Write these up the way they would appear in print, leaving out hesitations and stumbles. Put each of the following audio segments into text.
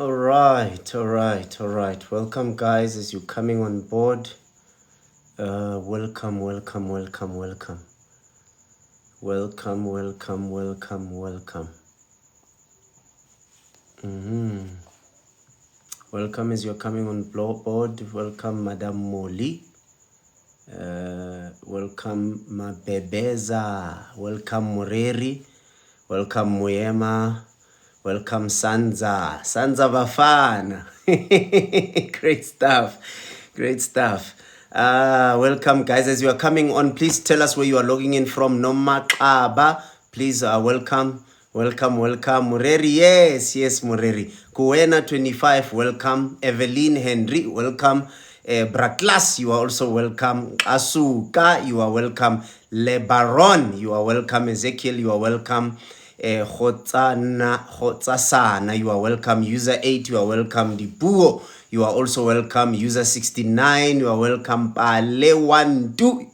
All right. Welcome, guys, as you're coming on board. Welcome. Welcome as you're coming on board. Welcome, Madam Moli. Welcome, Mabebeza. Welcome, Mureri. Welcome, Muyema. Welcome, Sanza Bafana. Great stuff. Welcome, guys. As you are coming on, please tell us where you are logging in from. Nomakaba, please welcome. Mureri, yes, Mureri. Kuena 25, welcome. Evelyn Henry, welcome. Bratlas, you are also welcome. Asuka, you are welcome. Lebaron, you are welcome. Ezekiel, you are welcome. Khotsasana, you are welcome. User 8, you are welcome. Dipuo, you are also welcome. User 69, you are welcome. Pale12,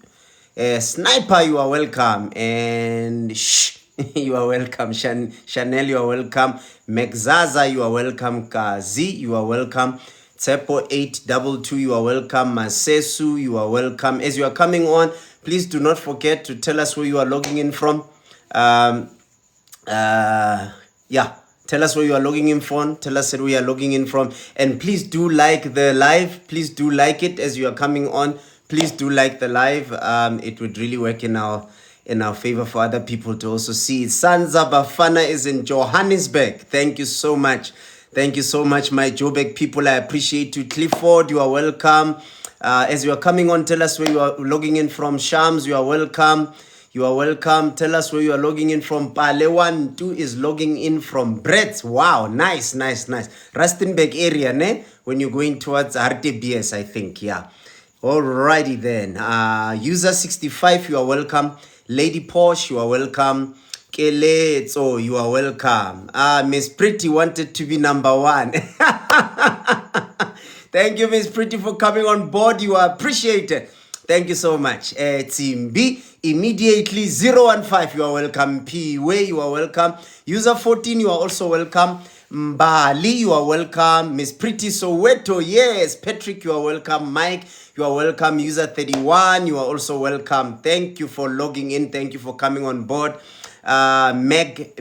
Sniper, you are welcome. And you are welcome. Chanel, you are welcome. Megzaza, you are welcome. Kazi, you are welcome. Tsepo 822, you are welcome. Masesu, you are welcome. As you are coming on, please do not forget to tell us where you are logging in from. Tell us where you are logging in from. Tell us where you are logging in from. And please do like the live. Please do like it as you are coming on. Please do like the live. It would really work in our favor for other people to also see. Sanza Bafana is in Johannesburg. Thank you so much. Thank you so much, my Joburg people. I appreciate you. Clifford, you are welcome. As you are coming on, tell us where you are logging in from. Shams, you are welcome. You are welcome. Tell us where you are logging in from. Pale12 is logging in from Brett. Wow, nice. Rustenburg area, ne? When you're going towards RTBS, I think, yeah. Alrighty then. User 65, you are welcome. Lady Porsche, you are welcome. Keletso, you are welcome. Miss Pretty wanted to be number one. Thank you, Miss Pretty, for coming on board. You are appreciated. Thank you so much. Team B, immediately 015, you are welcome. P Way, you are welcome. User 14, you are also welcome. Mbali, you are welcome. Miss Pretty Soweto, yes. Patrick, you are welcome. Mike, you are welcome. User 31, you are also welcome. Thank you for logging in. Thank you for coming on board. Megay,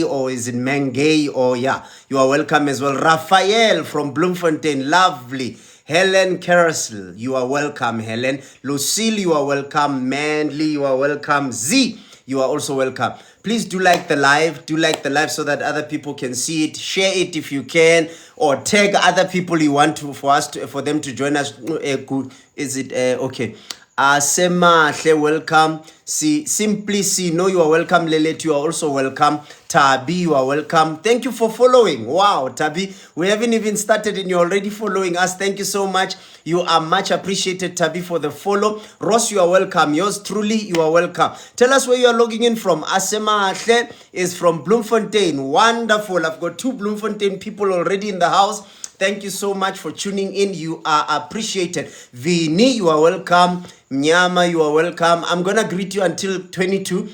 or is it Mengay? Or yeah, you are welcome as well. Raphael from Bloemfontein, lovely. Helen Carousel, you are welcome. Helen. Lucille, you are welcome. Manly, you are welcome. Z, you are also welcome. Please do like the live. Do like the live so that other people can see it. Share it if you can, or tag other people you want to for them to join us. Is it okay? Semahle, welcome. Simply know you are welcome. Lelet, you are also welcome. Tabi, you are welcome. Thank you for following. Wow, Tabi, we haven't even started and you're already following us. Thank you so much. You are much appreciated, Tabi, for the follow. Ross, you are welcome. Yours truly, you are welcome. Tell us where you are logging in from. Asemahle is from Bloemfontein. Wonderful. I've got 2 Bloemfontein people already in the house. Thank you so much for tuning in. You are appreciated. Vini, you are welcome. Mnyama, you are welcome. I'm going to greet you until 22.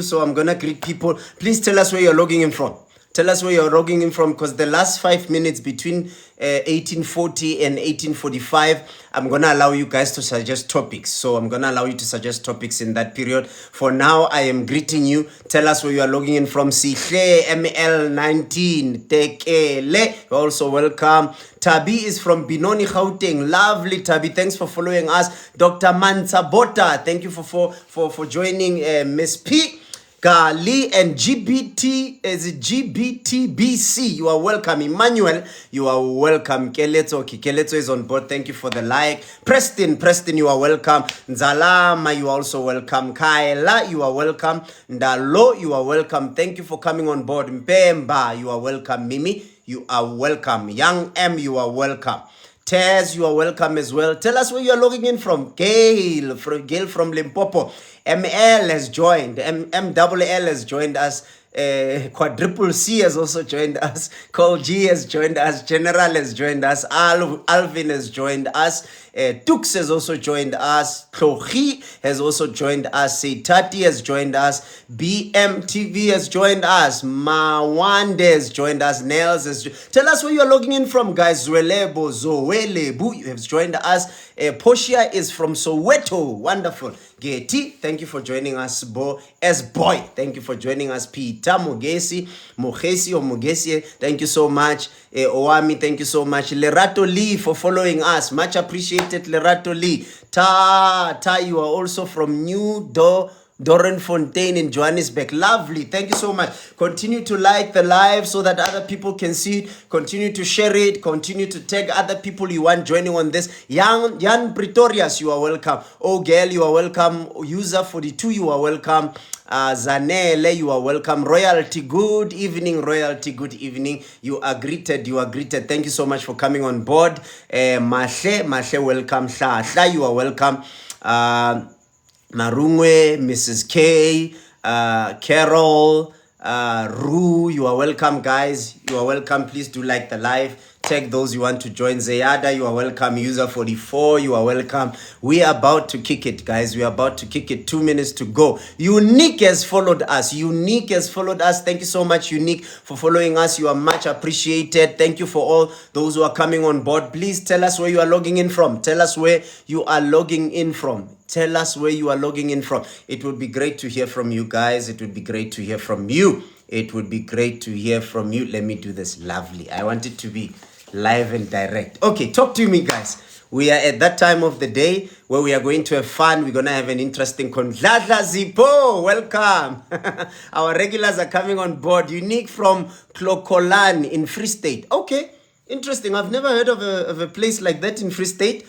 So I'm going to greet people. Please tell us where you're logging in from. Tell us where you're logging in from, because the last 5 minutes between 1840 and 1845, I'm going to allow you guys to suggest topics. So I'm going to allow you to suggest topics in that period. For now, I am greeting you. Tell us where you are logging in from. Sihle ML19 Tekele, you're also welcome. Tabi is from Binoni, Gauteng. Lovely, Tabi. Thanks for following us. Dr. Mansa Bota, thank you for joining. Miss P. Gali and GBTBC, you are welcome. Emmanuel, you are welcome. Keleto is on board. Thank you for the like. Preston, you are welcome. Nzalama, you are also welcome. Kaela, you are welcome. Ndalo, you are welcome. Thank you for coming on board. Mpemba, you are welcome. Mimi, you are welcome. Young M, you are welcome. Tez, you are welcome as well. Tell us where you are logging in from. Gail from Limpopo. ML has joined. MLL has joined us. Quadruple C has also joined us. Cole G has joined us. General has joined us. Alvin has joined us. Tux has also joined us. Tlohi has also joined us. Seitati has joined us. BMTV has joined us. Mawande has joined us. Nails has tell us where you are logging in from, guys. Zwelebo, Zoelebu, you have joined us. Portia is from Soweto. Wonderful. Geti, thank you for joining us. Bo S Boy, thank you for joining us. Peter Mogesi, Mogesi or Mogesi, thank you so much. Owami, thank you so much. Lerato Lee for following us. Much appreciated, Lerato Lee. Ta, you are also from New Dorenfontein in Johannesburg. Lovely. Thank you so much. Continue to like the live so that other people can see it. Continue to share it. Continue to tag other people you want joining on this. Jan Pretorius, you are welcome. Oh, girl, you are welcome. User 42, you are welcome. Zanele, you are welcome. Royalty, good evening. Royalty, good evening. You are greeted. You are greeted. Thank you so much for coming on board. Mashe, welcome. Shah, you are welcome. Marungwe, Mrs. K, Carol, Rue, you are welcome, guys. You are welcome. Please do like the live. Tag those you want to join. Zayada, you are welcome. User 44, you are welcome. We are about to kick it, guys. We are about to kick it. 2 minutes to go. Unique has followed us. Unique has followed us. Thank you so much, Unique, for following us. You are much appreciated. Thank you for all those who are coming on board. Please tell us where you are logging in from. Tell us where you are logging in from. Tell us where you are logging in from. It would be great to hear from you guys. It would be great to hear from you. It would be great to hear from you. Let me do this. Lovely. I want it to be live and direct. Okay, talk to me, guys. We are at that time of the day where we are going to have fun. We're going to have an interesting Dladla Zipo, welcome. Our regulars are coming on board. Unique from Clocolan in Free State. Okay, interesting. I've never heard of a place like that in Free State.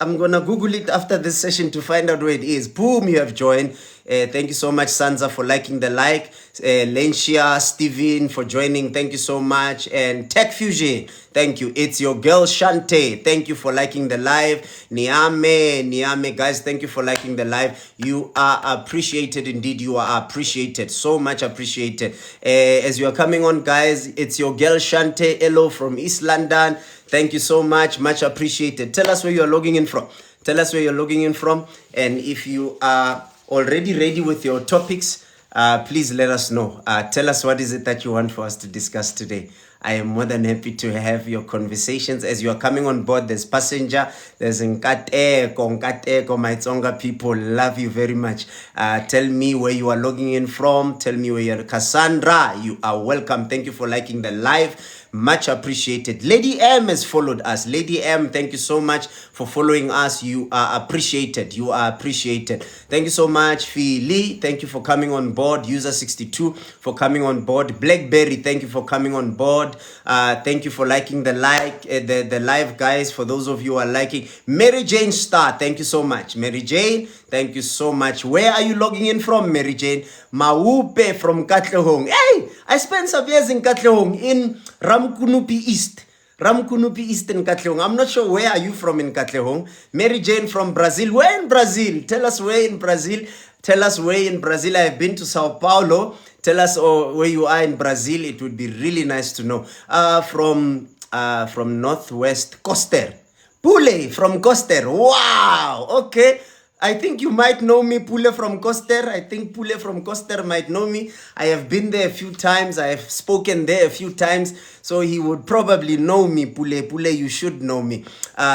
I'm going to Google it after this session to find out where it is. Boom, you have joined. Thank you so much, Sansa, for liking the like. Lencia, Steven, for joining. Thank you so much. And Tech Fusion, thank you. It's your girl, Shante. Thank you for liking the live. Niame, guys, thank you for liking the live. You are appreciated indeed. You are appreciated. So much appreciated. As you are coming on, guys, it's your girl, Shante Elo from East London. Thank you so much. Much appreciated. Tell us where you are logging in from. Tell us where you're logging in from. And if you are already ready with your topics, please let us know. Tell us what is it that you want for us to discuss today. I am more than happy to have your conversations. As you are coming on board, there's Passenger, there's Nkateko, my Tsonga people, love you very much. Tell me where you are logging in from. Tell me where you're. Cassandra, you are welcome. Thank you for liking the live. Much appreciated. Lady M has followed us. Lady M, thank you so much for following us. You are appreciated. You are appreciated. Thank you so much. Fee Lee, thank you for coming on board. User 62 for coming on board. Blackberry, thank you for coming on board. Thank you for liking the the live, guys. For those of you who are liking. Mary Jane Star, thank you so much. Mary Jane, thank you so much. Where are you logging in from, Mary Jane? Maupe from Katlehong. Hey, I spent some years in Katlehong in Ramkunupi East. Ramkunupi East in Katlehong. I'm not sure where are you from in Katlehong. Mary Jane from Brazil. Where in Brazil? Tell us where in Brazil. Tell us where in Brazil. I have been to Sao Paulo. Tell us where you are in Brazil. It would be really nice to know. From Northwest Coster. Pule from Coster. Wow. Okay. I think you might know me, Pule from Coster. I think Pule from Coster might know me. I have been there a few times. I have spoken there a few times. So he would probably know me, Pule. Pule, you should know me.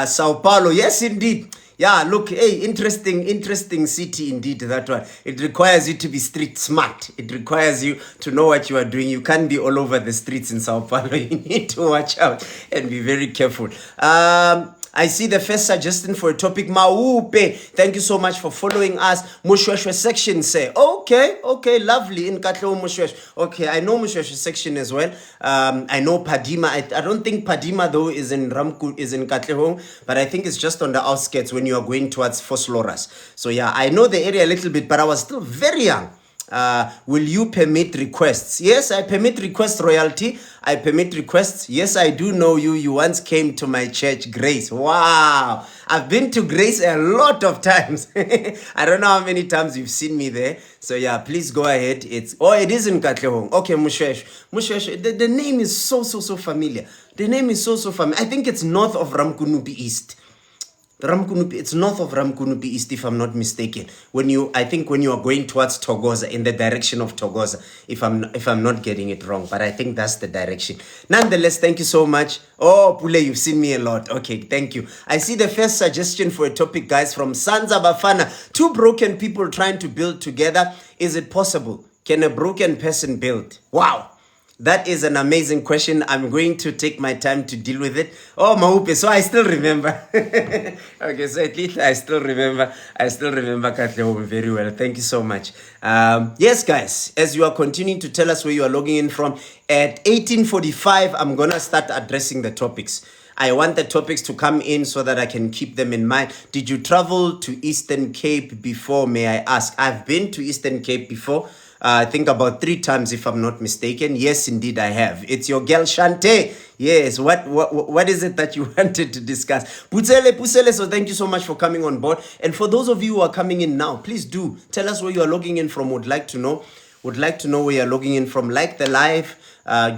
Sao Paulo. Yes, indeed. Yeah, look, hey, interesting city indeed, that one. It requires you to be street smart. It requires you to know what you are doing. You can't be all over the streets in Sao Paulo. You need to watch out and be very careful. I see the first suggestion for a topic. Maupe, thank you so much for following us. Mushweshwe section say, okay, lovely. In Katlehong Mushweshwe. Okay, I know Mushweshwe section as well. I know Padima. I don't think Padima though is in Katlehong, but I think it's just on the outskirts when you are going towards Fosloras. So yeah, I know the area a little bit, but I was still very young. Will you permit requests? Yes, I permit requests, Royalty. I permit requests. Yes, I do know you. You once came to my church, Grace. Wow. I've been to Grace a lot of times. I don't know how many times you've seen me there. So yeah, please go ahead. It is in Katlehong. Okay, Mushwesh. The name is so familiar. The name is so familiar. I think it's north of Ramkunupi East. Ramkunupi, it's north of Ramkunupi East, if I'm not mistaken. I think when you are going towards Togoza, in the direction of Togoza, if I'm not getting it wrong, but I think that's the direction. Nonetheless, thank you so much. Oh, Pule, you've seen me a lot. Okay, thank you. I see the first suggestion for a topic, guys, from Sanza Bafana. Two broken people trying to build together. Is it possible? Can a broken person build? Wow. That is an amazing question. I'm going to take my time to deal with it. Oh, Maupe, so I still remember. Okay, so at least I still remember Katlehome very well. Thank you so much. Yes, guys, as you are continuing to tell us where you are logging in from, at 18:45, I'm going to start addressing the topics. I want the topics to come in so that I can keep them in mind. Did you travel to Eastern Cape before, may I ask? I've been to Eastern Cape before. I think about 3 times, if I'm not mistaken. Yes, indeed, I have. It's your girl Shante. Yes, what is it that you wanted to discuss? Pusele, so thank you so much for coming on board. And for those of you who are coming in now, please do tell us where you are logging in from. Would like to know where you're logging in from. Like the live.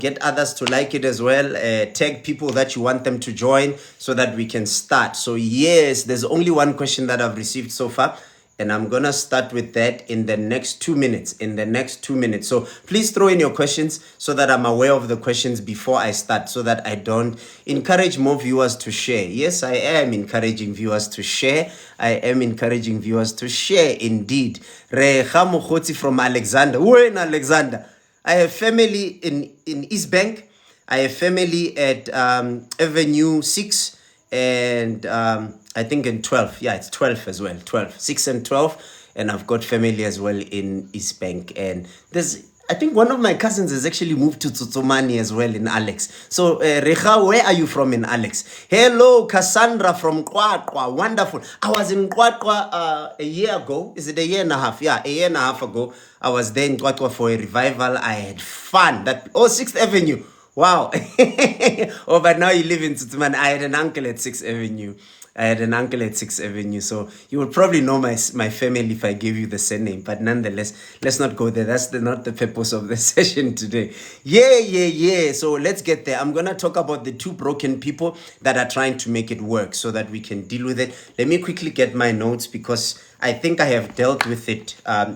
Get others to like it as well. Tag people that you want them to join so that we can start. So yes, there's only one question that I've received so far, and I'm gonna start with that in the next 2 minutes. So please throw in your questions so that I'm aware of the questions before I start, so that I don't encourage more viewers to share. Yes, I am encouraging viewers to share. Indeed. Reha Mokhotsi from Alexander. When Alexander? I have family in East Bank. I have family at Avenue 6 and I think in 12. Yeah, it's 12 as well. 12, 6 and 12. And I've got family as well in East Bank. And I think one of my cousins has actually moved to Tsutsumani as well in Alex. So, Reha, where are you from in Alex? Hello, Cassandra from Kwakwa. Wonderful. I was in Kwakwa a year ago. Is it a year and a half? Yeah, a year and a half ago. I was there in Kwakwa for a revival. I had fun. 6th Avenue. Wow. Oh, but now you live in Tsutsumani. I had an uncle at 6th Avenue. So you would probably know my family if I give you the surname. But nonetheless, let's not go there. That's not the purpose of the session today. Yeah. So let's get there. I'm going to talk about the two broken people that are trying to make it work so that we can deal with it. Let me quickly get my notes because I think I have dealt with it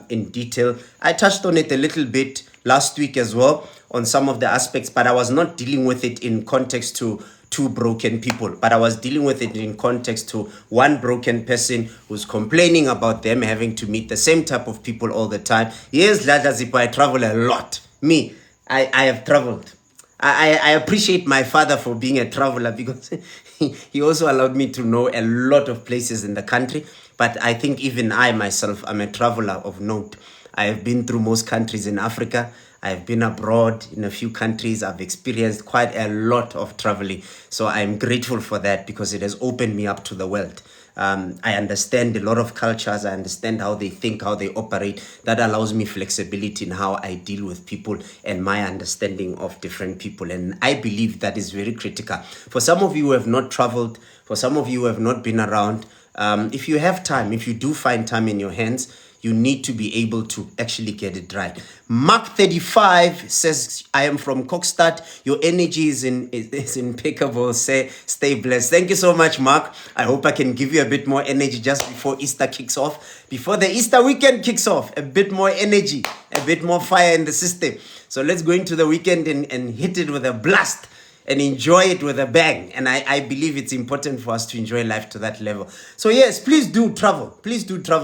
in detail. I touched on it a little bit last week as well on some of the aspects, but I was not dealing with it in context to two broken people, but I was dealing with it in context to one broken person who's complaining about them having to meet the same type of people all the time. Yes, Ladazipo, I travel a lot. Me, I have traveled. I appreciate my father for being a traveler because he also allowed me to know a lot of places in the country. But I think even I myself, I'm a traveler of note. I have been through most countries in Africa. I've been abroad in a few countries. I've experienced quite a lot of traveling. So I'm grateful for that because it has opened me up to the world. I understand a lot of cultures. I understand how they think, how they operate. That allows me flexibility in how I deal with people and my understanding of different people. And I believe that is very critical. For some of you who have not traveled, for some of you who have not been around, if you have time, if you do find time in your hands, you need to be able to actually get it right. Mark 35 says, I am from Kokstad. Your energy is impeccable. Stay blessed. Thank you so much, Mark. I hope I can give you a bit more energy just before Easter kicks off. Before the Easter weekend kicks off, a bit more energy, a bit more fire in the system. So let's go into the weekend and hit it with a blast and enjoy it with a bang. And I believe it's important for us to enjoy life to that level. So yes, please do travel.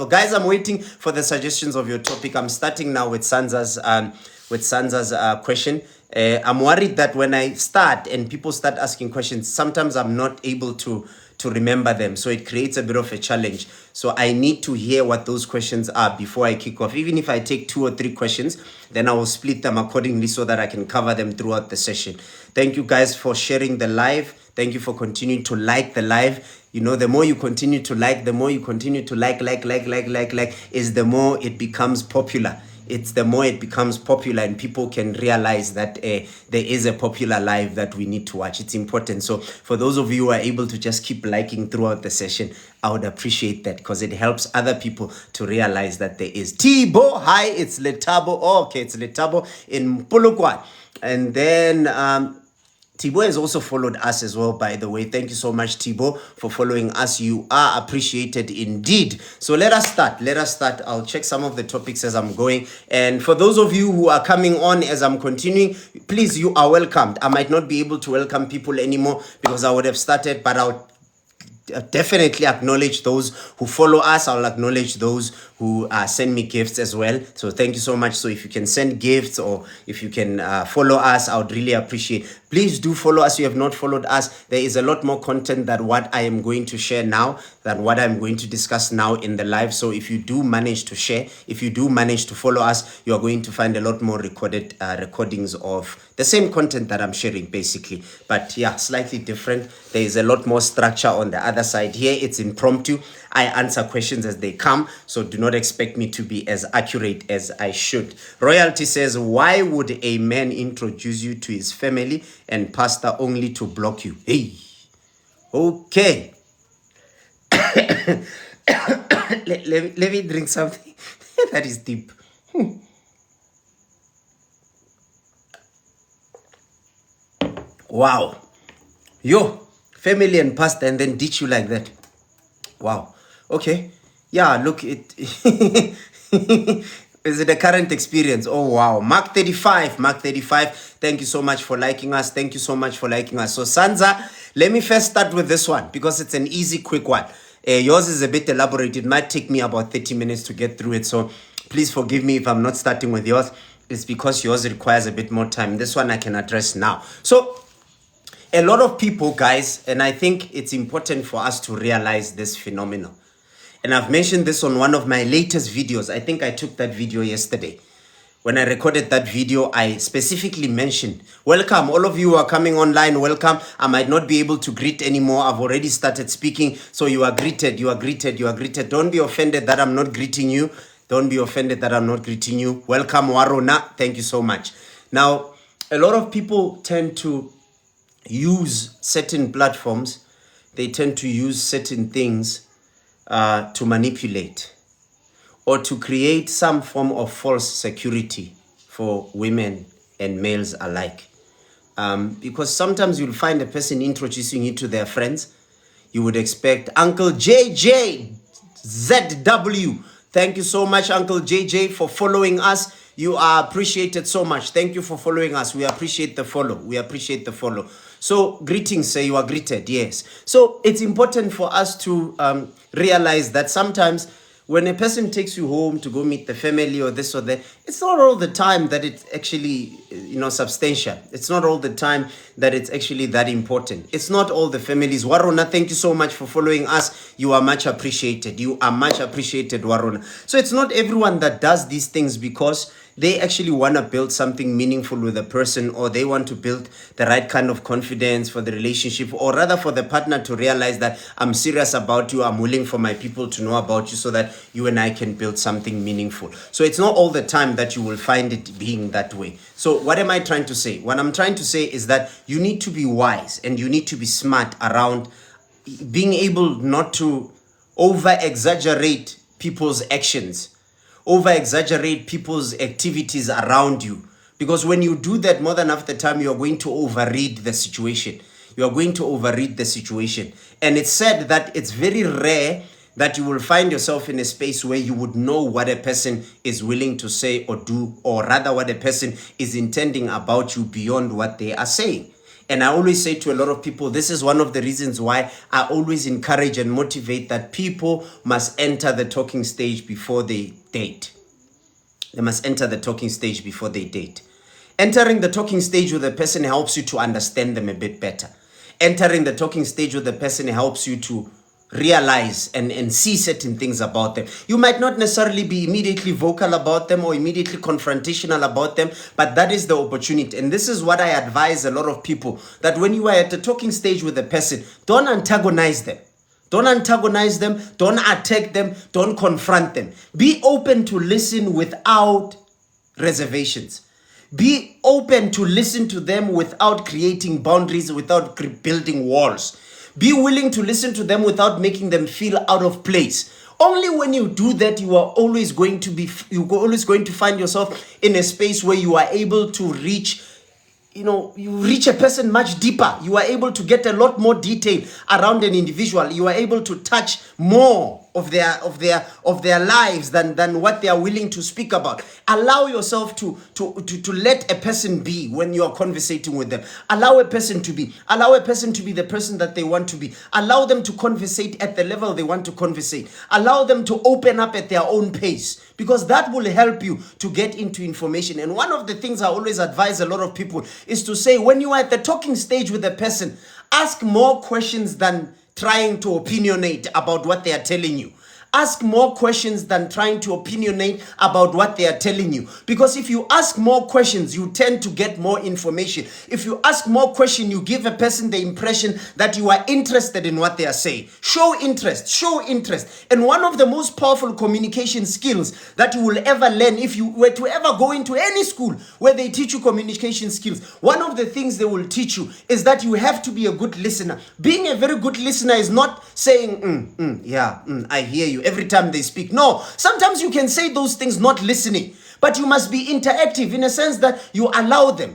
Guys, I'm waiting for the suggestions of your topic. I'm starting now with Sanza's question. I'm worried that when I start and people start asking questions, sometimes I'm not able to remember them. So it creates a bit of a challenge. So I need to hear what those questions are before I kick off. Even if I take 2 or 3 questions, then I will split them accordingly so that I can cover them throughout the session. Thank you guys for sharing the live. Thank you for continuing to like the live. You know, the more you continue to like, the more you continue to like, is the more it becomes popular. It's the more it becomes popular and people can realize that there is a popular live that we need to watch. It's important. So for those of you who are able to just keep liking throughout the session, I would appreciate that because it helps other people to realize that there is. Tibo, hi, it's Letabo. Oh, okay, it's Letabo in Polokwane. And then Thibaut has also followed us as well, by the way. Thank you so much, Thibaut, for following us. You are appreciated indeed. So let us start. I'll check some of the topics as I'm going. And for those of you who are coming on as I'm continuing, please, you are welcomed. I might not be able to welcome people anymore because I would have started, but I'll definitely acknowledge those who follow us. I'll acknowledge those who send me gifts as well. So thank you so much. So if you can send gifts or if you can follow us, I would really appreciate. Please do follow us. You have not followed us. There is a lot more content than what I am going to share now, than what I'm going to discuss now in the live. So if you do manage to share, if you do manage to follow us, you are going to find a lot more recorded recordings of the same content that I'm sharing, basically. But yeah, slightly different. There is a lot more structure on the other side. Here it's impromptu. I answer questions as they come, so do not expect me to be as accurate as I should. Royalty says, why would a man introduce you to his family and pastor only to block you? Hey, okay. let me drink something. That is deep. Wow. Yo, family and pastor and then ditch you like that. Wow. Okay. Yeah, look, it is it a current experience? Oh, wow. Mark 35. Thank you so much for liking us. So Sansa, let me first start with this one because it's an easy, quick one. Yours is a bit elaborate. It might take me about 30 minutes to get through it. So please forgive me if I'm not starting with yours. It's because yours requires a bit more time. This one I can address now. So a lot of people, guys, and I think it's important for us to realize this phenomenon. And I've mentioned this on one of my latest videos. I think I took that video yesterday. When I recorded that video, I specifically mentioned, welcome, all of you who are coming online, welcome. I might not be able to greet anymore. I've already started speaking. So you are greeted. Don't be offended that I'm not greeting you. Welcome, Warona. Thank you so much. Now, a lot of people tend to use certain platforms. They tend to use certain things to manipulate or to create some form of false security for women and males alike. Because sometimes you'll find a person introducing you to their friends. You would expect Uncle JJ ZW. Thank you so much, Uncle JJ, for following us. You are appreciated so much. Thank you for following us. We appreciate the follow. So greetings, say you are greeted, yes. So it's important for us to realize that sometimes when a person takes you home to go meet the family or this or that, it's not all the time that it's actually, substantial. It's not all the time that it's actually that important. It's not all the families. Warona, thank you so much for following us. You are much appreciated. Warona. So it's not everyone that does these things because they actually want to build something meaningful with a person, or they want to build the right kind of confidence for the relationship, or rather for the partner to realize that I'm serious about you, I'm willing for my people to know about you so that you and I can build something meaningful. So it's not all the time that you will find it being that way. So what am I trying to say? What I'm trying to say is that you need to be wise and you need to be smart around being able not to over-exaggerate people's actions, over-exaggerate people's activities around you. Because when you do that, more than half the time, you are going to overread the situation. And it's said that it's very rare that you will find yourself in a space where you would know what a person is willing to say or do, or rather what a person is intending about you beyond what they are saying. And I always say to a lot of people, this is one of the reasons why I always encourage and motivate that people must enter the talking stage before they date. Entering the talking stage with a person helps you to understand them a bit better. Entering the talking stage with a person helps you to realize and see certain things about them. You might not necessarily be immediately vocal about them or immediately confrontational about them, but that is the opportunity. And this is what I advise a lot of people, that when you are at the talking stage with a person, don't antagonize them. Don't attack them, don't confront them. Be open to listen without reservations. Be open to listen to them without creating boundaries, without building walls. Be willing to listen to them without making them feel out of place. Only when you do that, you're always going to find yourself in a space where you are able to reach you reach a person much deeper. You are able to get a lot more detail around an individual. You are able to touch more of their lives than what they are willing to speak about. Allow yourself to let a person be when you are conversating with them. Allow a person to be. Allow a person to be the person that they want to be. Allow them to conversate at the level they want to conversate. Allow them to open up at their own pace, because that will help you to get into information. And one of the things I always advise a lot of people is to say, when you are at the talking stage with a person, ask more questions than trying to opinionate about what they are telling you. Ask more questions than trying to opinionate about what they are telling you. Because if you ask more questions, you tend to get more information. If you ask more questions, you give a person the impression that you are interested in what they are saying. Show interest, show interest. And one of the most powerful communication skills that you will ever learn, if you were to ever go into any school where they teach you communication skills, one of the things they will teach you is that you have to be a good listener. Being a very good listener is not saying, I hear you every time they speak. No, sometimes you can say those things not listening, but you must be interactive in a sense that you allow them.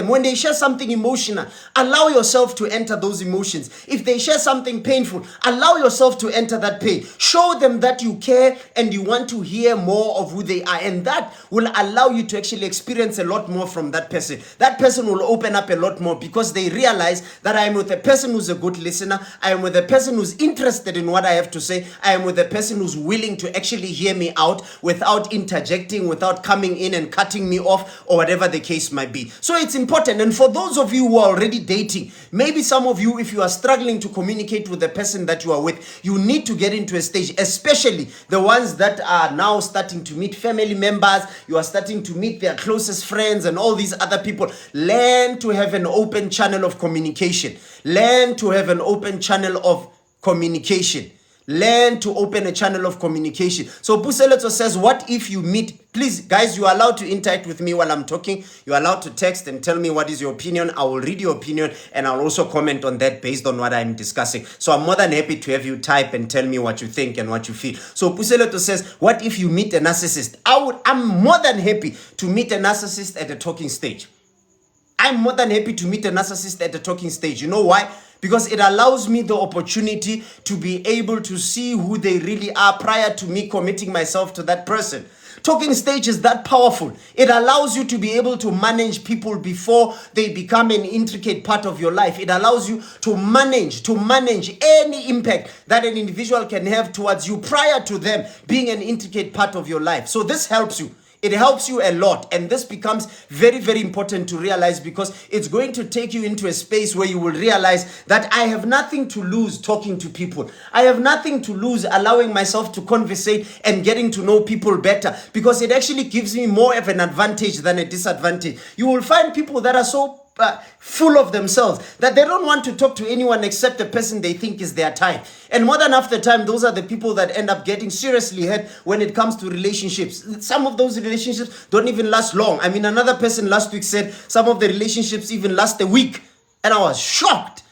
When they share something emotional, allow yourself to enter those emotions. If they share something painful, allow yourself to enter that pain. Show them that you care and you want to hear more of who they are, and that will allow you to actually experience a lot more from that person. That person will open up a lot more because they realize that I am with a person who's a good listener. I am with a person who's interested in what I have to say. I am with a person who's willing to actually hear me out without interjecting, without coming in and cutting me off, or whatever the case might be. So it's important. And for those of you who are already dating, maybe some of you, if you are struggling to communicate with the person that you are with, you need to get into a stage, especially the ones that are now starting to meet family members, you are starting to meet their closest friends and all these other people. Learn to have an open channel of communication. Learn to have an open channel of communication. Learn to open a channel of communication. So Puseleto says, what if you meet, please guys, you are allowed to interact with me while I'm talking. You're allowed to text and tell me what is your opinion. I will read your opinion and I'll also comment on that based on what I'm discussing. So I'm more than happy to have you type and tell me what you think and what you feel. So Puseleto says, what if you meet a narcissist? I'm more than happy to meet a narcissist at the talking stage. I'm more than happy to meet a narcissist at the talking stage. You know why? Because it allows me the opportunity to be able to see who they really are prior to me committing myself to that person. Talking stage is that powerful. It allows you to be able to manage people before they become an intricate part of your life. It allows you to manage any impact that an individual can have towards you prior to them being an intricate part of your life. So this helps you. It helps you a lot, and this becomes very, very important to realize, because it's going to take you into a space where you will realize that I have nothing to lose talking to people. I have nothing to lose allowing myself to conversate and getting to know people better, because it actually gives me more of an advantage than a disadvantage. You will find people that are so full of themselves that they don't want to talk to anyone except the person they think is their type. And more than half the time, those are the people that end up getting seriously hurt when it comes to relationships. Some of those relationships don't even last long. I mean, another person last week said some of the relationships even last a week, and I was shocked.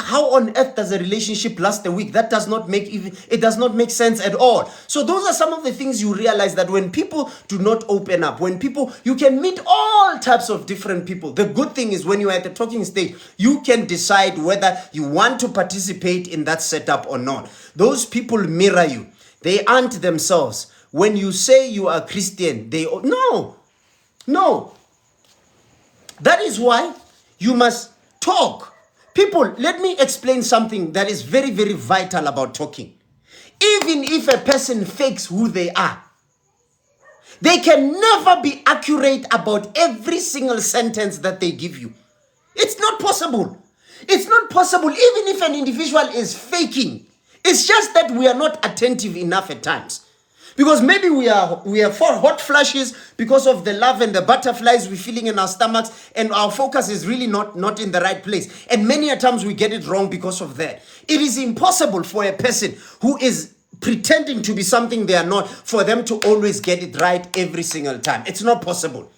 How on earth does a relationship last a week? That does not make sense at all. So those are some of the things you realize, that when people do not open up, you can meet all types of different people. The good thing is, when you are at the talking stage, you can decide whether you want to participate in that setup or not. Those people mirror you. They aren't themselves. When you say you are Christian, no. That is why you must talk. People, let me explain something that is very, very vital about talking. Even if a person fakes who they are, they can never be accurate about every single sentence that they give you. It's not possible. It's not possible, even if an individual is faking. It's just that we are not attentive enough at times. Because maybe we are for hot flashes because of the love and the butterflies we're feeling in our stomachs, and our focus is really not in the right place. And many a times we get it wrong because of that. It is impossible for a person who is pretending to be something they are not, for them to always get it right every single time. It's not possible.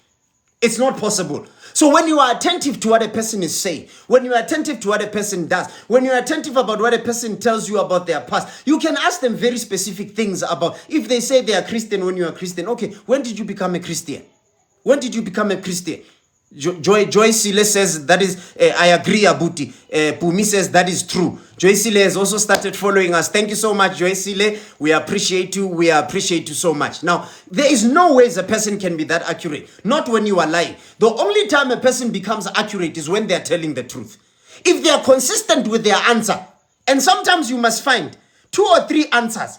It's not possible. So when you are attentive to what a person is saying, when you are attentive to what a person does, when you are attentive about what a person tells you about their past, you can ask them very specific things about, if they say they are Christian when you are Christian, okay, when did you become a Christian? When did you become a Christian? Joy Sile says that is, I agree, Abuti. Pumi says that is true. Joy Sile has also started following us. Thank you so much, Joy Sile. We appreciate you. We appreciate you so much. Now, there is no way a person can be that accurate. Not when you are lying. The only time a person becomes accurate is when they are telling the truth. If they are consistent with their answer, and sometimes you must find 2 or 3 answers,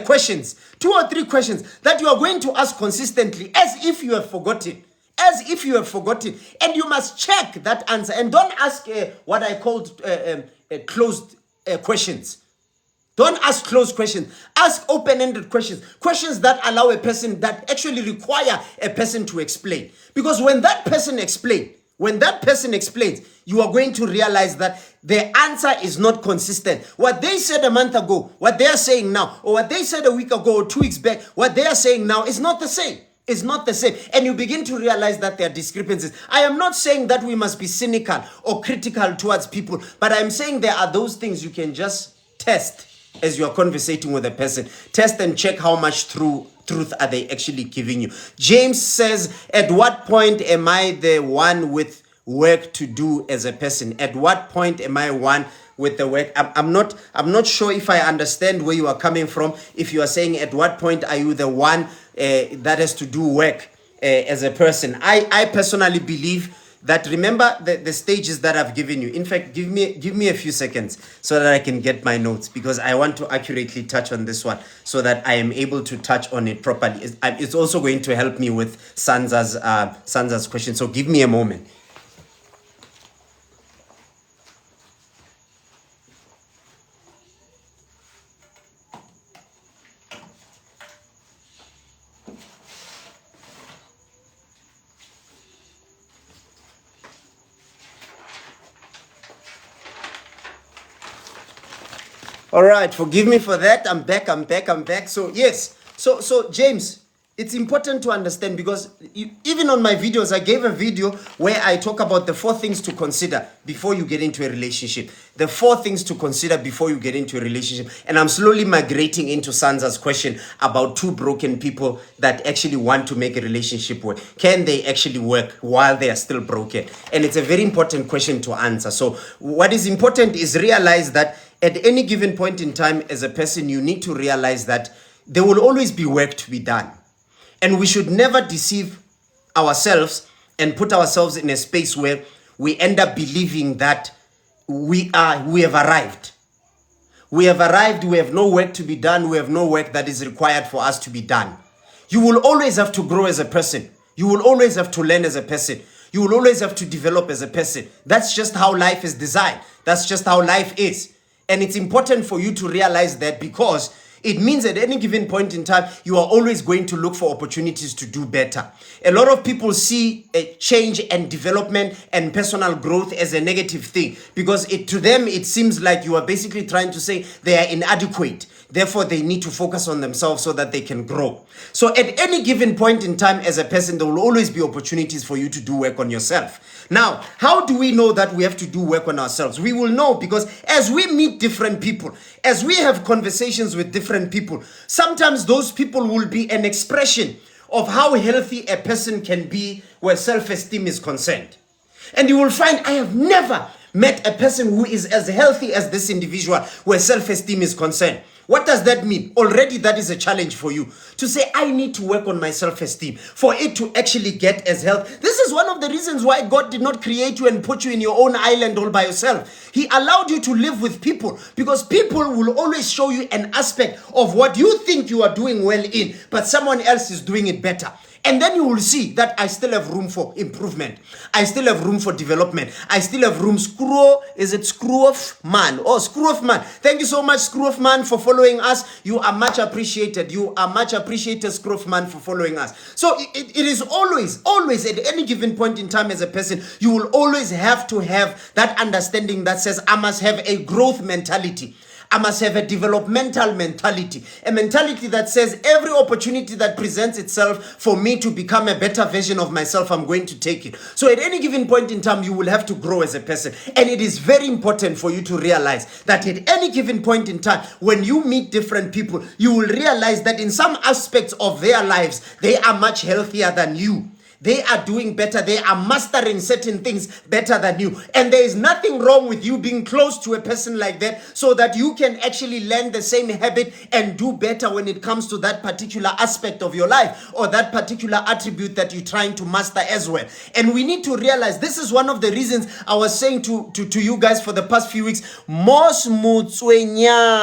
questions, 2 or 3 questions that you are going to ask consistently as if you have forgotten. As if you have forgotten. And you must check that answer. And don't ask what I called closed questions. Don't ask closed questions. Ask open-ended questions. Questions that allow a person, that actually require a person to explain. Because when that person explains, you are going to realize that the answer is not consistent. What they said a month ago, what they are saying now, or what they said a week ago or 2 weeks back, what they are saying now is not the same. It's not the same. And you begin to realize that there are discrepancies. I am not saying that we must be cynical or critical towards people, but I'm saying there are those things you can just test as you are conversating with a person. Test and check how much truth are they actually giving you. James says, at what point am I the one with work to do as a person? At what point am I one with the work? I'm not sure if I understand where you are coming from. If you are saying at what point are you the one that has to do work as a person. I personally believe that, remember the stages that I've given you. In fact, give me a few seconds so that I can get my notes, because I want to accurately touch on this one so that I am able to touch on it properly. It's also going to help me with Sansa's question. So give me a moment. All right, forgive me for that. I'm back. So yes, so James, it's important to understand, because even on my videos, I gave a video where I talk about the 4 things to consider before you get into a relationship. The 4 things to consider before you get into a relationship. And I'm slowly migrating into Sansa's question about 2 broken people that actually want to make a relationship work. Can they actually work while they are still broken? And it's a very important question to answer. So what is important is realize that at any given point in time as a person, you need to realize that there will always be work to be done. And we should never deceive ourselves and put ourselves in a space where we end up believing that we have arrived. We have arrived, we have no work to be done, we have no work that is required for us to be done. You will always have to grow as a person. You will always have to learn as a person. You will always have to develop as a person. That's just how life is designed. That's just how life is. And it's important for you to realize that, because it means at any given point in time, you are always going to look for opportunities to do better. A lot of people see a change and development and personal growth as a negative thing, because to them, it seems like you are basically trying to say they are inadequate. Therefore, they need to focus on themselves so that they can grow. So at any given point in time as a person, there will always be opportunities for you to do work on yourself. Now, how do we know that we have to do work on ourselves? We will know because as we meet different people, as we have conversations with different people, sometimes those people will be an expression of how healthy a person can be where self-esteem is concerned. And you will find I have never met a person who is as healthy as this individual where self-esteem is concerned. What does that mean? Already that is a challenge for you to say, I need to work on my self-esteem for it to actually get as healthy. This is one of the reasons why God did not create you and put you in your own island all by yourself. He allowed you to live with people because people will always show you an aspect of what you think you are doing well in, but someone else is doing it better. And then you will see that I still have room for improvement. I still have room for development. I still have room. Screw off man. Oh, screw off man. Thank you so much, screw off man, for following us. You are much appreciated. You are much appreciated, screw off man, for following us. So it is always at any given point in time as a person, you will always have to have that understanding that says, I must have a growth mentality. I must have a developmental mentality, a mentality that says every opportunity that presents itself for me to become a better version of myself, I'm going to take it. So at any given point in time, you will have to grow as a person. And it is very important for you to realize that at any given point in time, when you meet different people, you will realize that in some aspects of their lives, they are much healthier than you. they are doing better. They are mastering certain things better than you. And there is nothing wrong with you being close to a person like that so that you can actually learn the same habit and do better when it comes to that particular aspect of your life or that particular attribute that you're trying to master as well. And we need to realize this is one of the reasons I was saying to you guys for the past few weeks, Mos Mutswenyane,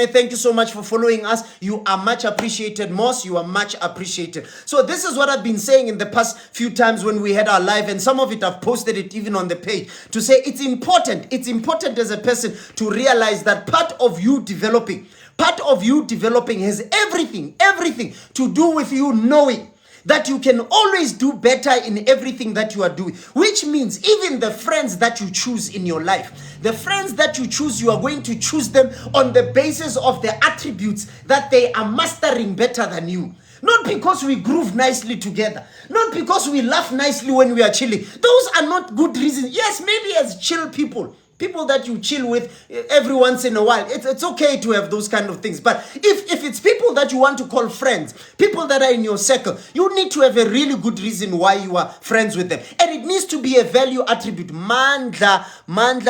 thank you so much for following us. You are much appreciated, Mos. You are much appreciated. So this is what I've been saying in the past few times when we had our live, and some of it I've posted it even on the page, to say it's important as a person to realize that part of you developing has everything to do with you knowing that you can always do better in everything that you are doing, which means even the friends that you choose in your life, the friends that you choose, you are going to choose them on the basis of the attributes that they are mastering better than you. Not because we groove nicely together, not because we laugh nicely when we are chilling. Those are not good reasons. Yes, maybe as chill people that you chill with every once in a while, it's okay to have those kind of things. But if it's people that you want to call friends, people that are in your circle, you need to have a really good reason why you are friends with them. And it needs to be a value attribute. Mandla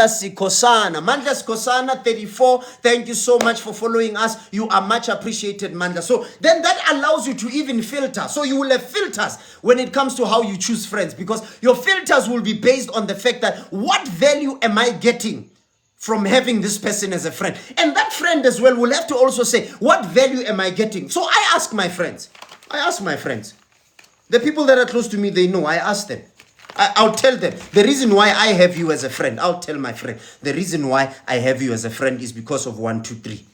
Sikosana 34, thank you so much for following us. You are much appreciated, Mandla. So then that allows you to even filter. So you will have filters when it comes to how you choose friends, because your filters will be based on the fact that what value am I getting from having this person as a friend? And that friend as well will have to also say, what value am I getting? So I ask my friends, the people that are close to me, they know, I ask them. I'll tell them the reason why I have you as a friend. I'll tell my friend the reason why I have you as a friend is because of 1, 2, 3,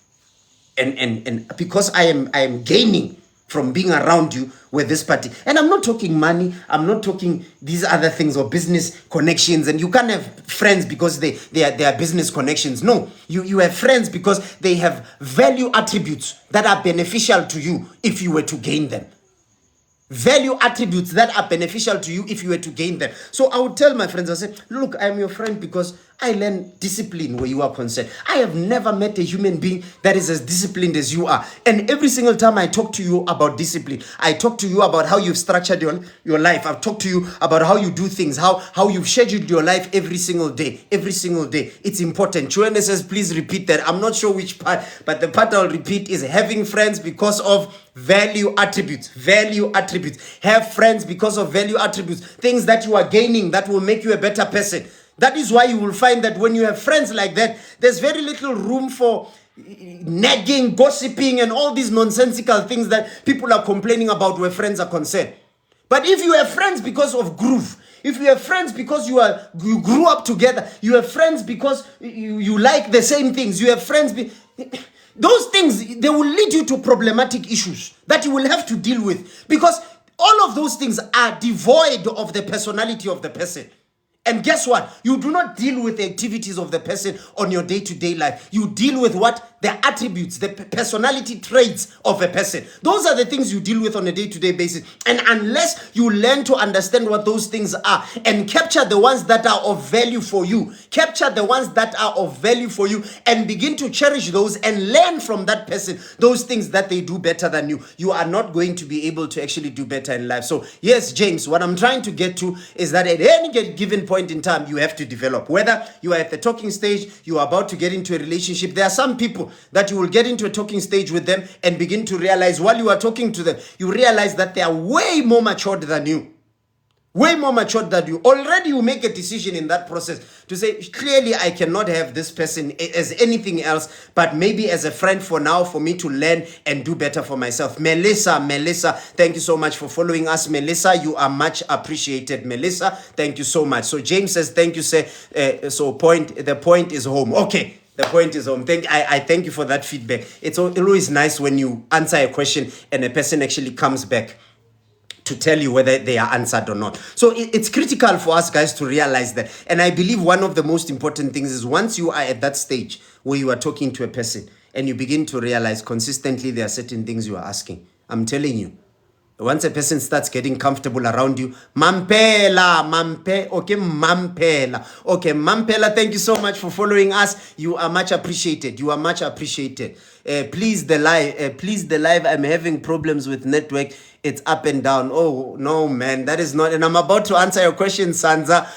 and because I am gaining from being around you with this party. And I'm not talking money, I'm not talking these other things or business connections. And you can't have friends because they are business connections. No, you have friends because they have value attributes that are beneficial to you if you were to gain them. Value attributes that are beneficial to you if you were to gain them. So I would tell my friends, I say, look, I'm your friend because I learn discipline where you are concerned. I have never met a human being that is as disciplined as you are. And every single time I talk to you about discipline, I talk to you about how you've structured your life. I've talked to you about how you do things, how you've scheduled your life every single day. It's important. Chuene says, please repeat that. I'm not sure which part, but the part I'll repeat is having friends because of value attributes. Have friends because of value attributes. Things that you are gaining that will make you a better person. That is why you will find that when you have friends like that, there's very little room for nagging, gossiping, and all these nonsensical things that people are complaining about where friends are concerned. But if you have friends because of groove, if you have friends because you grew up together, you have friends because you like the same things, you have friends... Those things, they will lead you to problematic issues that you will have to deal with, because all of those things are devoid of the personality of the person. And guess what? You do not deal with the activities of the person on your day-to-day life. You deal with what? The attributes, the personality traits of a person. Those are the things you deal with on a day-to-day basis. And unless you learn to understand what those things are and capture the ones that are of value for you, and begin to cherish those and learn from that person those things that they do better than you, you are not going to be able to actually do better in life. So yes, James, what I'm trying to get to is that at any given point in time, you have to develop. Whether you are at the talking stage, you are about to get into a relationship, there are some people that you will get into a talking stage with them and begin to realize while you are talking to them, you realize that they are way more matured than you. Already you make a decision in that process to say, clearly I cannot have this person as anything else, but maybe as a friend for now, for me to learn and do better for myself. Melissa, thank you so much for following us. Melissa, you are much appreciated. Melissa, thank you so much. So James says, thank you, sir. The point is home. Okay. The point is home. I thank you for that feedback. It's always nice when you answer a question and a person actually comes back to tell you whether they are answered or not. So it's critical for us guys to realize that. And I believe one of the most important things is once you are at that stage where you are talking to a person and you begin to realize consistently there are certain things you are asking. I'm telling you, Once a person starts getting comfortable around you, Mampela, okay, Mampela. Okay, Mampela, thank you so much for following us. You are much appreciated. You are much appreciated. Please the live. I'm having problems with network. It's up and down. Oh, no, man, that is not. And I'm about to answer your question, Sansa.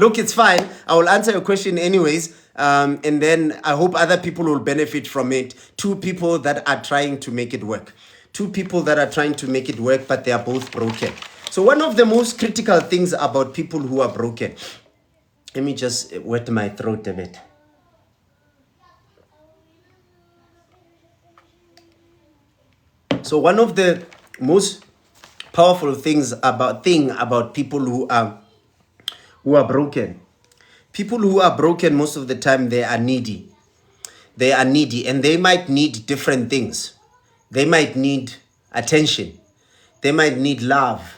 Look, it's fine. I will answer your question anyways. And then I hope other people will benefit from it. 2 people that are trying to make it work. 2 people that are trying to make it work, but they are both broken. So one of the most critical things about people who are broken, let me just wet my throat a bit. So one of the most powerful things about people who are broken. People who are broken, most of the time, they are needy. They are needy, and they might need different things. They might need attention. They might need love.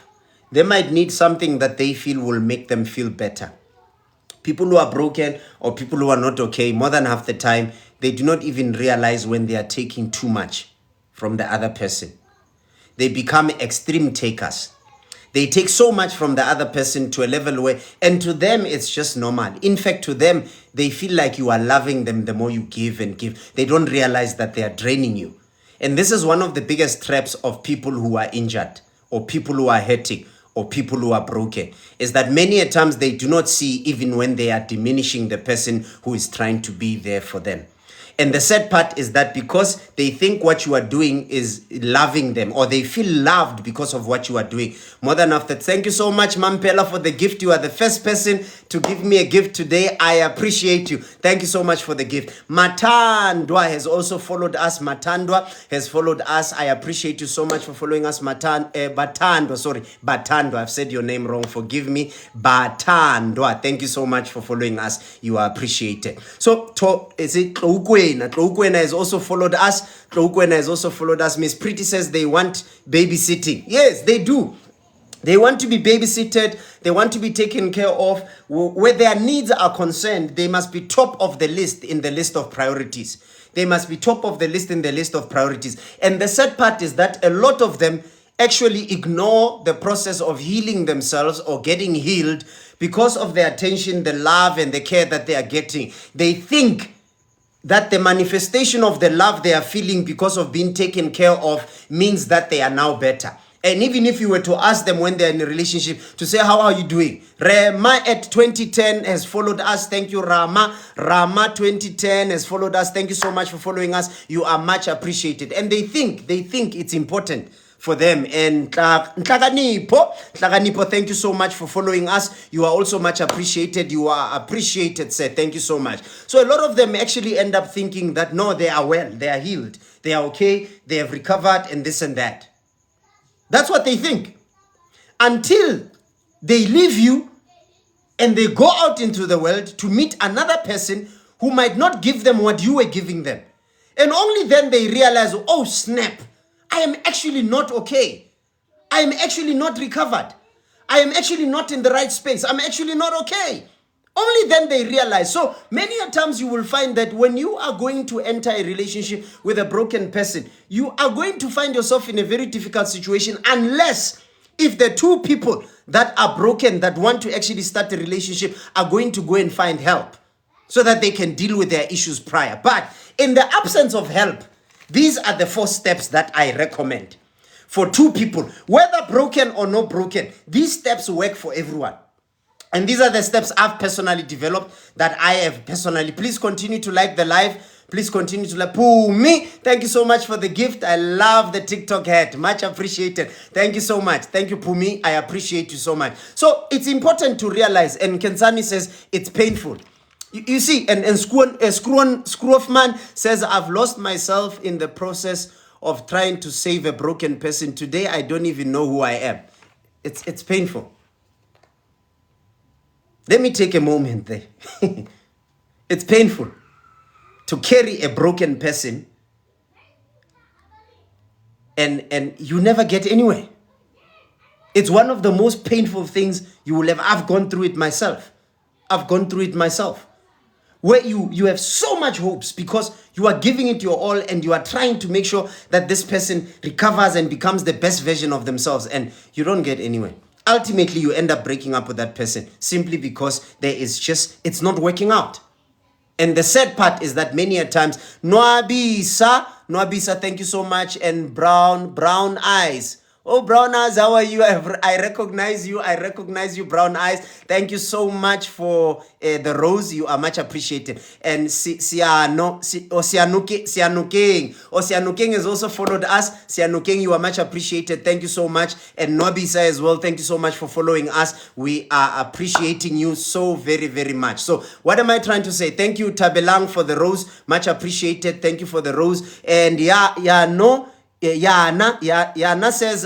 They might need something that they feel will make them feel better. People who are broken or people who are not okay, more than half the time, they do not even realize when they are taking too much from the other person. They become extreme takers. They take so much from the other person to a level where, and to them, it's just normal. In fact, to them, they feel like you are loving them the more you give and give. They don't realize that they are draining you. And this is one of the biggest traps of people who are injured or people who are hurting or people who are broken, is that many a times they do not see even when they are diminishing the person who is trying to be there for them. And the sad part is that because they think what you are doing is loving them, or they feel loved because of what you are doing. More than enough that. Thank you so much, Mampela, for the gift. You are the first person to give me a gift today. I appreciate you. Thank you so much for the gift. Matandwa has also followed us. Matandwa has followed us. I appreciate you so much for following us. Batandwa. I've said your name wrong. Forgive me. Batandwa. Thank you so much for following us. You are appreciated. So, is it Tloukwena has also followed us. Miss Pretty says they want babysitting. Yes, they do. They want to be babysitted. They want to be taken care of. Where their needs are concerned, they must be top of the list in the list of priorities. They must be top of the list in the list of priorities. And the sad part is that a lot of them actually ignore the process of healing themselves or getting healed because of the attention, the love, and the care that they are getting. They think that the manifestation of the love they are feeling because of being taken care of means that they are now better. And even if you were to ask them when they're in a relationship to say, how are you doing? Rama at 2010 has followed us. Thank you, Rama. Rama 2010 has followed us. Thank you so much for following us. You are much appreciated. And they think it's important for them. And Tlhaganipo, thank you so much for following us. You are also much appreciated. You are appreciated, sir. Thank you so much. So a lot of them actually end up thinking that, no, they are well, they are healed, they are okay, they have recovered, and this and that. That's what they think. Until they leave you and they go out into the world to meet another person who might not give them what you were giving them. And only then they realize, oh, snap, I am actually not okay. I am actually not recovered. I am actually not in the right space. I'm actually not okay. Only then they realize. So many a times you will find that when you are going to enter a relationship with a broken person, you are going to find yourself in a very difficult situation unless if the 2 people that are broken that want to actually start a relationship are going to go and find help so that they can deal with their issues prior. But in the absence of help, these are the 4 steps that I recommend for 2 people, whether broken or not broken. These steps work for everyone. And these are the steps I've personally developed, that I have personally. Please continue to like the live. Please continue to like. Pumi, thank you so much for the gift. I love the TikTok hat. Much appreciated. Thank you so much. Thank you, Pumi. I appreciate you so much. So it's important to realize, and Kensani says it's painful. You see, and Screwman says, I've lost myself in the process of trying to save a broken person. Today, I don't even know who I am. It's painful. Let me take a moment there. It's painful to carry a broken person and you never get anywhere. It's one of the most painful things you will ever. I've gone through it myself. where you have so much hopes because you are giving it your all and you are trying to make sure that this person recovers and becomes the best version of themselves, and you don't get anywhere. Ultimately, you end up breaking up with that person simply because it's not working out. And the sad part is that many a times, Nwabisa, thank you so much, and brown eyes. Oh, Brown Eyes, how are you? I recognize you. I recognize you, Brown Eyes. Thank you so much for the rose. You are much appreciated. And Sianukeng has also followed us. Sianukeng, you are much appreciated. Thank you so much. And Nobisa as well. Thank you so much for following us. We are appreciating you so very, very much. So what am I trying to say? Thank you, Tabelang, for the rose. Much appreciated. Thank you for the rose. And Yana says,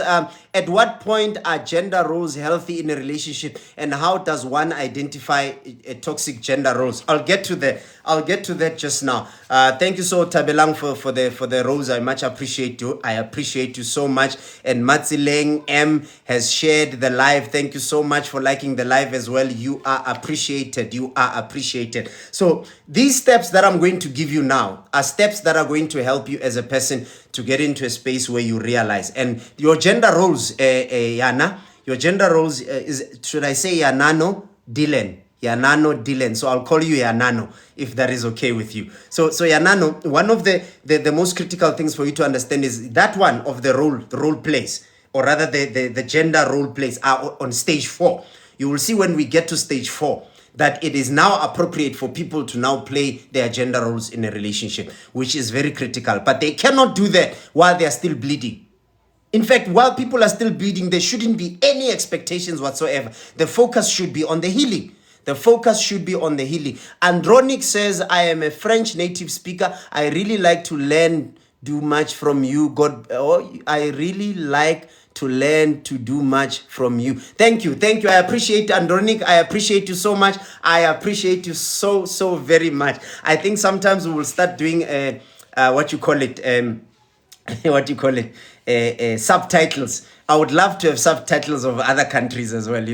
at what point are gender roles healthy in a relationship, and how does one identify a toxic gender roles? I'll get to that just now. Thank you so Tabelang for the rose. I much appreciate you. I appreciate you so much. And Matsileng M has shared the live. Thank you so much for liking the live as well. You are appreciated. You are appreciated. So these steps that I'm going to give you now are steps that are going to help you as a person to get into a space where you realize, and your gender roles, Yana, your gender roles is, should I say Yanano Dylan? Yanano Dylan. So I'll call you Yanano if that is okay with you. So Yanano, one of the most critical things for you to understand is that one of the role plays, or rather the gender role plays are on stage 4. You will see when we get to stage 4 that it is now appropriate for people to now play their gender roles in a relationship, which is very critical. But they cannot do that while they are still bleeding. In fact, while people are still bleeding, there shouldn't be any expectations whatsoever. The focus should be on the healing. The focus should be on the healing. Andronic says, I am a French native speaker. I really like to learn, do much from you. I really like to learn to do much from you. Thank you. I appreciate Andronic. I appreciate you so much. I appreciate you so very much. I think sometimes we will start doing subtitles. I would love to have subtitles of other countries as well,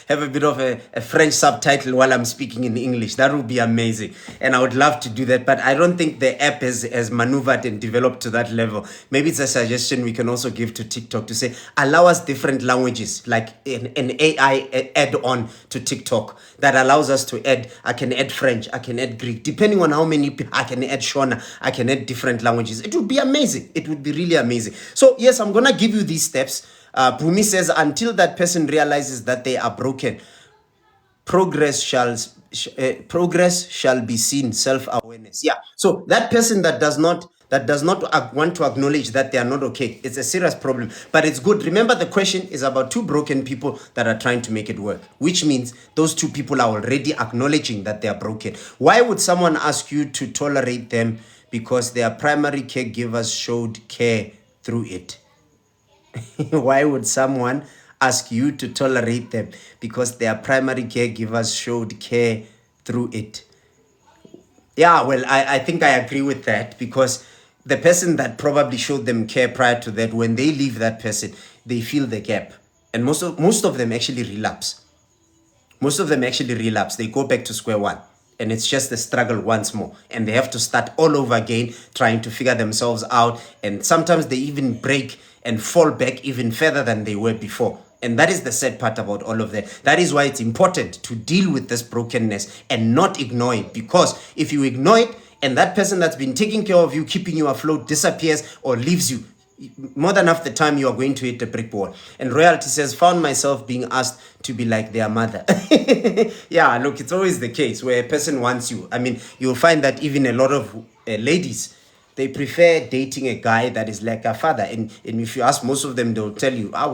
have a bit of a French subtitle while I'm speaking in English. That would be amazing. And I would love to do that, but I don't think the app has maneuvered and developed to that level. Maybe it's a suggestion we can also give to TikTok to say, allow us different languages, like an AI add-on to TikTok that allows us to add. I can add French, I can add Greek, depending on how many people, I can add Shona, I can add different languages. It would be amazing. It would be really amazing. So yes, I'm going to give you these steps. Bhumi says, until that person realizes that they are broken, progress shall be seen. Self-awareness. Yeah. So that person that does not want to acknowledge that they are not okay, it's a serious problem. But it's good. Remember, the question is about two broken people that are trying to make it work, which means those two people are already acknowledging that they are broken. Why would someone ask you to tolerate them because their primary caregivers showed care through it? Why would someone ask you to tolerate them because their primary caregivers showed care through it? Yeah, well, I think I agree with that, because the person that probably showed them care prior to that, when they leave that person, they feel the gap. And most of them actually relapse. They go back to square one. And it's just the struggle once more. And they have to start all over again, trying to figure themselves out. And sometimes they even break and fall back even further than they were before. And that is the sad part about all of that. That is why it's important to deal with this brokenness and not ignore it. Because if you ignore it, and that person that's been taking care of you, keeping you afloat, disappears or leaves you, more than half the time you are going to hit a brick wall. And Royalty says, found myself being asked to be like their mother. Yeah, look, it's always the case where a person wants you. I mean, you'll find that even a lot of ladies, they prefer dating a guy that is like a father. And if you ask most of them, they'll tell you, I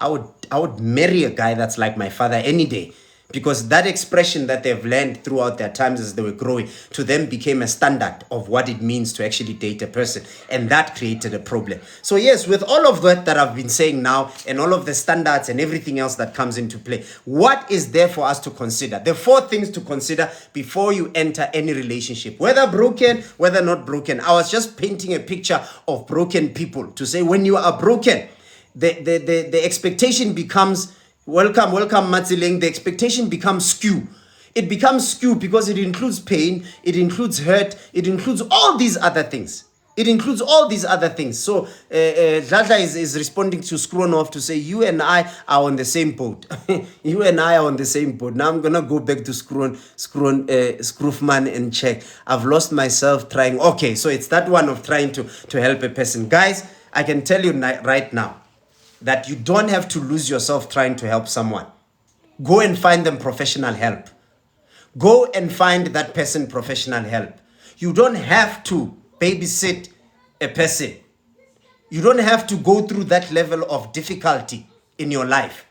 would marry a guy that's like my father any day. Because that expression that they've learned throughout their times as they were growing, to them became a standard of what it means to actually date a person. And that created a problem. So yes, with all of that I've been saying now, and all of the standards and everything else that comes into play, what is there for us to consider? The 4 things to consider before you enter any relationship, whether broken, whether not broken. I was just painting a picture of broken people to say, when you are broken, the expectation becomes, welcome Matsileng, the expectation becomes skewed. It becomes skewed because it includes pain, it includes hurt, it includes all these other things. It includes all these other things. So Dladla is responding to Skronov to say, you and I are on the same boat. You and I are on the same boat. Now I'm going to go back to Scroofman and check. I've lost myself trying. Okay, so it's that one of trying to help a person. Guys, I can tell you right now that you don't have to lose yourself trying to help someone. Go and find them professional help. Go and find that person professional help. You don't have to babysit a person. You don't have to go through that level of difficulty in your life.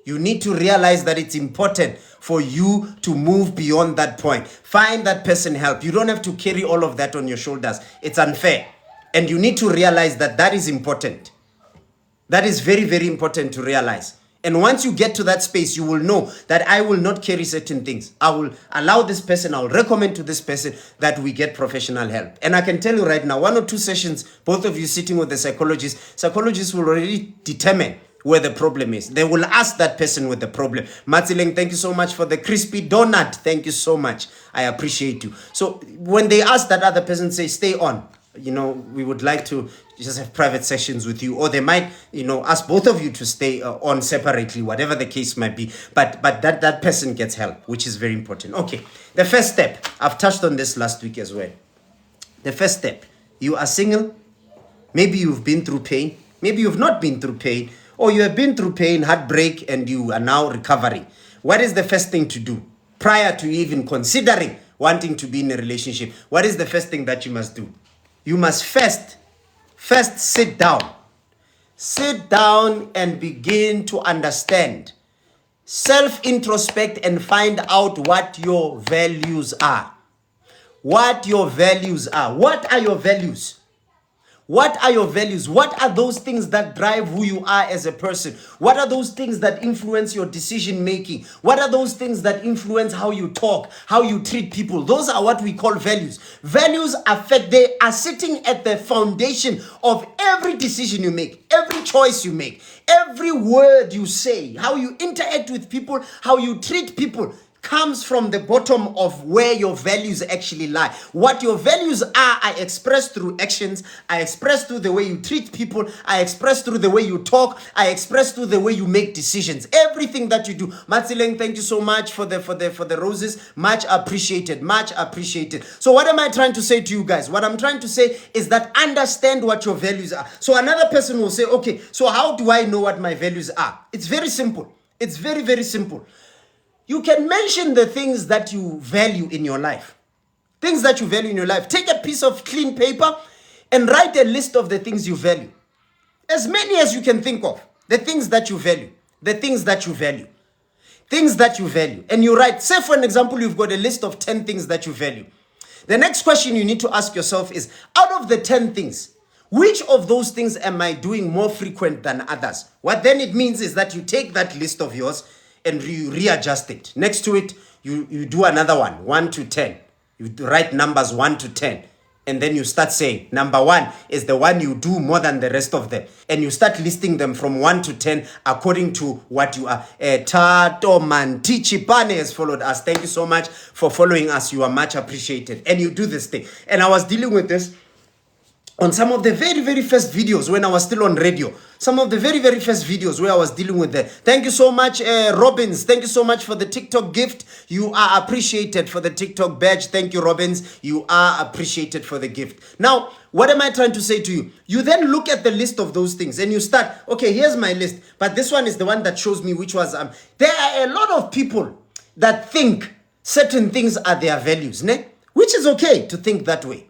You need to realize that it's important for you to move beyond that point. Find that person help. You don't have to carry all of that on your shoulders. It's unfair. And you need to realize that that is important. That is very, very important to realize. And once you get to that space, you will know that I will not carry certain things. I will allow this person, I will recommend to this person that we get professional help. And I can tell you right now, 1 or 2 sessions, both of you sitting with the psychologists will already determine where the problem is. They will ask that person with the problem. Matsileng, thank you so much for the crispy donut. Thank you so much. I appreciate you. So when they ask that other person, say, stay on. We would like to just have private sessions with you, or they might, ask both of you to stay on separately, whatever the case might be. But that person gets help, which is very important. Okay, the first step, I've touched on this last week as well. The first step, you are single. Maybe you've been through pain. Maybe you've not been through pain, or you have been through pain, heartbreak, and you are now recovering. What is the first thing to do prior to even considering wanting to be in a relationship? What is the first thing that you must do? You must first sit down. Sit down and begin to understand. Self-introspect and find out what your values are. What your values are. What are your values? What are your values? What are those things that drive who you are as a person? What are those things that influence your decision making? What are those things that influence how you talk, how you treat people? Those are what we call values. Values affect, they are sitting at the foundation of every decision you make, every choice you make, every word you say, how you interact with people, how you treat people. Comes from the bottom of where your values actually lie. What your values are expressed through actions, I express through the way you treat people, I express through the way you talk, I express through the way you make decisions. Everything that you do. Matsileng, thank you so much for the roses. Much appreciated. Much appreciated. So what am I trying to say to you guys? What I'm trying to say is that understand what your values are. So another person will say, okay, so how do I know what my values are? It's very simple. It's very, very simple. You can mention the things that you value in your life. Things that you value in your life. Take a piece of clean paper and write a list of the things you value. As many as you can think of. The things that you value. The things that you value. Things that you value. And you write, say for an example, you've got a list of 10 things that you value. The next question you need to ask yourself is, out of the 10 things, which of those things am I doing more frequent than others? What then it means is that you take that list of yours and you readjust it. Next to it, you do another one, 1 to 10. You write numbers 1 to 10. And then you start saying, number 1 is the one you do more than the rest of them. And you start listing them from 1 to 10 according to what you are. Tato Mantichi Pane has followed us. Thank you so much for following us. You are much appreciated. And you do this thing. And I was dealing with this on some of the very, very first videos when I was still on radio. Some of the very, very first videos where I was dealing with that. Thank you so much, Robbins. Thank you so much for the TikTok gift. You are appreciated for the TikTok badge. Thank you, Robbins. You are appreciated for the gift. Now, what am I trying to say to you? You then look at the list of those things and you start, okay, here's my list. But this one is the one that shows me which was, there are a lot of people that think certain things are their values, ne? Which is okay to think that way.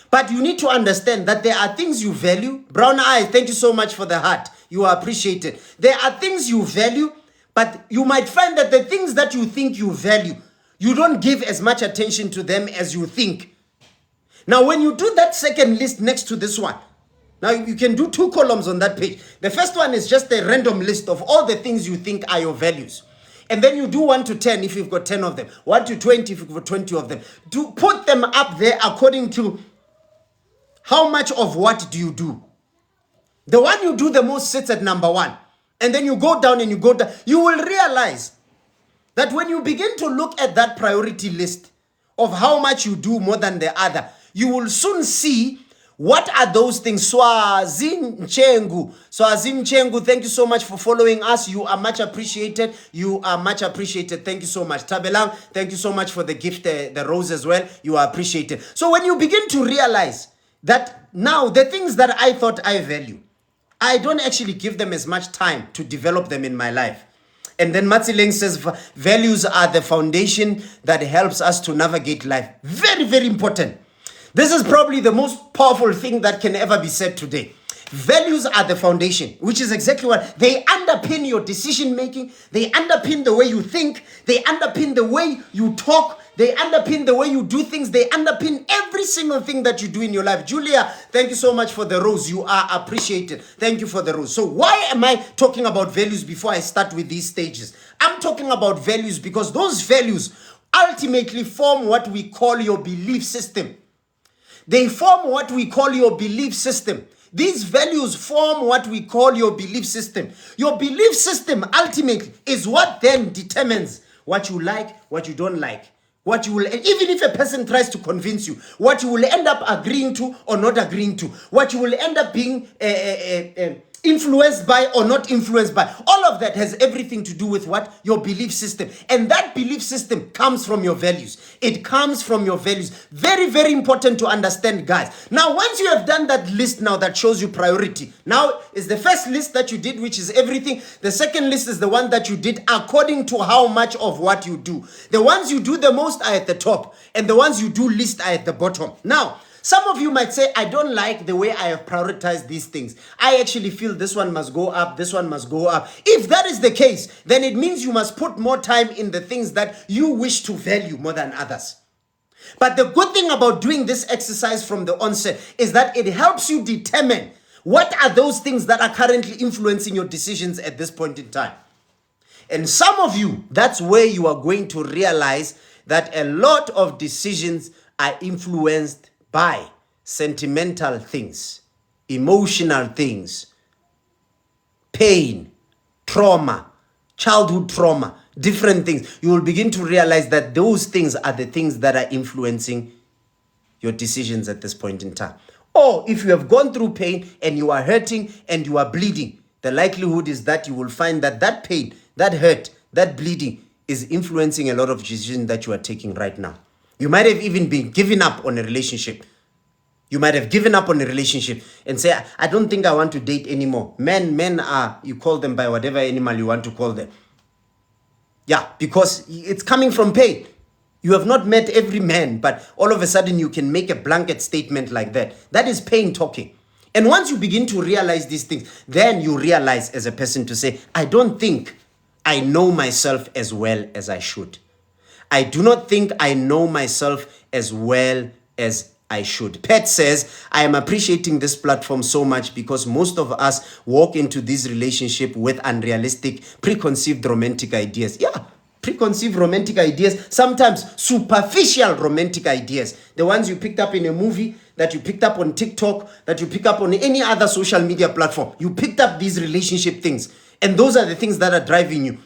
But you need to understand that there are things you value. Brown Eye, thank you so much for the heart. You are appreciated. There are things you value, but you might find that the things that you think you value, you don't give as much attention to them as you think. Now, when you do that second list next to this one, now you can do 2 columns on that page. The first one is just a random list of all the things you think are your values. And then you do 1 to 10 if you've got 10 of them. 1 to 20 if you've got 20 of them. Put them up there according to how much of what do you do? The one you do the most sits at number 1. And then you go down and you go down. You will realize that when you begin to look at that priority list of how much you do more than the other, you will soon see what are those things. Swazin Chengu, thank you so much for following us. You are much appreciated. You are much appreciated. Thank you so much. Tabelang, thank you so much for the gift, the rose as well. You are appreciated. So when you begin to realize that now the things that I thought I value, I don't actually give them as much time to develop them in my life. And then Matsileng says values are the foundation that helps us to navigate life. Very, very important. This is probably the most powerful thing that can ever be said today. Values are the foundation, which is exactly what they underpin your decision making. They underpin the way you think. They underpin the way you talk. They underpin the way you do things. They underpin every single thing that you do in your life. Julia, thank you so much for the rose. You are appreciated. Thank you for the rose. So why am I talking about values before I start with these stages? I'm talking about values because those values ultimately form what we call your belief system. They form what we call your belief system. These values form what we call your belief system. Your belief system ultimately is what then determines what you like, what you don't like. What you will, even if a person tries to convince you, what you will end up agreeing to or not agreeing to, what you will end up being influenced by or not influenced by. All of that has everything to do with what? Your belief system. And that belief system comes from your values. It comes from your values. Very, very important to understand, guys. Now, once you have done that list now that shows you priority, now is the first list that you did, which is everything. The second list is the one that you did according to how much of what you do. The ones you do the most are at the top, and the ones you do least are at the bottom. Now, some of you might say, I don't like the way I have prioritized these things. I actually feel this one must go up, this one must go up. If that is the case, then it means you must put more time in the things that you wish to value more than others. But the good thing about doing this exercise from the onset is that it helps you determine what are those things that are currently influencing your decisions at this point in time. And some of you, that's where you are going to realize that a lot of decisions are influenced by sentimental things, emotional things, pain, trauma, childhood trauma, different things. You will begin to realize that those things are the things that are influencing your decisions at this point in time. Or if you have gone through pain and you are hurting and you are bleeding, the likelihood is that you will find that that pain, that hurt, that bleeding is influencing a lot of decisions that you are taking right now. You might have even been giving up on a relationship. You might have given up on a relationship and say, I don't think I want to date anymore. Men are, you call them by whatever animal you want to call them. Yeah, because it's coming from pain. You have not met every man, but all of a sudden you can make a blanket statement like that. That is pain talking. And once you begin to realize these things, then you realize as a person to say, I don't think I know myself as well as I should. I do not think I know myself as well as I should. Pat says, I am appreciating this platform so much because most of us walk into this relationship with unrealistic, preconceived romantic ideas. Yeah, preconceived romantic ideas, sometimes superficial romantic ideas. The ones you picked up in a movie, that you picked up on TikTok, that you pick up on any other social media platform. You picked up these relationship things. And those are the things that are driving you.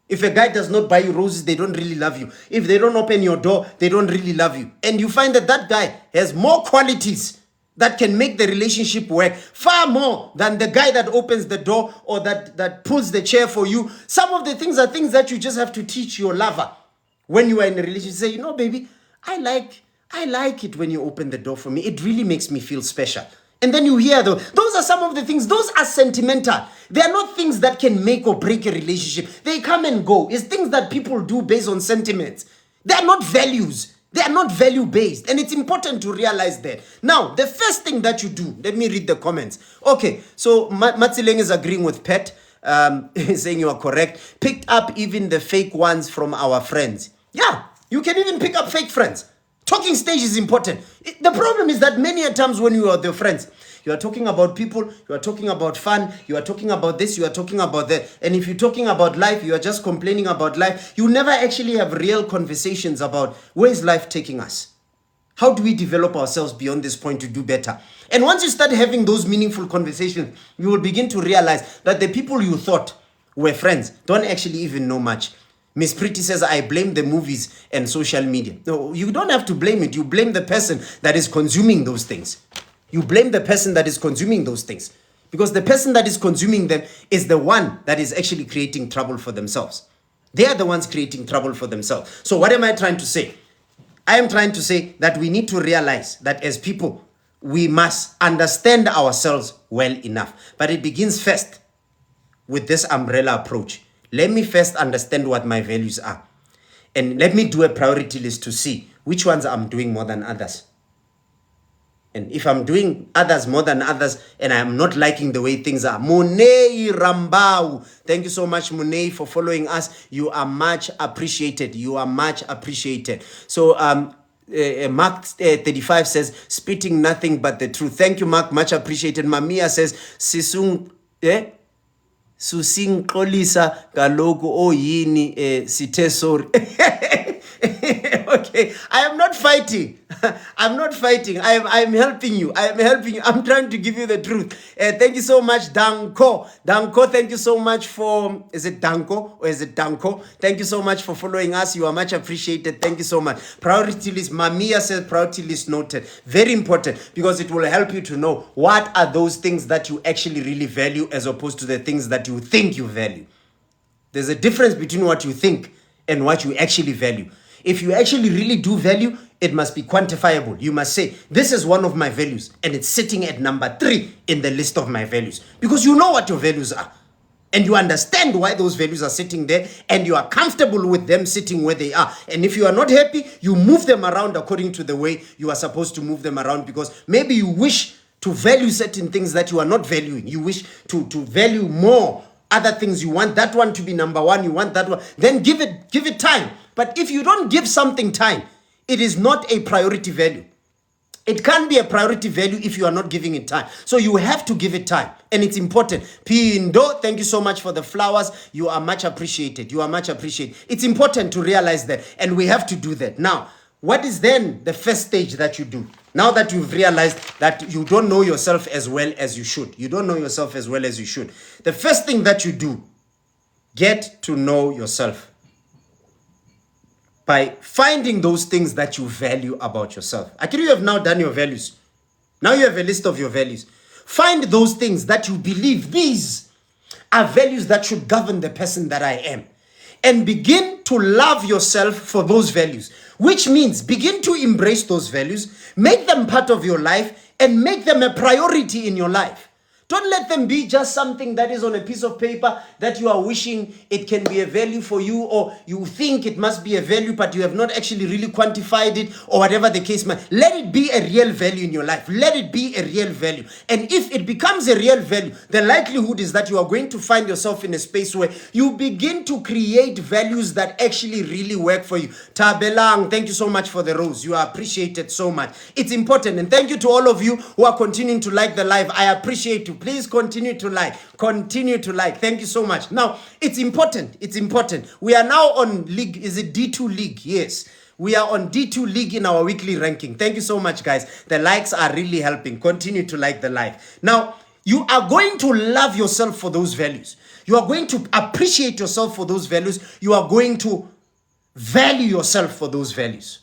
If a guy does not buy you roses, they don't really love you. If they don't open your door, they don't really love you. And you find that that guy has more qualities that can make the relationship work far more than the guy that opens the door or that pulls the chair for you. Some of the things are things that you just have to teach your lover when you are in a relationship. Say, you know, baby, I like it when you open the door for me. It really makes me feel special. And then you hear those are some of the things. Those are sentimental. They are not things that can make or break a relationship. They come and go. It's things that people do based on sentiments. They are not values. They are not value-based. And it's important to realize that. Now, the first thing that you do, let me read the comments. Okay, so Matsileng is agreeing with Pet, saying you are correct. Picked up even the fake ones from our friends. Yeah, you can even pick up fake friends. Talking stage is important. The problem is that many times when you are with your friends, you are talking about people, you are talking about fun, you are talking about this, you are talking about that. And if you're talking about life, you are just complaining about life. You never actually have real conversations about where is life taking us? How do we develop ourselves beyond this point to do better? And once you start having those meaningful conversations, you will begin to realize that the people you thought were friends don't actually even know much. Miss Pretty says, I blame the movies and social media. No, you don't have to blame it. You blame the person that is consuming those things. You blame the person that is consuming those things. Because the person that is consuming them is the one that is actually creating trouble for themselves. They are the ones creating trouble for themselves. So what am I trying to say? I am trying to say that we need to realize that as people, we must understand ourselves well enough. But it begins first with this umbrella approach. Let me first understand what my values are. And let me do a priority list to see which ones I'm doing more than others. And if I'm doing others more than others and I'm not liking the way things are, Monei Rambau, thank you so much, Monei, for following us. You are much appreciated. You are much appreciated. So Mark 35 says, spitting nothing but the truth. Thank you, Mark, much appreciated. Mamia says, Sisung, Susing Kolisa Galogo o yini site sorry. Okay, I am not fighting. I'm not fighting. I'm helping you. I'm helping you. I'm trying to give you the truth. Thank you so much, Danko. Danko, thank you so much for, is it Danko or is it Danko? Thank you so much for following us. You are much appreciated. Thank you so much. Priority list, Mamia says priority list noted. Very important because it will help you to know what are those things that you actually really value as opposed to the things that you think you value. There's a difference between what you think and what you actually value. If you actually really do value, it must be quantifiable. You must say, this is one of my values, and it's sitting at number 3 in the list of my values. Because you know what your values are. And you understand why those values are sitting there, and you are comfortable with them sitting where they are. And if you are not happy, you move them around according to the way you are supposed to move them around, because maybe you wish to value certain things that you are not valuing. You wish to value more other things. You want that one to be number 1. You want that one. Then give it time. But if you don't give something time, it is not a priority value. It can't be a priority value if you are not giving it time. So you have to give it time. And it's important. Pindo, thank you so much for the flowers. You are much appreciated. You are much appreciated. It's important to realize that. And we have to do that. Now, what is then the first stage that you do? Now that you've realized that you don't know yourself as well as you should. You don't know yourself as well as you should. The first thing that you do, get to know yourself. By finding those things that you value about yourself. Actually, you have now done your values. Now you have a list of your values. Find those things that you believe these are values that should govern the person that I am. And begin to love yourself for those values. Which means begin to embrace those values, make them part of your life, and make them a priority in your life. Don't let them be just something that is on a piece of paper that you are wishing it can be a value for you, or you think it must be a value, but you have not actually really quantified it, or whatever the case might. Let it be a real value in your life. Let it be a real value. And if it becomes a real value, the likelihood is that you are going to find yourself in a space where you begin to create values that actually really work for you. Tabelang, thank you so much for the rose. You are appreciated so much. It's important. And thank you to all of you who are continuing to like the live. I appreciate you. Please continue to like. Continue to like. Thank you so much. Now, it's important. It's important. We are now on league. Is it D2 league? Yes. We are on D2 league in our weekly ranking. Thank you so much, guys. The likes are really helping. Continue to like the live. Now, you are going to love yourself for those values. You are going to appreciate yourself for those values. You are going to value yourself for those values.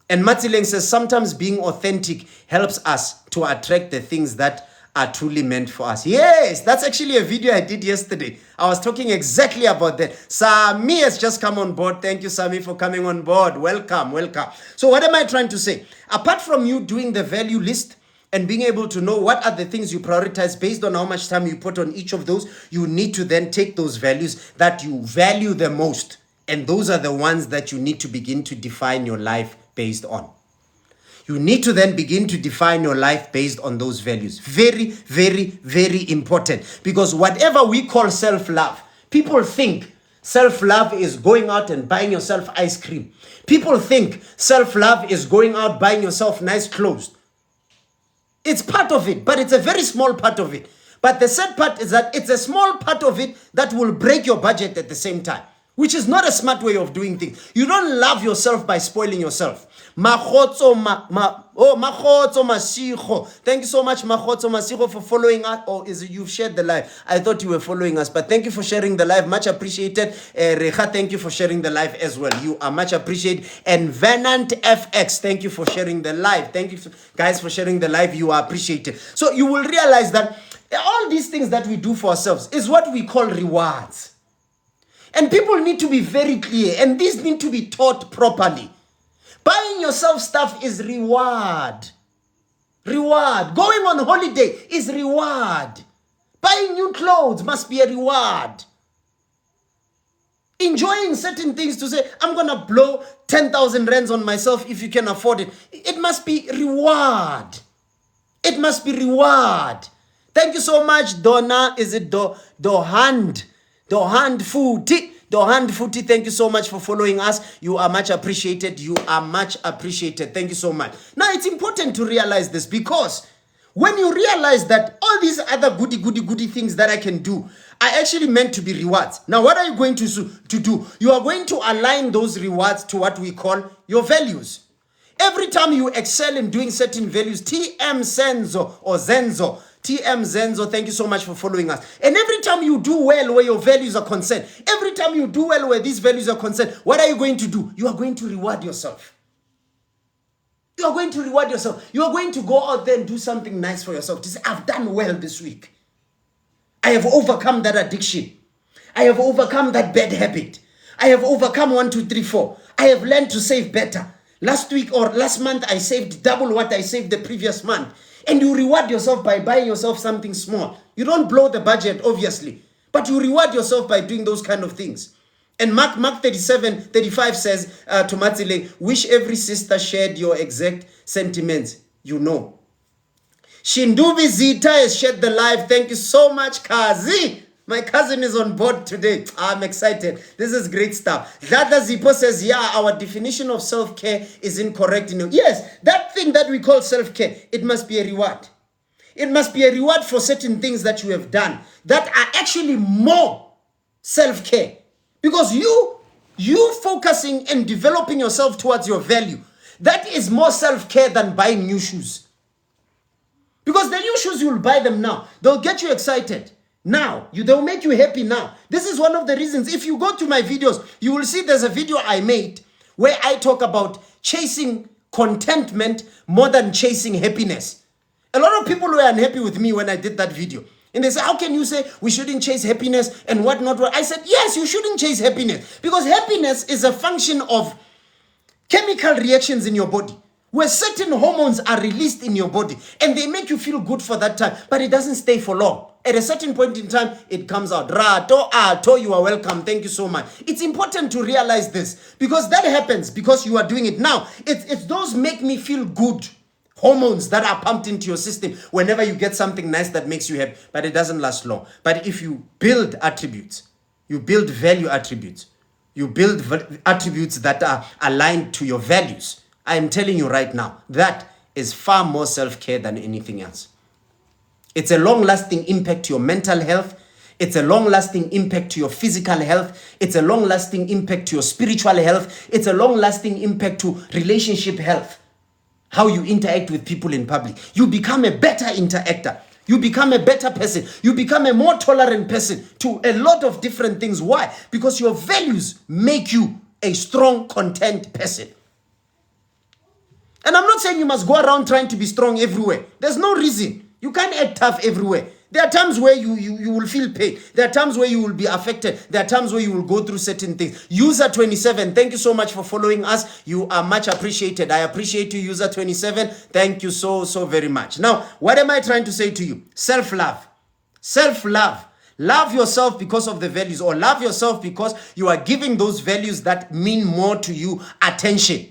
And Matileng says, sometimes being authentic helps us to attract the things that are truly meant for us. Yes, that's actually a video I did yesterday. I was talking exactly about that. Sami has just come on board. Thank you, Sami, for coming on board. Welcome, welcome. So what am I trying to say? Apart from you doing the value list and being able to know what are the things you prioritize based on how much time you put on each of those, you need to then take those values that you value the most. And those are the ones that you need to begin to define your life based on. You need to then begin to define your life based on those values. Very, very, very important. Because whatever we call self-love, people think self-love is going out and buying yourself ice cream. People think self-love is going out buying yourself nice clothes. It's part of it, but it's a very small part of it. But the sad part is that it's a small part of it that will break your budget at the same time. which is not a smart way of doing things. You don't love yourself by spoiling yourself. Mahotso Masiho. Thank you so much, Mahotso Masiho, for following us. Or is it you've shared the live? I thought you were following us, but thank you for sharing the live. Much appreciated. Reha, thank you for sharing the live as well. You are much appreciated. And Venant FX, thank you for sharing the live. Thank you guys for sharing the live. You are appreciated. So you will realize that all these things that we do for ourselves is what we call rewards. And people need to be very clear, and these need to be taught properly. Buying yourself stuff is reward. Reward. Going on holiday is reward. Buying new clothes must be a reward. Enjoying certain things to say, I'm going to blow 10,000 rands on myself if you can afford it. It must be reward. It must be reward. Thank you so much, Donna. Is it Dohand Futi? Dohand Futi, thank you so much for following us. You are much appreciated. You are much appreciated. Thank you so much. Now, it's important to realize this, because when you realize that all these other goody things that I can do are actually meant to be rewards. Now, what are you going to do? You are going to align those rewards to what we call your values. Every time you excel in doing certain values, TM Zenzo or Zenzo, TM Zenzo, thank you so much for following us. And every time you do well where your values are concerned, every time you do well where these values are concerned, what are you going to do? You are going to reward yourself. You are going to reward yourself. You are going to go out there and do something nice for yourself. To say, I've done well this week. I have overcome that addiction. I have overcome that bad habit. I have overcome 1, 2, 3, 4. I have learned to save better. Last week or last month, I saved double what I saved the previous month. And you reward yourself by buying yourself something small. You don't blow the budget, obviously, but you reward yourself by doing those kind of things. And Mark 37:35 says to Matsile, wish every sister shared your exact sentiments. You know. Shindubi Zita has shared the live. Thank you so much, Kazi. My cousin is on board today. I'm excited. This is great stuff. Dada Zipo says, yeah, our definition of self-care is incorrect. Yes, that thing that we call self-care, it must be a reward. It must be a reward for certain things that you have done that are actually more self-care. Because you focusing and developing yourself towards your value, that is more self-care than buying new shoes. Because the new shoes, you'll buy them now. They'll get you excited. Now, they'll make you happy now. This is one of the reasons. If you go to my videos, you will see there's a video I made where I talk about chasing contentment more than chasing happiness. A lot of people were unhappy with me when I did that video. And they say, how can you say we shouldn't chase happiness and whatnot? I said, yes, you shouldn't chase happiness. Because happiness is a function of chemical reactions in your body, where certain hormones are released in your body and they make you feel good for that time, but it doesn't stay for long. At a certain point in time, it comes out. Rato, you are welcome. Thank you so much. It's important to realize this, because that happens because you are doing it now. It's those make me feel good hormones that are pumped into your system whenever you get something nice that makes you happy, but it doesn't last long. But if you build attributes, you build value attributes, you build attributes that are aligned to your values, I am telling you right now, that is far more self-care than anything else. It's a long-lasting impact to your mental health. It's a long-lasting impact to your physical health. It's a long-lasting impact to your spiritual health. It's a long-lasting impact to relationship health. How you interact with people in public. You become a better interactor. You become a better person. You become a more tolerant person to a lot of different things. Why? Because your values make you a strong, content person. And I'm not saying you must go around trying to be strong everywhere. There's no reason. You can't act tough everywhere. There are times where you will feel pain. There are times where you will be affected. There are times where you will go through certain things. User 27, thank you so much for following us. You are much appreciated. I appreciate you, User 27. Thank you so very much. Now, what am I trying to say to you? Self-love. Self-love. Love yourself because of the values, or love yourself because you are giving those values that mean more to you attention.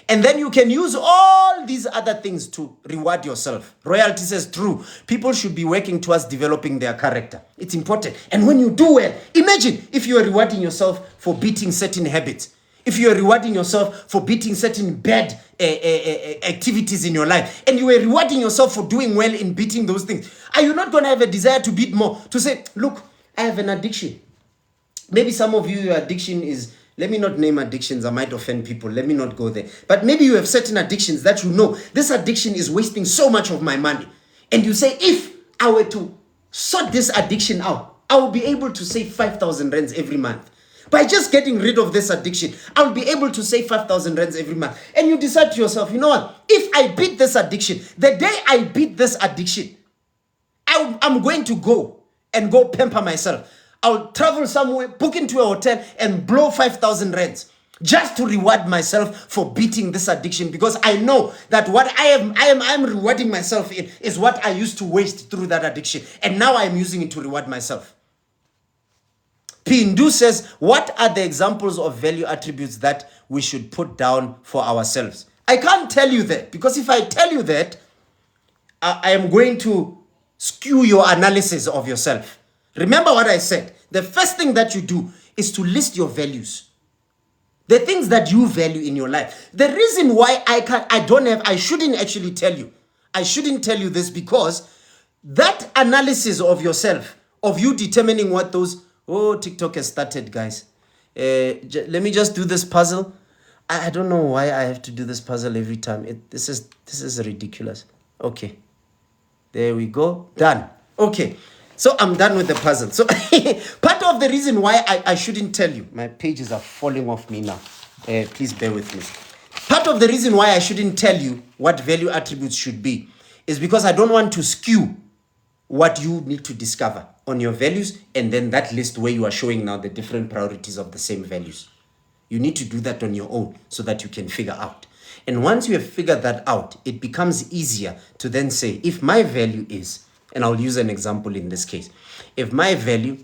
And then you can use all these other things to reward yourself. Royalty says true. People should be working towards developing their character. It's important. And when you do well, imagine if you are rewarding yourself for beating certain habits. If you are rewarding yourself for beating certain bad activities in your life, and you are rewarding yourself for doing well in beating those things, are you not going to have a desire to beat more? To say, look, I have an addiction, Maybe some of you, your addiction is, let me not name addictions, I might offend people, let me not go there. But maybe you have certain addictions that you know, this addiction is wasting so much of my money. And you say, if I were to sort this addiction out, I will be able to save 5,000 rands every month. By just getting rid of this addiction, I'll be able to save 5,000 rands every month. And you decide to yourself, you know what? If I beat this addiction, the day I beat this addiction, I'm going to go pamper myself. I'll travel somewhere, book into a hotel, and blow 5,000 rands just to reward myself for beating this addiction, because I know that what I'm rewarding myself in is what I used to waste through that addiction, and now I'm using it to reward myself. Pindu says, what are the examples of value attributes that we should put down for ourselves? I can't tell you that, because if I tell you that, I am going to skew your analysis of yourself. Remember what I said. The first thing that you do is to list your values. The things that you value in your life. The reason why I shouldn't actually tell you. I shouldn't tell you this, because that analysis of yourself, of you determining what those, TikTok has started, guys. Let me just do this puzzle. I don't know why I have to do this puzzle every time. This is ridiculous. Okay. There we go. Done. Okay. So I'm done with the puzzle. So part of the reason why I shouldn't tell you, my pages are falling off me now. Please bear with me. Part of the reason why I shouldn't tell you what value attributes should be is because I don't want to skew what you need to discover on your values, and then that list where you are showing now the different priorities of the same values. You need to do that on your own so that you can figure out. And once you have figured that out, it becomes easier to then say, if my value is, and I'll use an example in this case. If my value,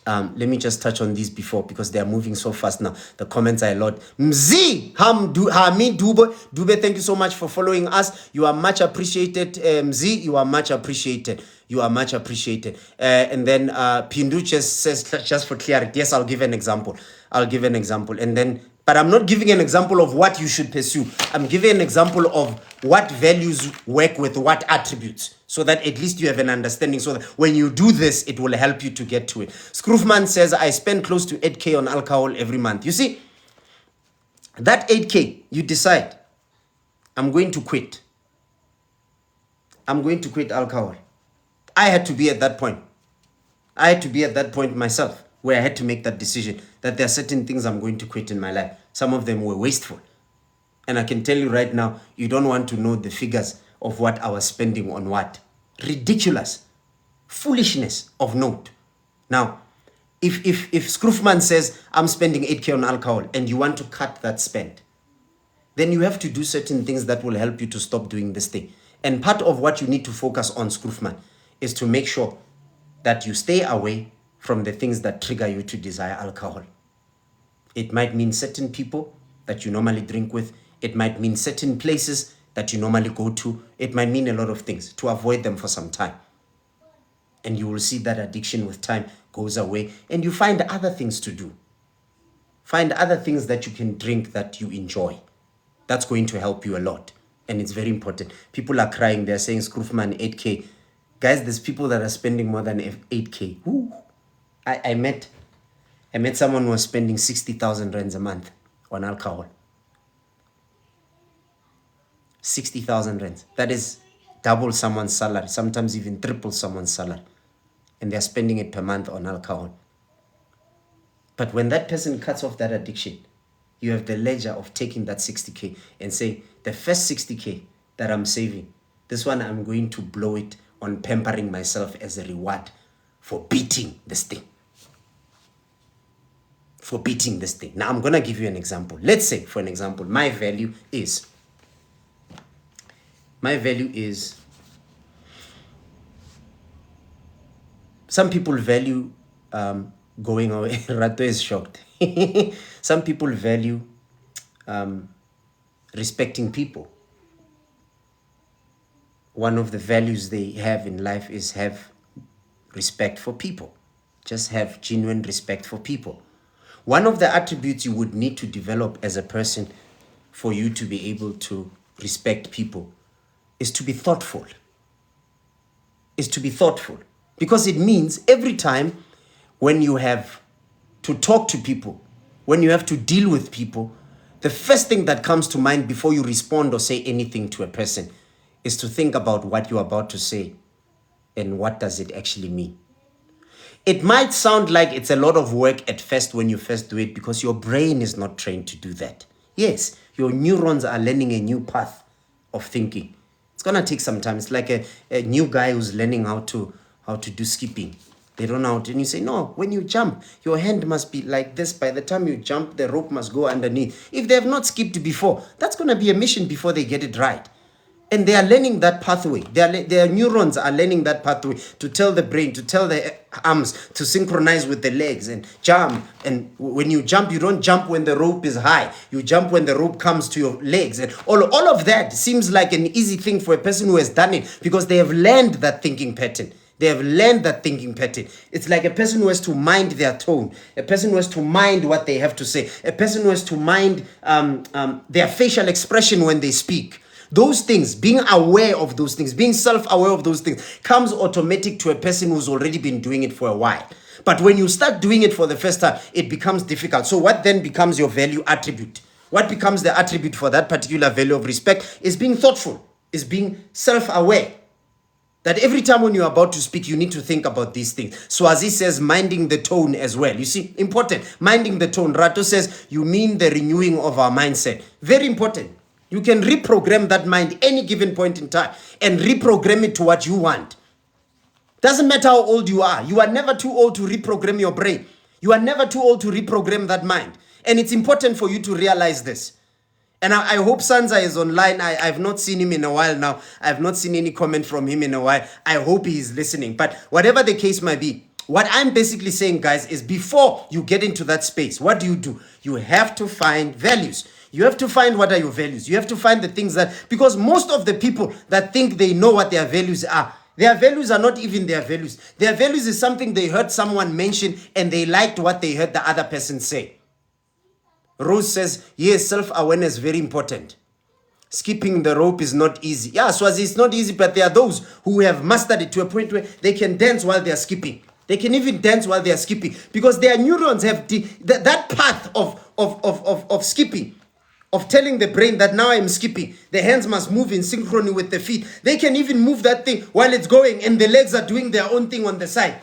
let me just touch on these before, because they are moving so fast now. The comments are a lot. Mzi Hami Dube, thank you so much for following us. You are much appreciated. Mzi, you are much appreciated. You are much appreciated. And then Pindu just says, just for clarity, yes, I'll give an example. And then, but I'm not giving an example of what you should pursue. I'm giving an example of what values work with what attributes, so that at least you have an understanding, so that when you do this, it will help you to get to it. Scroofman says, I spend close to 8K on alcohol every month. You see, that 8K, you decide, I'm going to quit. I'm going to quit alcohol. I had to be at that point. I had to be at that point myself, where I had to make that decision, that there are certain things I'm going to quit in my life. Some of them were wasteful. And I can tell you right now, you don't want to know the figures of what I was spending on what. Ridiculous. Foolishness of note. Now, if Scroofman says, I'm spending 8K on alcohol, and you want to cut that spend, then you have to do certain things that will help you to stop doing this thing. And part of what you need to focus on, Scroofman, is to make sure that you stay away from the things that trigger you to desire alcohol. It might mean certain people that you normally drink with. It might mean certain places that you normally go to. It might mean a lot of things, to avoid them for some time. And you will see that addiction with time goes away, and you find other things to do. Find other things that you can drink that you enjoy. That's going to help you a lot. And it's very important. People are crying. They're saying, Scroofman, 8K. Guys, there's people that are spending more than 8K. Ooh. I met someone who was spending 60,000 rands a month on alcohol. 60,000 rands. That is double someone's salary, sometimes even triple someone's salary. And they're spending it per month on alcohol. But when that person cuts off that addiction, you have the ledger of taking that 60K and say, the first 60K that I'm saving, this one I'm going to blow it on pampering myself as a reward for beating this thing. For beating this thing. Now I'm going to give you an example. Let's say, for an example, my value is, some people value going away. Rato is shocked. Some people value respecting people. One of the values they have in life is have respect for people. Just have genuine respect for people. One of the attributes you would need to develop as a person for you to be able to respect people is to be thoughtful. Because it means every time when you have to talk to people, when you have to deal with people, the first thing that comes to mind before you respond or say anything to a person is to think about what you're about to say and what does it actually mean. It might sound like it's a lot of work at first when you first do it because your brain is not trained to do that. Yes, your neurons are learning a new path of thinking. It's gonna take some time. It's like a new guy who's learning how to do skipping. They don't know how to, and you say, no, when you jump, your hand must be like this. By the time you jump, the rope must go underneath. If they have not skipped before, that's gonna be a mission before they get it right. And they are learning that pathway. Their neurons are learning that pathway to tell the brain, to tell the arms to synchronize with the legs and jump. And when you jump, you don't jump when the rope is high. You jump when the rope comes to your legs. And all of that seems like an easy thing for a person who has done it because they have learned that thinking pattern. They have learned that thinking pattern. It's like a person who has to mind their tone, a person who has to mind what they have to say, a person who has to mind their facial expression when they speak. Those things, being aware of those things, being self-aware of those things comes automatic to a person who's already been doing it for a while. But when you start doing it for the first time, it becomes difficult. So what then becomes your value attribute? What becomes the attribute for that particular value of respect is being thoughtful, is being self-aware. That every time when you're about to speak, you need to think about these things. Swazi says, minding the tone as well. You see, important. Minding the tone. Rato says, you mean the renewing of our mindset. Very important. You can reprogram that mind any given point in time and reprogram it to what you want. Doesn't matter how old you are. You are never too old to reprogram your brain. You are never too old to reprogram that mind. And it's important for you to realize this. And I hope Sansa is online. I've not seen him in a while now. I've not seen any comment from him in a while. I hope he is listening. But whatever the case might be, what I'm basically saying, guys, is before you get into that space, what do? You have to find values. You have to find what are your values. You have to find the things that, because most of the people that think they know what their values are not even their values. Their values is something they heard someone mention and they liked what they heard the other person say. Rose says, yes, self-awareness is very important. Skipping the rope is not easy. Yeah, Swazi, it's not easy, but there are those who have mastered it to a point where they can dance while they are skipping. They can even dance while they are skipping because their neurons have that path of skipping, of telling the brain that now I'm skipping. The hands must move in synchrony with the feet. They can even move that thing while it's going and the legs are doing their own thing on the side.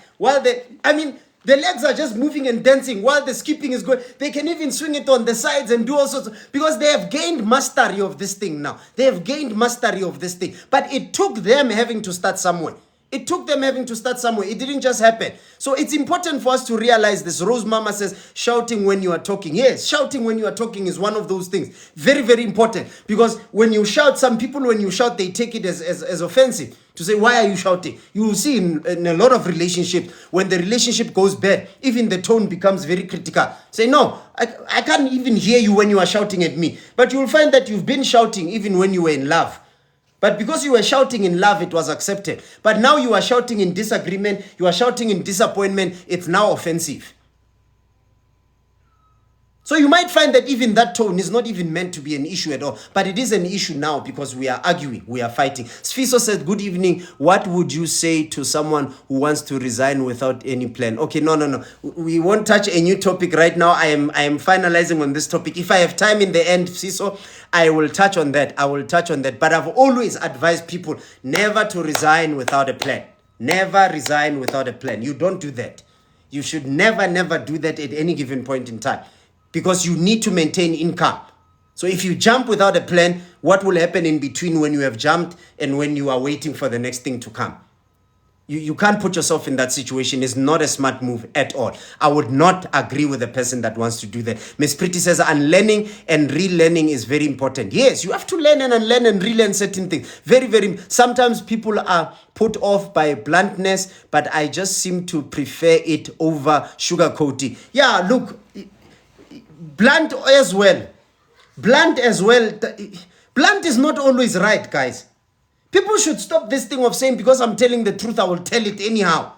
The legs are just moving and dancing while the skipping is going. They can even swing it on the sides and do all sorts because they have gained mastery of this thing now. They have gained mastery of this thing. But it took them having to start somewhere. It took them having to start somewhere. It didn't just happen. So it's important for us to realize this. Rose Mama says, shouting when you are talking. Yes, shouting when you are talking is one of those things. Very, very important. Because when you shout, some people, when you shout, they take it as offensive. To say, why are you shouting? You will see in a lot of relationships, when the relationship goes bad, even the tone becomes very critical. Say, no, I can't even hear you when you are shouting at me. But you will find that you've been shouting even when you were in love. But because you were shouting in love, it was accepted. But now you are shouting in disagreement, you are shouting in disappointment, it's now offensive. So you might find that even that tone is not even meant to be an issue at all. But it is an issue now because we are arguing, we are fighting. Sfiso said, good evening. What would you say to someone who wants to resign without any plan? Okay, no. We won't touch a new topic right now. I am finalizing on this topic. If I have time in the end, Sfiso, I will touch on that. But I've always advised people never to resign without a plan. Never resign without a plan. You don't do that. You should never do that at any given point in time. Because you need to maintain income. So if you jump without a plan, what will happen in between when you have jumped and when you are waiting for the next thing to come? You can't put yourself in that situation. It's not a smart move at all. I would not agree with the person that wants to do that. Miss Pretty says, unlearning and relearning is very important. Yes, you have to learn and unlearn and relearn certain things. Very, very. Sometimes people are put off by bluntness, but I just seem to prefer it over sugarcoating. Yeah, look. Blunt as well. Blunt is not always right, guys. People should stop this thing of saying, because I'm telling the truth, I will tell it anyhow.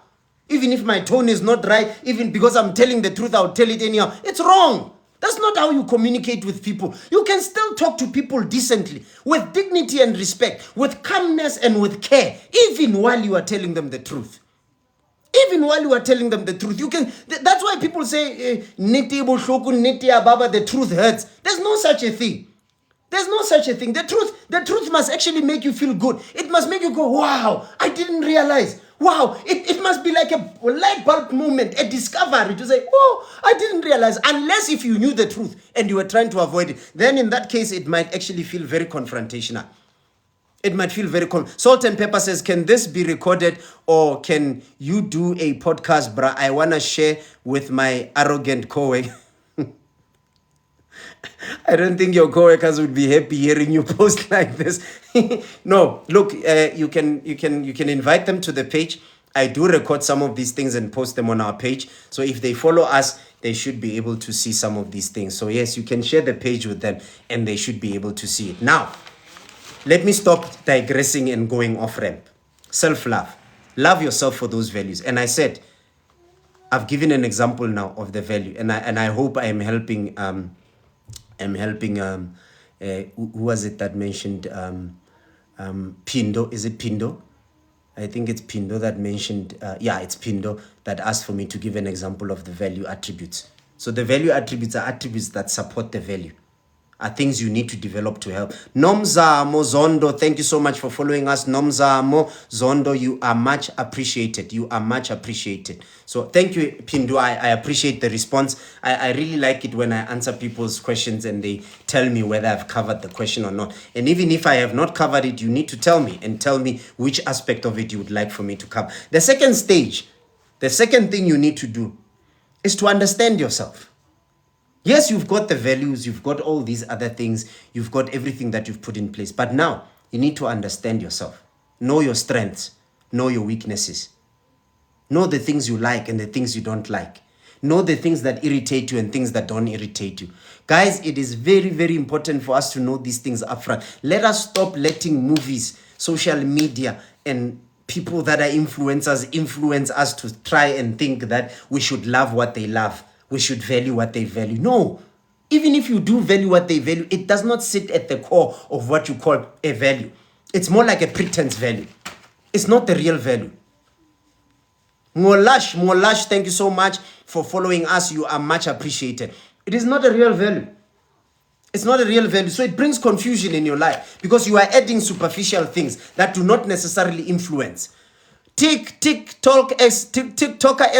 Even if my tone is not right, even because I'm telling the truth, I will tell it anyhow. It's wrong. That's not how you communicate with people. You can still talk to people decently, with dignity and respect, with calmness and with care, even while you are telling them the truth. Even while you are telling them the truth, you can. That's why people say, "Niti boshoku, niti ababa." The truth hurts. There's no such a thing. There's no such a thing. The truth must actually make you feel good. It must make you go, "Wow, I didn't realize." Wow, it must be like a light bulb moment, a discovery to say, "Oh, I didn't realize." Unless if you knew the truth and you were trying to avoid it, then in that case, it might actually feel very confrontational. It might feel very Salt and Pepper says, "Can this be recorded or can you do a podcast, bruh? I want to share with my arrogant co-worker." I don't think your co-workers would be happy hearing you post like this. No, look, you can invite them to the page. I do record some of these things and post them on our page. So if they follow us, they should be able to see some of these things. So yes, you can share the page with them and they should be able to see it. Now, let me stop digressing and going off ramp. Self-love. Love yourself for those values. And I said, I've given an example now of the value, and I hope I am helping. Who was it that mentioned Pindo? Is it Pindo? I think it's Pindo that mentioned. It's Pindo that asked for me to give an example of the value attributes. So the value attributes are attributes that support the value. Are things you need to develop to help. Nomzamo Zondo, thank you so much for following us. Nomzamo Zondo, you are much appreciated. You are much appreciated. So thank you, Pindu. I appreciate the response. I really like it when I answer people's questions and they tell me whether I've covered the question or not. And even if I have not covered it, you need to tell me and tell me which aspect of it you would like for me to cover. The second stage, the second thing you need to do is to understand yourself. Yes, you've got the values, you've got all these other things, you've got everything that you've put in place. But now, you need to understand yourself. Know your strengths, know your weaknesses. Know the things you like and the things you don't like. Know the things that irritate you and things that don't irritate you. Guys, it is very, very important for us to know these things upfront. Let us stop letting movies, social media, and people that are influencers influence us to try and think that we should love what they love. We should value what they value. No. Even if you do value what they value, it does not sit at the core of what you call a value. It's more like a pretense value. It's not the real value. Molash, thank you so much for following us. You are much appreciated. It is not a real value. It's not a real value. So it brings confusion in your life because you are adding superficial things that do not necessarily influence. TikToker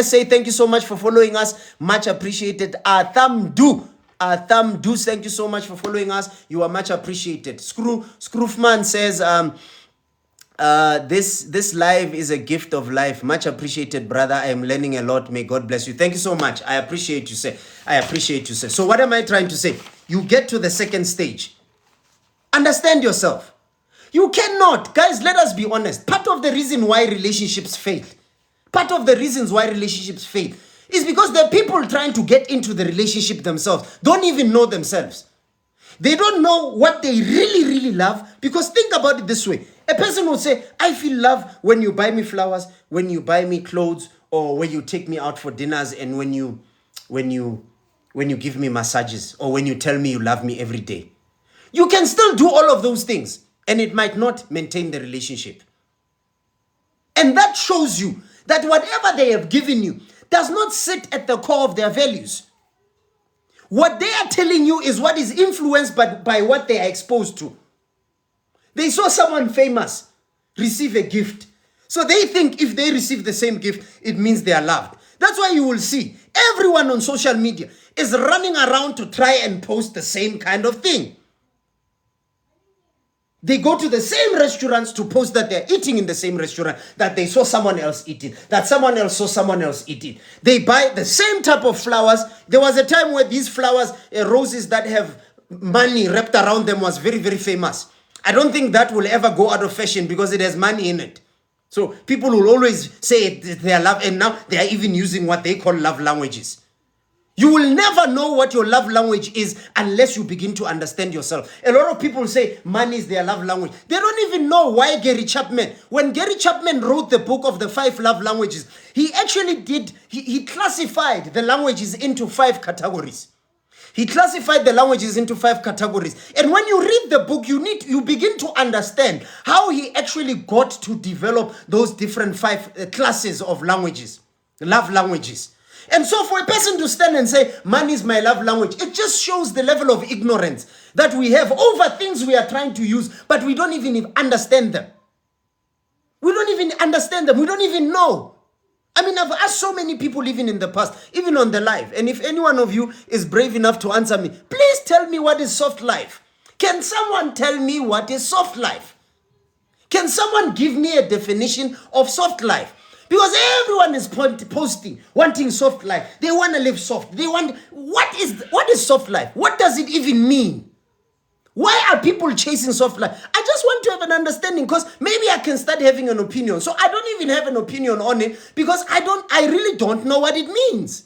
SA, thank you so much for following us. Much appreciated. Thamdu, thank you so much for following us. You are much appreciated. Scroofman says, this live is a gift of life. Much appreciated, brother. I am learning a lot. May God bless you. Thank you so much. I appreciate you, sir. I appreciate you, sir. So what am I trying to say? You get to the second stage. Understand yourself. You cannot. Guys, let us be honest. Part of the reason why relationships fail, is because the people trying to get into the relationship themselves don't even know themselves. They don't know what they really, really love. Because think about it this way. A person will say, I feel love when you buy me flowers, when you buy me clothes, or when you take me out for dinners, and when you give me massages, or when you tell me you love me every day. You can still do all of those things, and it might not maintain the relationship. And that shows you that whatever they have given you does not sit at the core of their values. What they are telling you is what is influenced by what they are exposed to. They saw someone famous receive a gift. So they think if they receive the same gift, it means they are loved. That's why you will see everyone on social media is running around to try and post the same kind of thing. They go to the same restaurants to post that they're eating in the same restaurant, that they saw someone else eating, that someone else saw someone else eating. They buy the same type of flowers. There was a time where these flowers, roses that have money wrapped around them, was very, very famous. I don't think that will ever go out of fashion because it has money in it. So people will always say they are love, and now they are even using what they call love languages. You will never know what your love language is unless you begin to understand yourself. A lot of people say money is their love language. They don't even know why Gary Chapman, when Gary Chapman wrote the book of the 5 love languages, he actually he classified the languages into 5 categories. He classified the languages into 5 categories. And when you read the book, you begin to understand how he actually got to develop those different 5 classes of languages. Love languages. And so for a person to stand and say, money is my love language, it just shows the level of ignorance that we have over things we are trying to use, but we don't even understand them. We don't even understand them. We don't even know. I mean, I've asked so many people even in the past, even on the live. And if any one of you is brave enough to answer me, please tell me what is soft life. Can someone tell me what is soft life? Can someone give me a definition of soft life? Because everyone is posting, wanting soft life. They want to live soft. They want, what is soft life? What does it even mean? Why are people chasing soft life? I just want to have an understanding, because maybe I can start having an opinion. So I don't even have an opinion on it, because I really don't know what it means.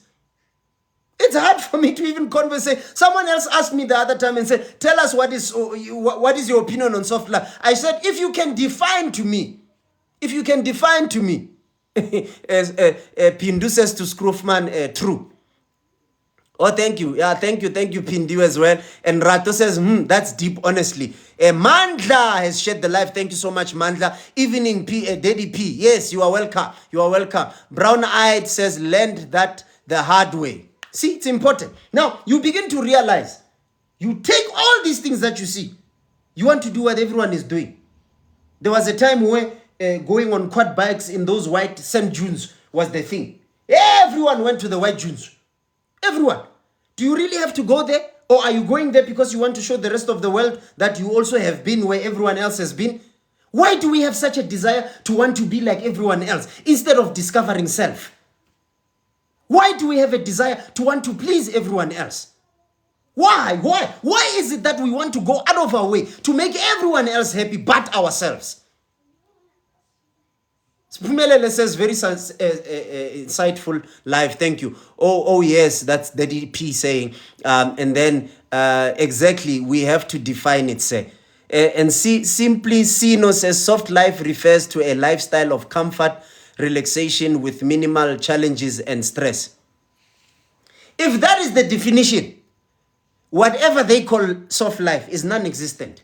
It's hard for me to even converse. Someone else asked me the other time and said, tell us what is your opinion on soft life? I said, if you can define to me, as Pindu says to Scroofman, true. Oh, thank you. Yeah, thank you, Pindu as well. And Rato says, that's deep, honestly. Mandla has shed the life. Thank you so much, Mandla. Evening, Daddy P. Yes, you are welcome. You are welcome. Brown Eyed says, learned that the hard way. See, it's important. Now, you begin to realize, you take all these things that you see, you want to do what everyone is doing. There was a time where going on quad bikes in those white sand dunes was the thing. Everyone went to the white dunes. Everyone. Do you really have to go there? Or are you going there because you want to show the rest of the world that you also have been where everyone else has been? Why do we have such a desire to want to be like everyone else instead of discovering self? Why do we have a desire to want to please everyone else? Why? Why is it that we want to go out of our way to make everyone else happy but ourselves? Spumelele says, very insightful live. Thank you. Oh yes, that's the DP saying. And then exactly, we have to define it, say. And simply Sino says, soft life refers to a lifestyle of comfort, relaxation with minimal challenges and stress. If that is the definition, whatever they call soft life is non-existent.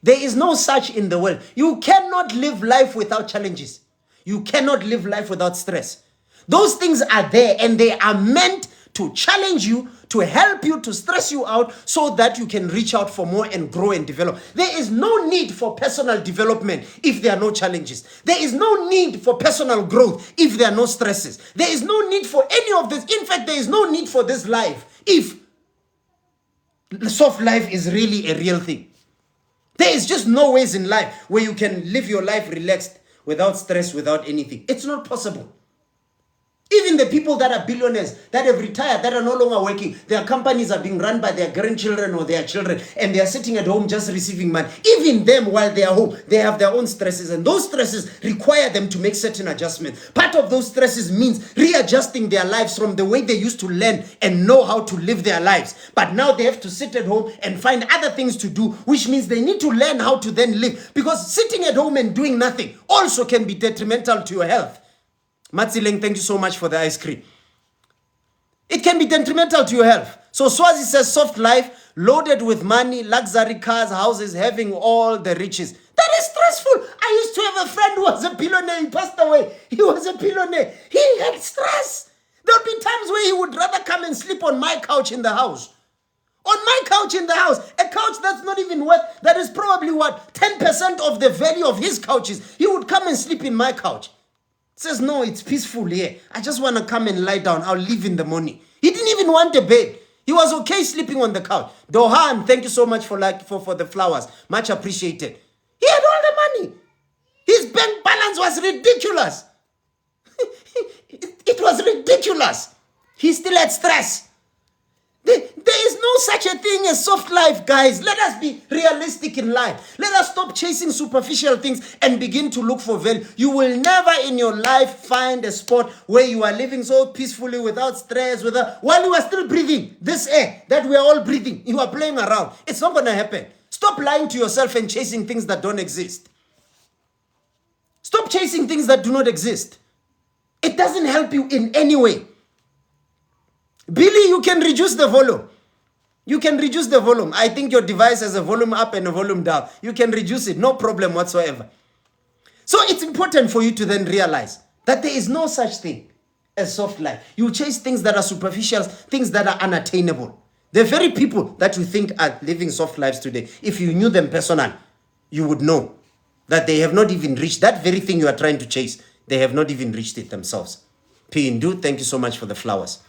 There is no such in the world. You cannot live life without challenges. You cannot live life without stress. Those things are there, and they are meant to challenge you, to help you, to stress you out so that you can reach out for more and grow and develop. There is no need for personal development if there are no challenges. There is no need for personal growth if there are no stresses. There is no need for any of this. In fact, there is no need for this life if soft life is really a real thing. There is just no ways in life where you can live your life relaxed, without stress, without anything. It's not possible. Even the people that are billionaires, that have retired, that are no longer working, their companies are being run by their grandchildren or their children, and they are sitting at home just receiving money. Even them, while they are home, they have their own stresses, and those stresses require them to make certain adjustments. Part of those stresses means readjusting their lives from the way they used to learn and know how to live their lives. But now they have to sit at home and find other things to do, which means they need to learn how to then live. Because sitting at home and doing nothing also can be detrimental to your health. Matsileng, thank you so much for the ice cream. It can be detrimental to your health. So Swazi says, soft life, loaded with money, luxury cars, houses, having all the riches. That is stressful. I used to have a friend who was a billionaire. He passed away. He was a billionaire. He had stress. There would be times where he would rather come and sleep on my couch in the house. On my couch in the house. A couch that's not even worth, that is probably what, 10% of the value of his couches. He would come and sleep in my couch. Says, no, it's peaceful here. I just want to come and lie down. I'll leave in the morning. He didn't even want a bed. He was okay sleeping on the couch. Dohan, thank you so much for the flowers. Much appreciated. He had all the money. His bank balance was ridiculous. It was ridiculous. He still had stress. There is no such a thing as soft life, guys. Let us be realistic in life. Let us stop chasing superficial things and begin to look for value. You will never in your life find a spot where you are living so peacefully, without stress, while you are still breathing this air that we are all breathing. You are playing around. It's not going to happen. Stop lying to yourself and chasing things that don't exist. Stop chasing things that do not exist. It doesn't help you in any way. Billy, you can reduce the volume. You can reduce the volume. I think your device has a volume up and a volume down. You can reduce it, no problem whatsoever. So it's important for you to then realize That there is no such thing as soft life. You chase things that are superficial, things that are unattainable. The very people that you think are living soft lives today, if you knew them personally, you would know that they have not even reached that very thing you are trying to chase. They have not even reached it themselves. Pindu, thank you so much for the flowers.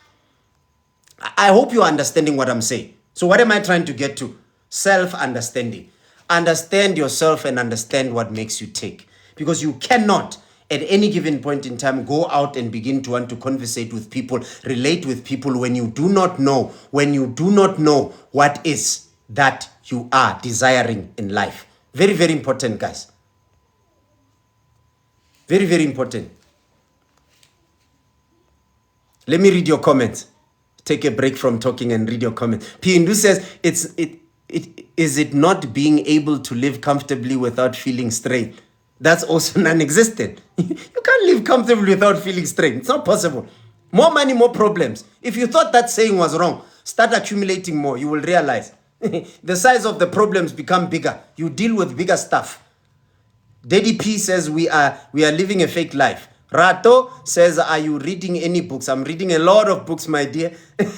I hope you are understanding what I'm saying. So what am I trying to get to? Self-understanding. Understand yourself and understand what makes you tick. Because you cannot, at any given point in time, go out and begin to want to conversate with people, relate with people when you do not know what is that you are desiring in life. Very, very important, guys. Very, very important. Let me read your comments. Take a break from talking and read your comments. Pindu says, is it not being able to live comfortably without feeling strain? That's also non-existent. You can't live comfortably without feeling strain. It's not possible. More money, more problems. If you thought that saying was wrong, start accumulating more. You will realize the size of the problems become bigger. You deal with bigger stuff. Daddy P says we are living a fake life. Rato says, are you reading any books? I'm reading a lot of books, my dear.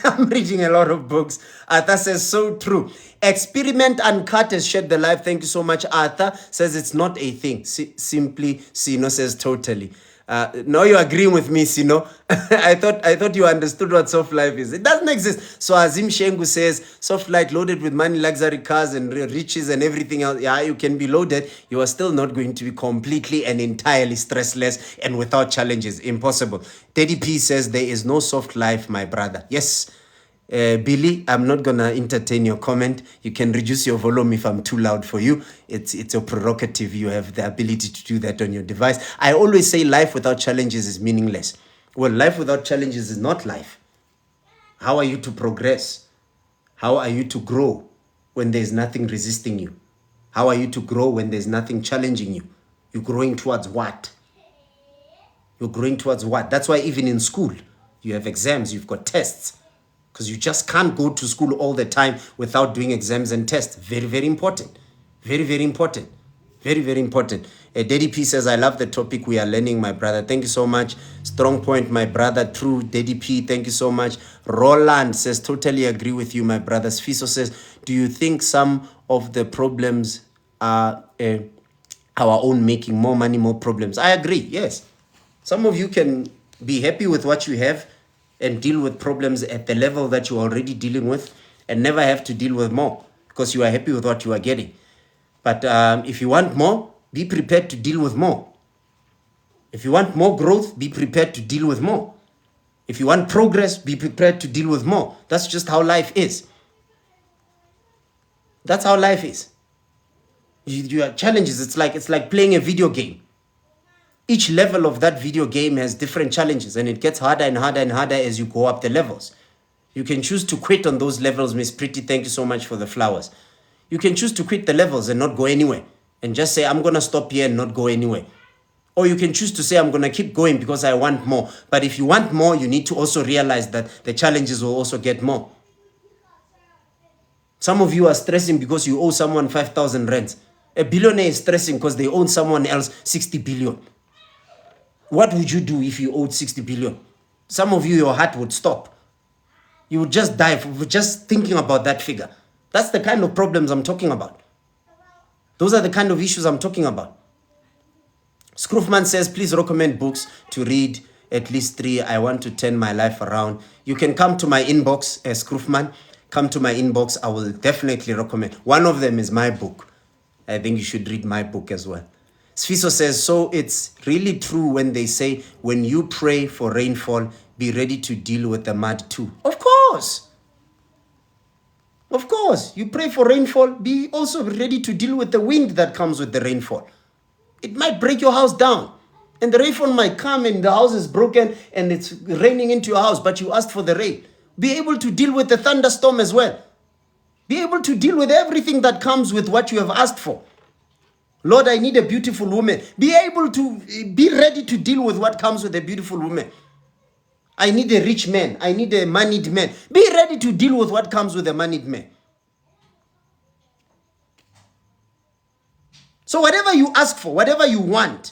I'm reading a lot of books. Arthur says, so true. Experiment Uncut has shed the life. Thank you so much. Arthur says it's not a thing. Simply, Sino says totally. Now you're agreeing with me, Sino. I thought you understood what soft life is. It doesn't exist. So Azim Shengu says, soft life loaded with money, luxury cars and riches and everything else. Yeah, you can be loaded. You are still not going to be completely and entirely stressless and without challenges. Impossible. Teddy P says, there is no soft life, my brother. Yes. Billy, I'm not going to entertain your comment. You can reduce your volume if I'm too loud for you. It's a prerogative. You have the ability to do that on your device. I always say life without challenges is meaningless. Well, life without challenges is not life. How are you to progress? How are you to grow when there's nothing resisting you? How are you to grow when there's nothing challenging you? You're growing towards what? You're growing towards what? That's why even in school, you have exams, you've got tests. Because you just can't go to school all the time without doing exams and tests. Very, very important. Very, very important. Very, very important. Daddy P says, I love the topic we are learning, my brother. Thank you so much. Strong point, my brother. True. Daddy P, thank you so much. Roland says, totally agree with you, my brother. Sfiso says, do you think some of the problems are our own making? More money, more problems. I agree, yes. Some of you can be happy with what you have and deal with problems at the level that you're already dealing with and never have to deal with more because you are happy with what you are getting. But if you want more, be prepared to deal with more. If you want more growth, be prepared to deal with more. If you want progress, be prepared to deal with more. That's just how life is. That's how life is. You have challenges. It's like playing a video game. Each level of that video game has different challenges and it gets harder and harder and harder as you go up the levels. You can choose to quit on those levels, Miss Pretty. Thank you so much for the flowers. You can choose to quit the levels and not go anywhere and just say, I'm going to stop here and not go anywhere. Or you can choose to say, I'm going to keep going because I want more. But if you want more, you need to also realize that the challenges will also get more. Some of you are stressing because you owe someone 5,000 rands. A billionaire is stressing because they own someone else 60 billion. What would you do if you owed 60 billion? Some of you, your heart would stop. You would just die for just thinking about that figure. That's the kind of problems I'm talking about. Those are the kind of issues I'm talking about. Scroofman says, please recommend books to read, at least 3. I want to turn my life around. You can come to my inbox, Scroofman. Come to my inbox. I will definitely recommend. One of them is my book. I think you should read my book as well. Sfiso says, so it's really true when they say, when you pray for rainfall, be ready to deal with the mud too. Of course. Of course. You pray for rainfall, be also ready to deal with the wind that comes with the rainfall. It might break your house down. And the rainfall might come and the house is broken and it's raining into your house, but you asked for the rain. Be able to deal with the thunderstorm as well. Be able to deal with everything that comes with what you have asked for. Lord, I need a beautiful woman. Be able to be ready to deal with what comes with a beautiful woman. I need a rich man. I need a moneyed man. Be ready to deal with what comes with a moneyed man. So whatever you ask for, whatever you want,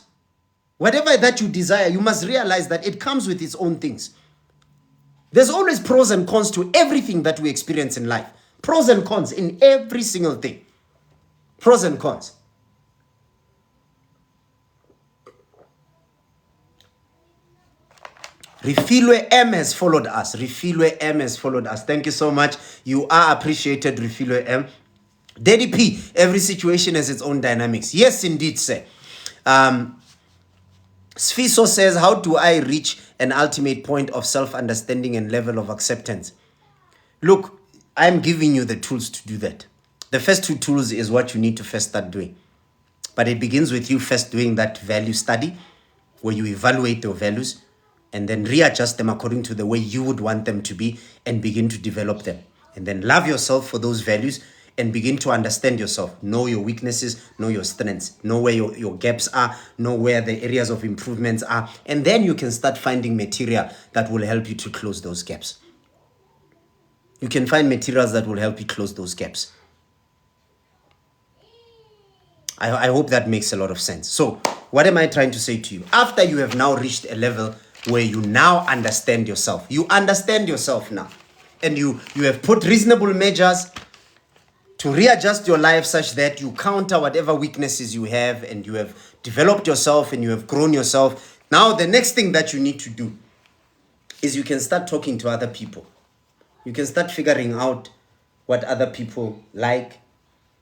Whatever that you desire, you must realize that it comes with its own things. There's always pros and cons to everything that we experience in life. Pros and cons in every single thing. Pros and cons. Refilwe M has followed us. Refilwe M has followed us. Thank you so much. You are appreciated, Refilwe M. Daddy P, every situation has its own dynamics. Yes, indeed, sir. Sfiso says, how do I reach an ultimate point of self-understanding and level of acceptance? Look, I'm giving you the tools to do that. The first two tools is what you need to first start doing. But it begins with you first doing that value study where you evaluate your values and then readjust them according to the way you would want them to be and begin to develop them. And then love yourself for those values and begin to understand yourself. Know your weaknesses, know your strengths, know where your gaps are, know where the areas of improvements are. And then you can start finding material that will help you to close those gaps. You can find materials that will help you close those gaps. I hope that makes a lot of sense. So what am I trying to say to you? After you have now reached a level where you now understand yourself. You understand yourself now. And you have put reasonable measures to readjust your life such that you counter whatever weaknesses you have and you have developed yourself and you have grown yourself. Now, the next thing that you need to do is you can start talking to other people. You can start figuring out what other people like.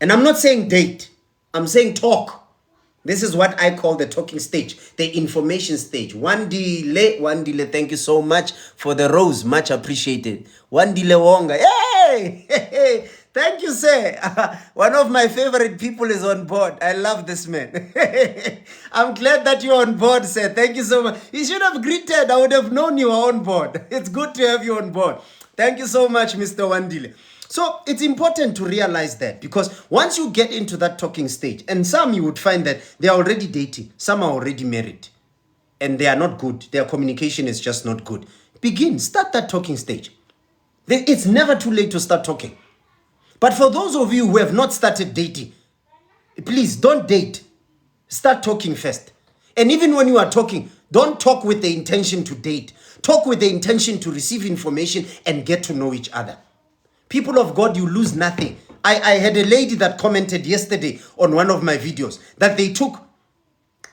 And I'm not saying date. I'm saying talk. This is what I call the talking stage, the information stage. Wandile, thank you so much for the rose. Much appreciated. Wandile Wonga. Hey! Thank you, sir. One of my favorite people is on board. I love this man. I'm glad that you're on board, sir. Thank you so much. You should have greeted. I would have known you were on board. It's good to have you on board. Thank you so much, Mr. Wandile. So it's important to realize that, because once you get into that talking stage, and some you would find that they are already dating, some are already married, and they are not good. Their communication is just not good. Start that talking stage. It's never too late to start talking. But for those of you who have not started dating, please don't date. Start talking first. And even when you are talking, don't talk with the intention to date. Talk with the intention to receive information and get to know each other. People of God, you lose nothing. I had a lady that commented yesterday on one of my videos that they took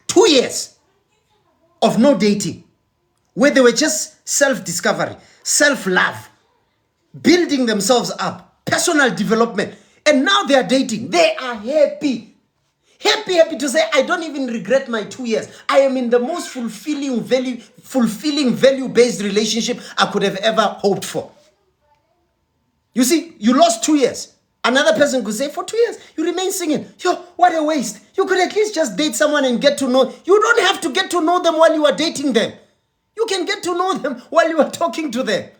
2 years of no dating, where they were just self-discovery, self-love, building themselves up, personal development. And now they are dating. They are happy. Happy to say, I don't even regret my 2 years. I am in the most fulfilling, value-based relationship I could have ever hoped for. You see, you lost 2 years. Another person could say, for 2 years, you remain single. Yo, what a waste. You could at least just date someone and get to know. You don't have to get to know them while you are dating them. You can get to know them while you are talking to them.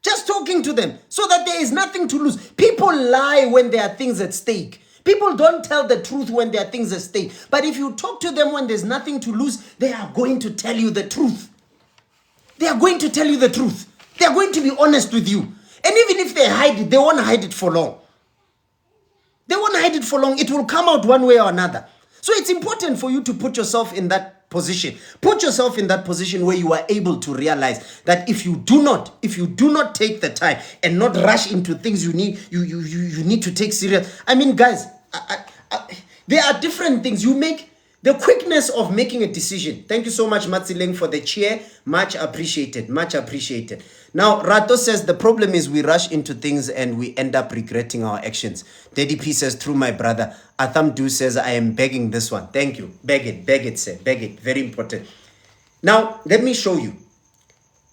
Just talking to them so that there is nothing to lose. People lie when there are things at stake. People don't tell the truth when there are things at stake. But if you talk to them when there's nothing to lose, they are going to tell you the truth. They are going to tell you the truth. They are going to be honest with you. And even if they hide it, they won't hide it for long. They won't hide it for long. It will come out one way or another. So it's important for you to put yourself in that position. Put yourself in that position where you are able to realize that if you do not take the time and not rush into things you need to take serious. I mean, guys, there are different things. You make the quickness of making a decision. Thank you so much, Matsileng, for the chair. Much appreciated. Much appreciated. Now, Rato says the problem is we rush into things and we end up regretting our actions. Daddy P says, through my brother. Atham Du says, I am begging this one. Thank you. Beg it, sir. Beg it. Very important. Now, let me show you.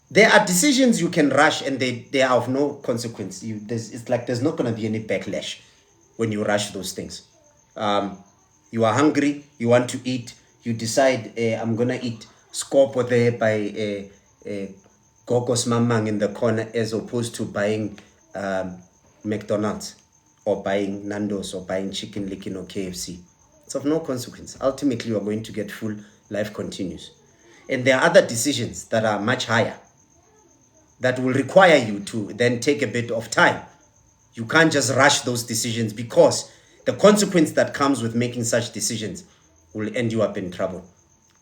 There are decisions you can rush and they are of no consequence. It's like there's not going to be any backlash when you rush those things. You are hungry, you want to eat, you decide, I'm going to eat scopo there by Gogos Mamang in the corner as opposed to buying McDonald's or buying Nando's or buying Chicken Licken or KFC. It's of no consequence. Ultimately, you are going to get full. Life continues. And there are other decisions that are much higher that will require you to then take a bit of time. You can't just rush those decisions because the consequence that comes with making such decisions will end you up in trouble.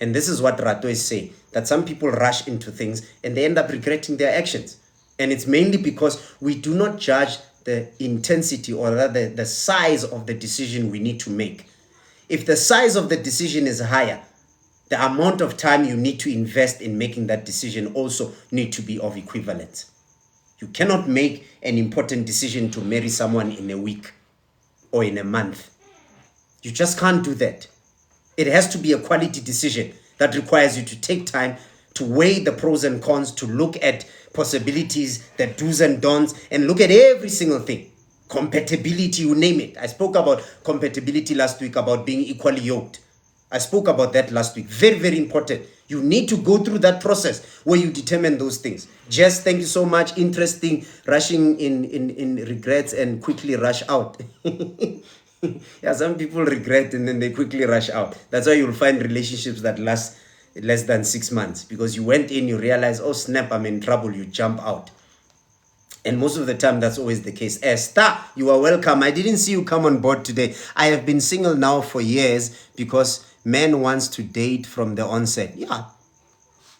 And this is what Rato is saying, that some people rush into things and they end up regretting their actions. And it's mainly because we do not judge the intensity or rather the size of the decision we need to make. If the size of the decision is higher, the amount of time you need to invest in making that decision also need to be of equivalence. You cannot make an important decision to marry someone in a week or in a month. You just can't do that. It has to be a quality decision that requires you to take time to weigh the pros and cons, to look at possibilities, the do's and don'ts, and look at every single thing. Compatibility, you name it. I spoke about compatibility last week, about being equally yoked. I spoke about that last week. Very, very important. You need to go through that process where you determine those things. Jess, thank you so much. Interesting. Rushing in regrets and quickly rush out. Yeah, some people regret and then they quickly rush out. That's why you'll find relationships that last less than 6 months, because you went in, you realize, oh snap, I'm in trouble, you jump out. And most of the time, that's always the case. Esther, you are welcome. I didn't see you come on board today. I have been single now for years because men wants to date from the onset. Yeah.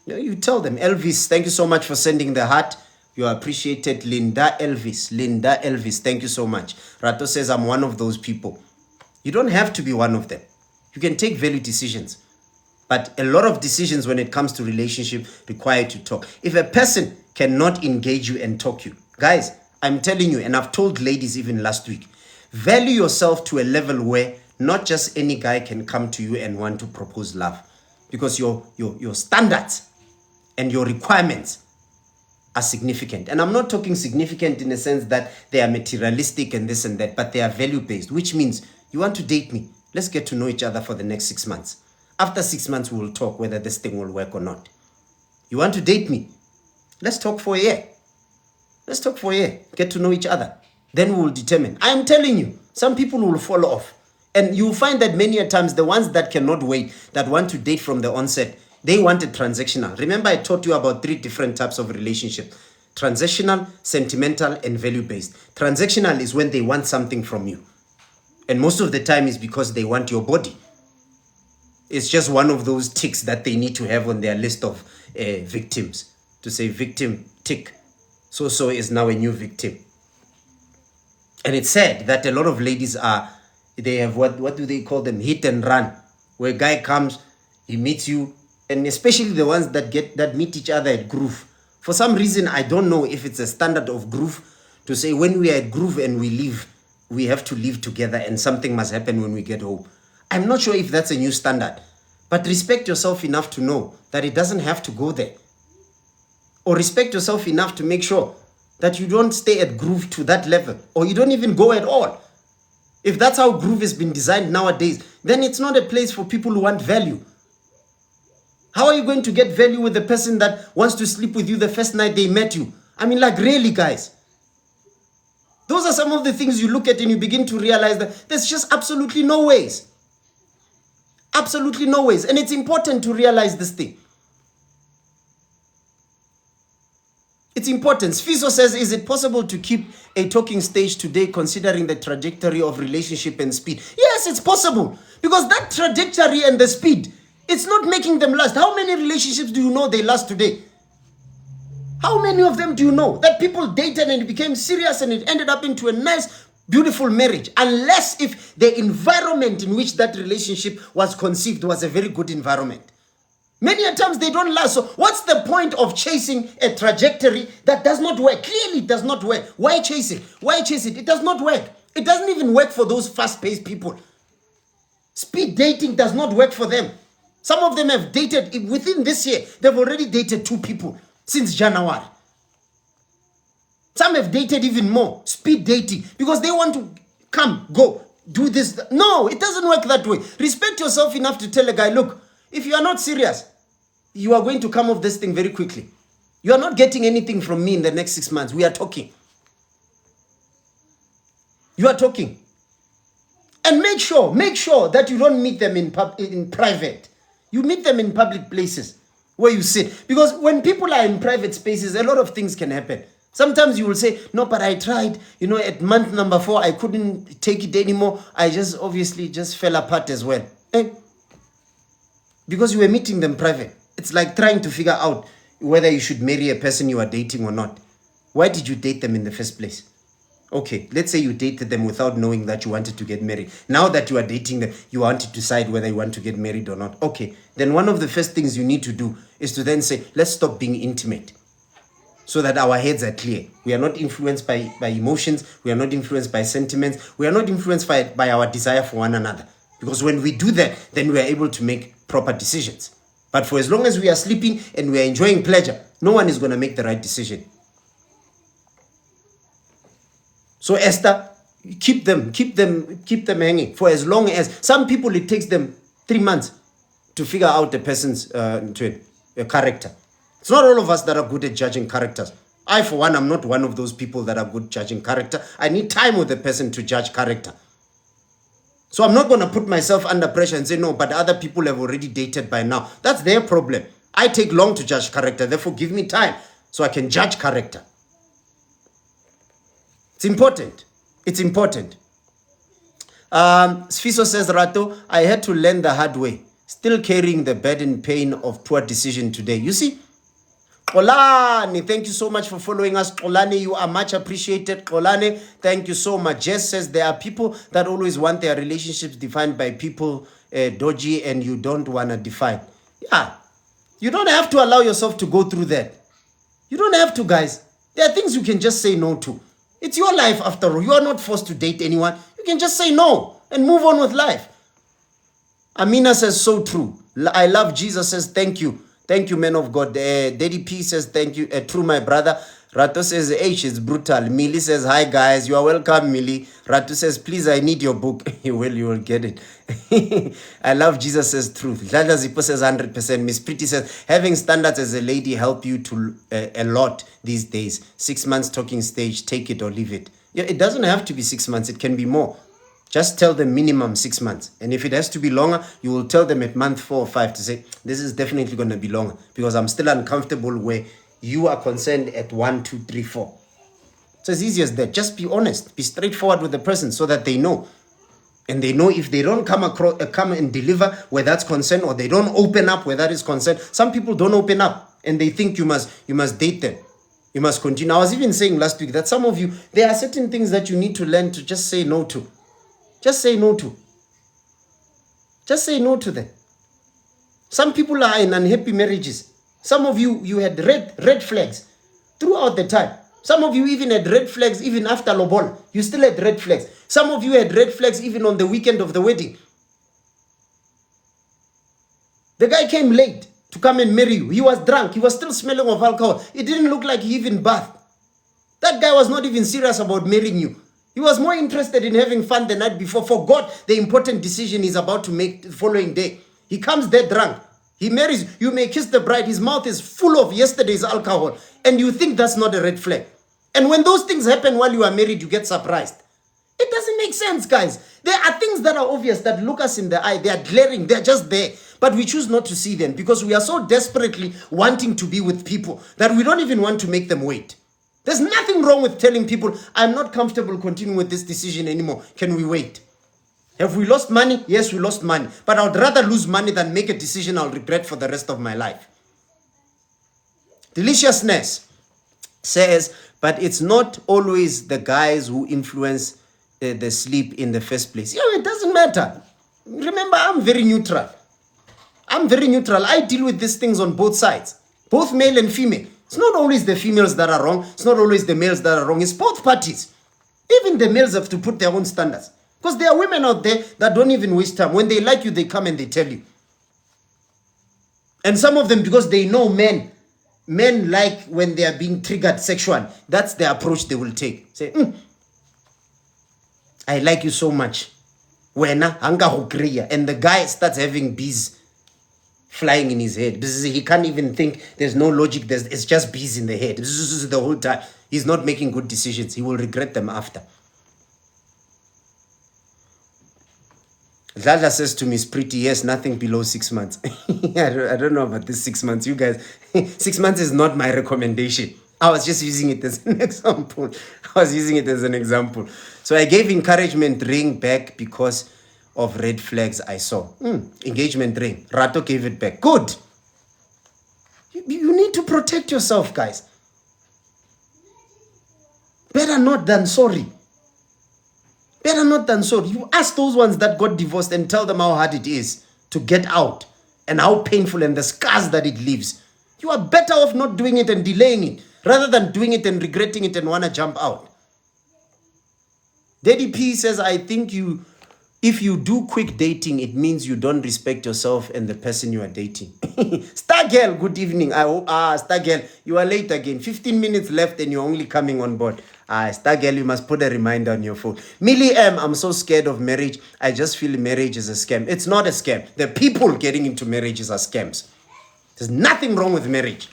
You tell them. Elvis, thank you so much for sending the heart. You are appreciated. Linda Elvis, thank you so much. Rato says, I'm one of those people. You don't have to be one of them. You can take value decisions. But a lot of decisions when it comes to relationship require you to talk. If a person cannot engage you and talk you, guys, I'm telling you, and I've told ladies even last week, value yourself to a level where not just any guy can come to you and want to propose love, because your standards and your requirements are significant. And I'm not talking significant in the sense that they are materialistic and this and that, but they are value-based, which means you want to date me. Let's get to know each other for the next 6 months. After 6 months, we will talk whether this thing will work or not. You want to date me? Let's talk for a year. Let's talk for a year. Get to know each other. Then we will determine. I am telling you, some people will fall off. And you'll find that many a times, the ones that cannot wait, that want to date from the onset, they want it transactional. Remember, I taught you about 3 different types of relationship. Transactional, sentimental, and value-based. Transactional is when they want something from you. And most of the time is because they want your body. It's just one of those ticks that they need to have on their list of victims. To say victim tick. So is now a new victim. And it's said that a lot of ladies they have what do they call them? Hit and run. Where a guy comes, he meets you, and especially the ones that meet each other at Groove. For some reason, I don't know if it's a standard of Groove to say when we are at Groove and we leave, we have to live together and something must happen when we get home. I'm not sure if that's a new standard, but respect yourself enough to know that it doesn't have to go there. Or respect yourself enough to make sure that you don't stay at Groove to that level, or you don't even go at all. If that's how Groove has been designed nowadays, then it's not a place for people who want value. How are you going to get value with the person that wants to sleep with you the first night they met you? I mean, like, really, guys? Those are some of the things you look at and you begin to realize that there's just absolutely no ways. Absolutely no ways. And it's important to realize this thing. It's important. Sfiso says, is it possible to keep a talking stage today considering the trajectory of relationship and speed? Yes, it's possible. Because that trajectory and the speed, it's not making them last. How many relationships do you know they last today? How many of them do you know that people dated and it became serious and it ended up into a nice, beautiful marriage? Unless if the environment in which that relationship was conceived was a very good environment. Many a times they don't last. So what's the point of chasing a trajectory that does not work? Clearly it does not work. Why chase it? Why chase it? It does not work. It doesn't even work for those fast-paced people. Speed dating does not work for them. Some of them have dated, within this year, they've already dated 2 people since January. Some have dated even more, speed dating, because they want to come, go, do this. No, it doesn't work that way. Respect yourself enough to tell a guy, look, if you are not serious, you are going to come off this thing very quickly. You are not getting anything from me in the next 6 months. We are talking. You are talking. And make sure that you don't meet them in private. You meet them in public places where you sit. Because when people are in private spaces, a lot of things can happen. Sometimes you will say, no, but I tried. You know, at month number 4, I couldn't take it anymore. I just obviously just fell apart as well. because you were meeting them private. It's like trying to figure out whether you should marry a person you are dating or not. Why did you date them in the first place? Okay, let's say you dated them without knowing that you wanted to get married. Now that you are dating them, you want to decide whether you want to get married or not. Okay, then one of the first things you need to do is to then say, let's stop being intimate so that our heads are clear. We are not influenced by emotions. We are not influenced by sentiments. We are not influenced by our desire for one another. Because when we do that, then we are able to make proper decisions. But for as long as we are sleeping and we are enjoying pleasure, no one is going to make the right decision. So Esther, keep them hanging for as long as, some people it takes them 3 months to figure out a person's character. It's not all of us that are good at judging characters. I, for one, I'm not one of those people that are good judging character. I need time with the person to judge character. So I'm not going to put myself under pressure and say, no, but other people have already dated by now. That's their problem. I take long to judge character. Therefore, give me time so I can judge character. It's important. It's important. Sfiso says, Rato, I had to learn the hard way. Still carrying the burden pain of poor decision today. You see? Kolani, thank you so much for following us. Kolani, you are much appreciated. Kolani, thank you so much. Jess says there are people that always want their relationships defined by people dodgy and you don't want to define. Yeah. You don't have to allow yourself to go through that. You don't have to, guys. There are things you can just say no to. It's your life after all. You are not forced to date anyone. You can just say no and move on with life. Amina says, so true. I love Jesus says, thank you. Thank you, man of God. Daddy P says, thank you. True, my brother. Rato says, H is brutal. Millie says, hi, guys. You are welcome, Millie. Rato says, please, I need your book. You will get it. I love Jesus says, truth. Lada Zipo says, 100%. Miss Pretty says, having standards as a lady help you to a lot these days. 6 months talking stage, take it or leave it. Yeah, it doesn't have to be 6 months. It can be more. Just tell them minimum 6 months. And if it has to be longer, you will tell them at month 4 or 5 to say, this is definitely going to be longer because I'm still uncomfortable where you are concerned at 1, 2, 3, 4. It's as easy as that. Just be honest. Be straightforward with the person so that they know. And they know if they don't come and deliver where that's concerned, or they don't open up where that is concerned. Some people don't open up and they think you must date them. You must continue. I was even saying last week that some of you, there are certain things that you need to learn to just say no to. Just say no to. Just say no to them. Some people are in unhappy marriages. Some of you had red flags throughout the time. Some of you even had red flags even after Lobol. You still had red flags. Some of you had red flags even on the weekend of the wedding. The guy came late to come and marry you. He was drunk. He was still smelling of alcohol. It didn't look like he even bathed. That guy was not even serious about marrying you. He was more interested in having fun the night before. Forgot the important decision he's about to make the following day. He comes there drunk. He marries. You may kiss the bride. His mouth is full of yesterday's alcohol. And you think that's not a red flag. And when those things happen while you are married, you get surprised. It doesn't make sense, guys. There are things that are obvious that look us in the eye. They are glaring. They're just there. But we choose not to see them because we are so desperately wanting to be with people that we don't even want to make them wait. There's nothing wrong with telling people, I'm not comfortable continuing with this decision anymore. Can we wait? Have we lost money? Yes, we lost money. But I would rather lose money than make a decision I'll regret for the rest of my life. Deliciousness says, but it's not always the guys who influence the sleep in the first place. Yeah, it doesn't matter. Remember, I'm very neutral. I'm very neutral. I deal with these things on both sides, both male and female. It's not always the females that are wrong. It's not always the males that are wrong. It's both parties. Even the males have to put their own standards. Because there are women out there that don't even waste time. When they like you, they come and they tell you. And some of them, because they know men like when they are being triggered sexually. That's the approach they will take. Say, I like you so much. And the guy starts having bees flying in his head. He can't even think. There's no logic. It's just bees in the head. The whole time. He's not making good decisions. He will regret them after. Lala says to Miss Pretty, yes, nothing below 6 months. I don't know about this 6 months. You guys, 6 months is not my recommendation. I was just using it as an example. So I gave encouragement ring back because of red flags I saw. Engagement ring. Rato gave it back. Good. You need to protect yourself, guys. Better not than sorry. Better not than sorry. You ask those ones that got divorced and tell them how hard it is to get out and how painful and the scars that it leaves. You are better off not doing it and delaying it rather than doing it and regretting it and want to jump out. Daddy P says, I think if you do quick dating, it means you don't respect yourself and the person you are dating. Star Girl, good evening. Star Girl, you are late again. 15 minutes left and you're only coming on board. Star Girl, you must put a reminder on your phone. Millie M, I'm so scared of marriage. I just feel marriage is a scam. It's not a scam. The people getting into marriages are scams. There's nothing wrong with marriage.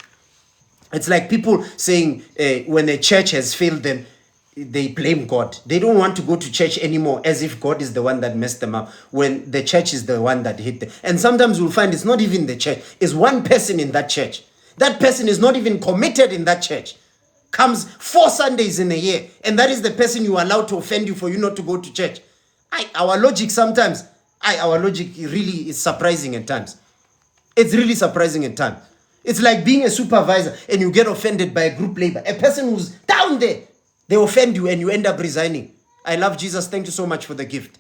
It's like people saying when a church has failed them, they blame God. They don't want to go to church anymore as if God is the one that messed them up when the church is the one that hit them. And sometimes we'll find it's not even the church. It's one person in that church. That person is not even committed in that church. Comes 4 Sundays in a year. And that is the person you are allowed to offend you for you not to go to church. Our logic sometimes, our logic really is surprising at times. It's really surprising at times. It's like being a supervisor and you get offended by a group labor. A person who's down there, they offend you and you end up resigning. I love Jesus. Thank you so much for the gift.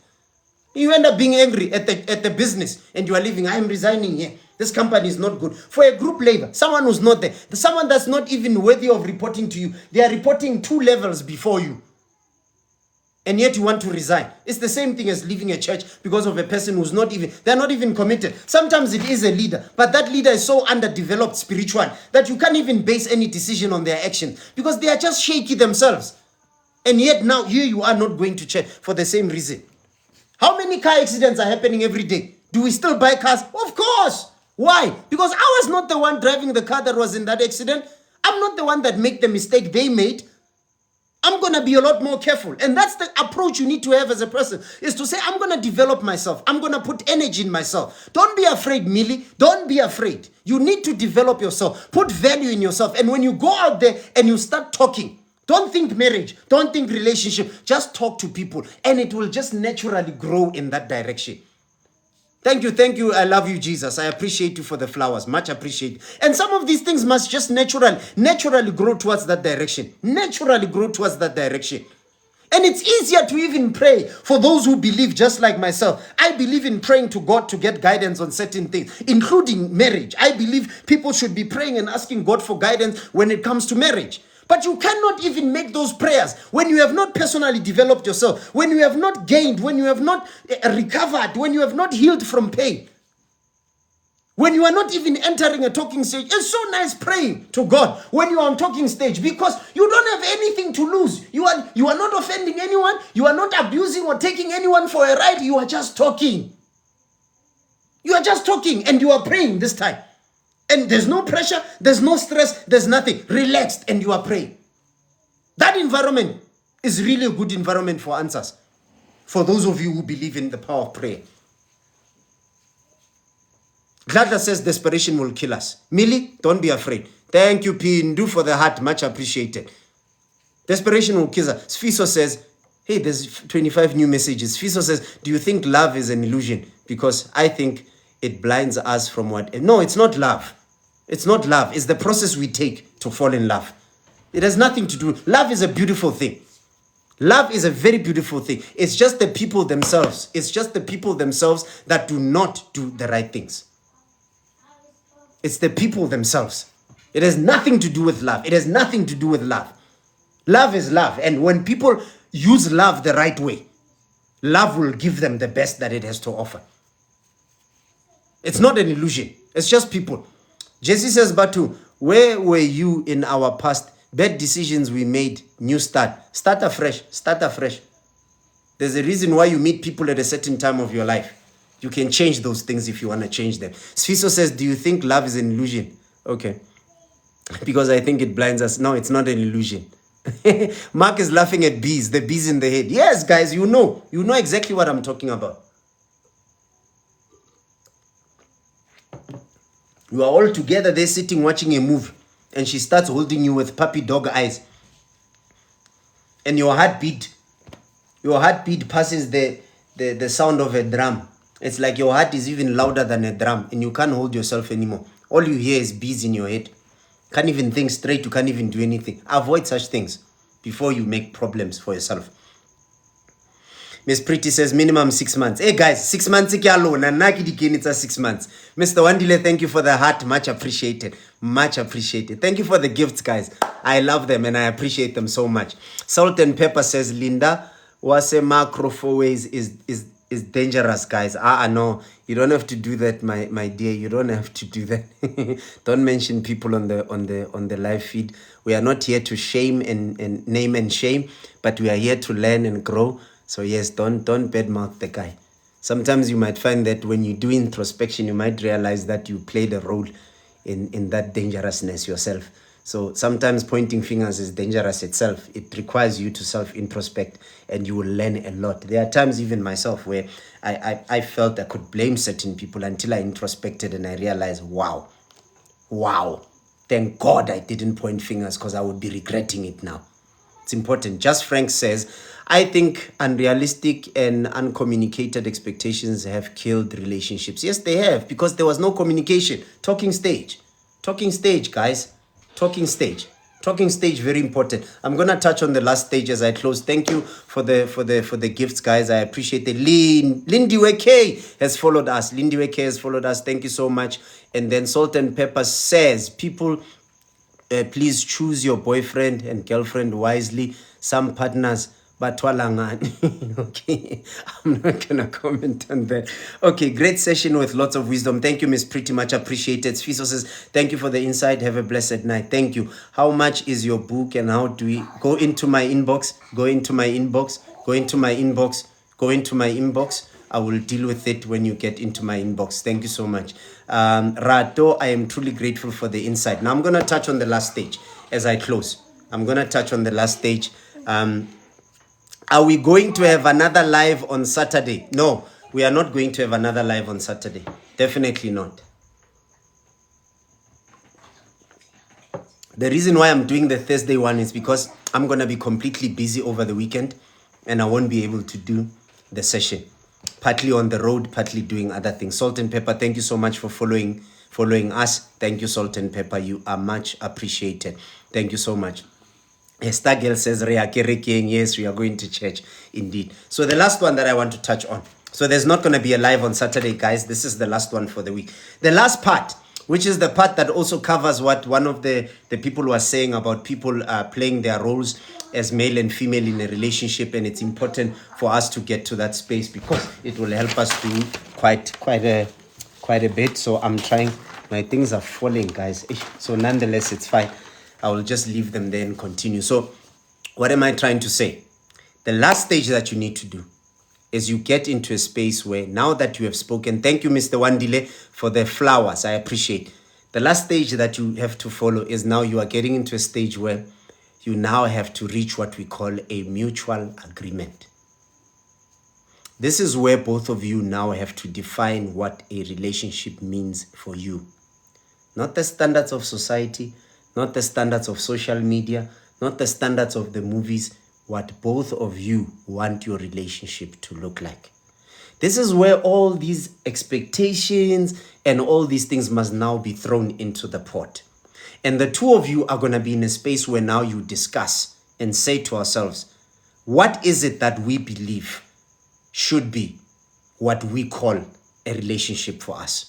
You end up being angry at the business and you are leaving. I am resigning here. This company is not good. For a group labor, someone who's not there, someone that's not even worthy of reporting to you, they are reporting 2 levels before you. And yet you want to resign. It's the same thing as leaving a church because of a person who's they're not even committed. Sometimes it is a leader, but that leader is so underdeveloped spiritually that you can't even base any decision on their actions because they are just shaky themselves. And yet now here you are not going to church for the same reason. How many car accidents are happening every day? Do we still buy cars? Of course. Why? Because I was not the one driving the car that was in that accident. I'm not the one that made the mistake they made. I'm going to be a lot more careful. And that's the approach you need to have as a person, is to say, I'm going to develop myself. I'm going to put energy in myself. Don't be afraid, Millie. Don't be afraid. You need to develop yourself. Put value in yourself. And when you go out there and you start talking, don't think marriage. Don't think relationship. Just talk to people. And it will just naturally grow in that direction. Thank you. I love you, Jesus. I appreciate you for the flowers. Much appreciated. And some of these things must just naturally grow towards that direction. Naturally grow towards that direction. And it's easier to even pray for those who believe just like myself. I believe in praying to God to get guidance on certain things, including marriage. I believe people should be praying and asking God for guidance when it comes to marriage. But you cannot even make those prayers when you have not personally developed yourself, when you have not gained, when you have not recovered, when you have not healed from pain. When you are not even entering a talking stage. It's so nice praying to God when you are on talking stage because you don't have anything to lose. You are not offending anyone. You are not abusing or taking anyone for a ride. You are just talking. You are just talking and you are praying this time. And there's no pressure, there's no stress, there's nothing. Relaxed and you are praying. That environment is really a good environment for answers. For those of you who believe in the power of prayer. Gladla says desperation will kill us. Millie, don't be afraid. Thank you, Pindu, for the heart. Much appreciated. Desperation will kill us. Sfiso says, hey, there's 25 new messages. Sfiso says, do you think love is an illusion? Because I think it blinds us from what... No, it's not love. It's not love. It's the process we take to fall in love. It has nothing to do... Love is a beautiful thing. Love is a very beautiful thing. It's just the people themselves. It's just the people themselves that do not do the right things. It's the people themselves. It has nothing to do with love. It has nothing to do with love. Love is love. And when people use love the right way, love will give them the best that it has to offer. It's not an illusion. It's just people. Jesse says, Batu, where were you in our past? Bad decisions we made, new start. Start afresh. Start afresh. There's a reason why you meet people at a certain time of your life. You can change those things if you want to change them. Sfiso says, do you think love is an illusion? Okay. Because I think it blinds us. No, it's not an illusion. Mark is laughing at bees, the bees in the head. Yes, guys, you know exactly what I'm talking about. You are all together there sitting watching a movie and she starts holding you with puppy dog eyes. And your heartbeat passes the the sound of a drum. It's like your heart is even louder than a drum and you can't hold yourself anymore. All you hear is beats in your head. Can't even think straight. You can't even do anything. Avoid such things before you make problems for yourself. Miss Pretty says minimum 6 months. Hey guys, 6 months alone and it's 6 months. Mr. Wandile, thank you for the heart. Much appreciated. Much appreciated. Thank you for the gifts, guys. I love them and I appreciate them so much. Salt and Pepper says Linda was a macro 4 ways is dangerous, guys. No, you don't have to do that, my dear. You don't have to do that. Don't mention people on the live feed. We are not here to shame and name and shame, but we are here to learn and grow. So yes, don't badmouth the guy. Sometimes you might find that when you do introspection, you might realize that you played a role in that dangerousness yourself. So sometimes pointing fingers is dangerous itself. It requires you to self-introspect and you will learn a lot. There are times, even myself, where I felt I could blame certain people until I introspected and I realized, wow, thank God I didn't point fingers because I would be regretting it now. It's important. Just Frank says, I think unrealistic and uncommunicated expectations have killed relationships. Yes, they have, because there was no communication. Talking stage, guys. Talking stage, very important. I'm gonna touch on the last stage as I close. Thank you for the gifts, guys. I appreciate it. Lindy Weke has followed us. Thank you so much. And then Salt and Pepper says, people, please choose your boyfriend and girlfriend wisely. Some partners batwalangani. Okay, I'm not gonna comment on that. Okay, great session with lots of wisdom. Thank you, Miss Pretty, much appreciated. Fiso says, thank you for the insight. Have a blessed night. Thank you. How much is your book and how do we go into my inbox? Go into my inbox. I will deal with it when you get into my inbox. Thank you so much. Rato, I am truly grateful for the insight. Now I'm going to touch on the last stage as I close. Are we going to have another live on Saturday? No, we are not going to have another live on Saturday. Definitely not. The reason why I'm doing the Thursday one is because I'm going to be completely busy over the weekend and I won't be able to do the session. Partly on the road, partly doing other things. Salt and Pepper, thank you so much for following us. Thank you, Salt and Pepper. You are much appreciated. Thank you so much. Esther Girl says, yes, we are going to church. Indeed. So the last one that I want to touch on. So there's not going to be a live on Saturday, guys. This is the last one for the week. The last part, which is the part that also covers what one of the people were saying about people playing their roles as male and female in a relationship. And it's important for us to get to that space because it will help us do quite a bit. So I'm trying. My things are falling, guys. So nonetheless, it's fine. I will just leave them there and continue. So what am I trying to say? The last stage that you need to do is you get into a space where now that you have spoken, thank you, Mr. Wandile, for the flowers. I appreciate. The last stage that you have to follow is now you are getting into a stage where you now have to reach what we call a mutual agreement. This is where both of you now have to define what a relationship means for you. Not the standards of society, not the standards of social media, not the standards of the movies, what both of you want your relationship to look like. This is where all these expectations and all these things must now be thrown into the pot. And the two of you are going to be in a space where now you discuss and say to ourselves, what is it that we believe should be what we call a relationship for us?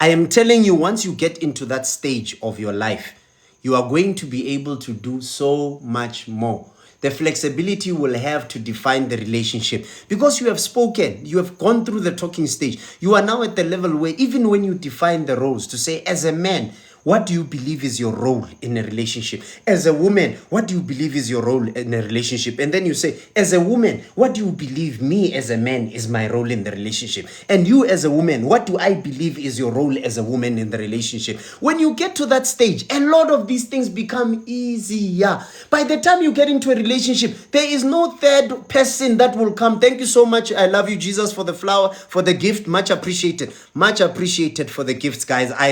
I am telling you, once you get into that stage of your life, you are going to be able to do so much more. The flexibility you will have to define the relationship because you have spoken, you have gone through the talking stage. You are now at the level where even when you define the roles to say, as a man, what do you believe is your role in a relationship? As a woman, what do you believe is your role in a relationship? And then you say, as a woman, what do you believe me as a man is my role in the relationship? And you as a woman, what do I believe is your role as a woman in the relationship? When you get to that stage, a lot of these things become easier. By the time you get into a relationship, there is no third person that will come. Thank you so much. I love you, Jesus, for the flower, for the gift. Much appreciated. Much appreciated for the gifts, guys. I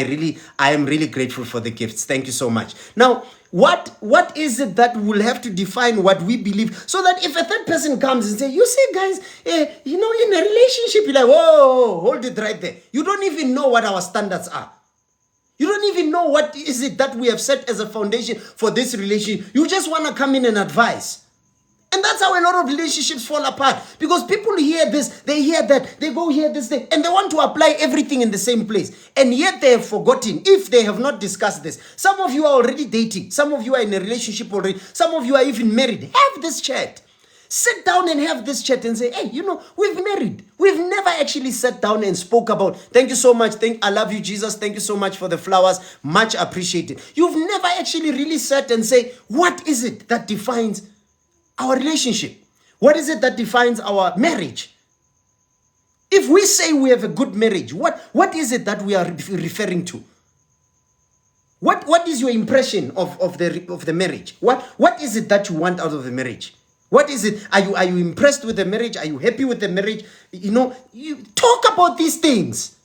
am really grateful for the gifts. Thank you so much. Now, What is it that will have to define what we believe, so that if a third person comes and say, you see guys, in a relationship, you're like, whoa, hold it right there. You don't even know what our standards are. You don't even know what is it that we have set as a foundation for this relationship. You just want to come in and advise. And that's how a lot of relationships fall apart. Because people hear this, they hear that, they go hear this, and they want to apply everything in the same place. And yet they have forgotten, if they have not discussed this. Some of you are already dating. Some of you are in a relationship already. Some of you are even married. Have this chat. Sit down and have this chat and say, hey, we've married. We've never actually sat down and spoke about, thank you so much. I love you, Jesus. Thank you so much for the flowers. Much appreciated. You've never actually really sat and say, what is it that defines our relationship? What is it that defines our marriage? If we say we have a good marriage, what is it that we are referring to? What is your impression of the marriage? What is it that you want out of the marriage? What is it? Are you impressed with the marriage? Are you happy with the marriage? You talk about these things.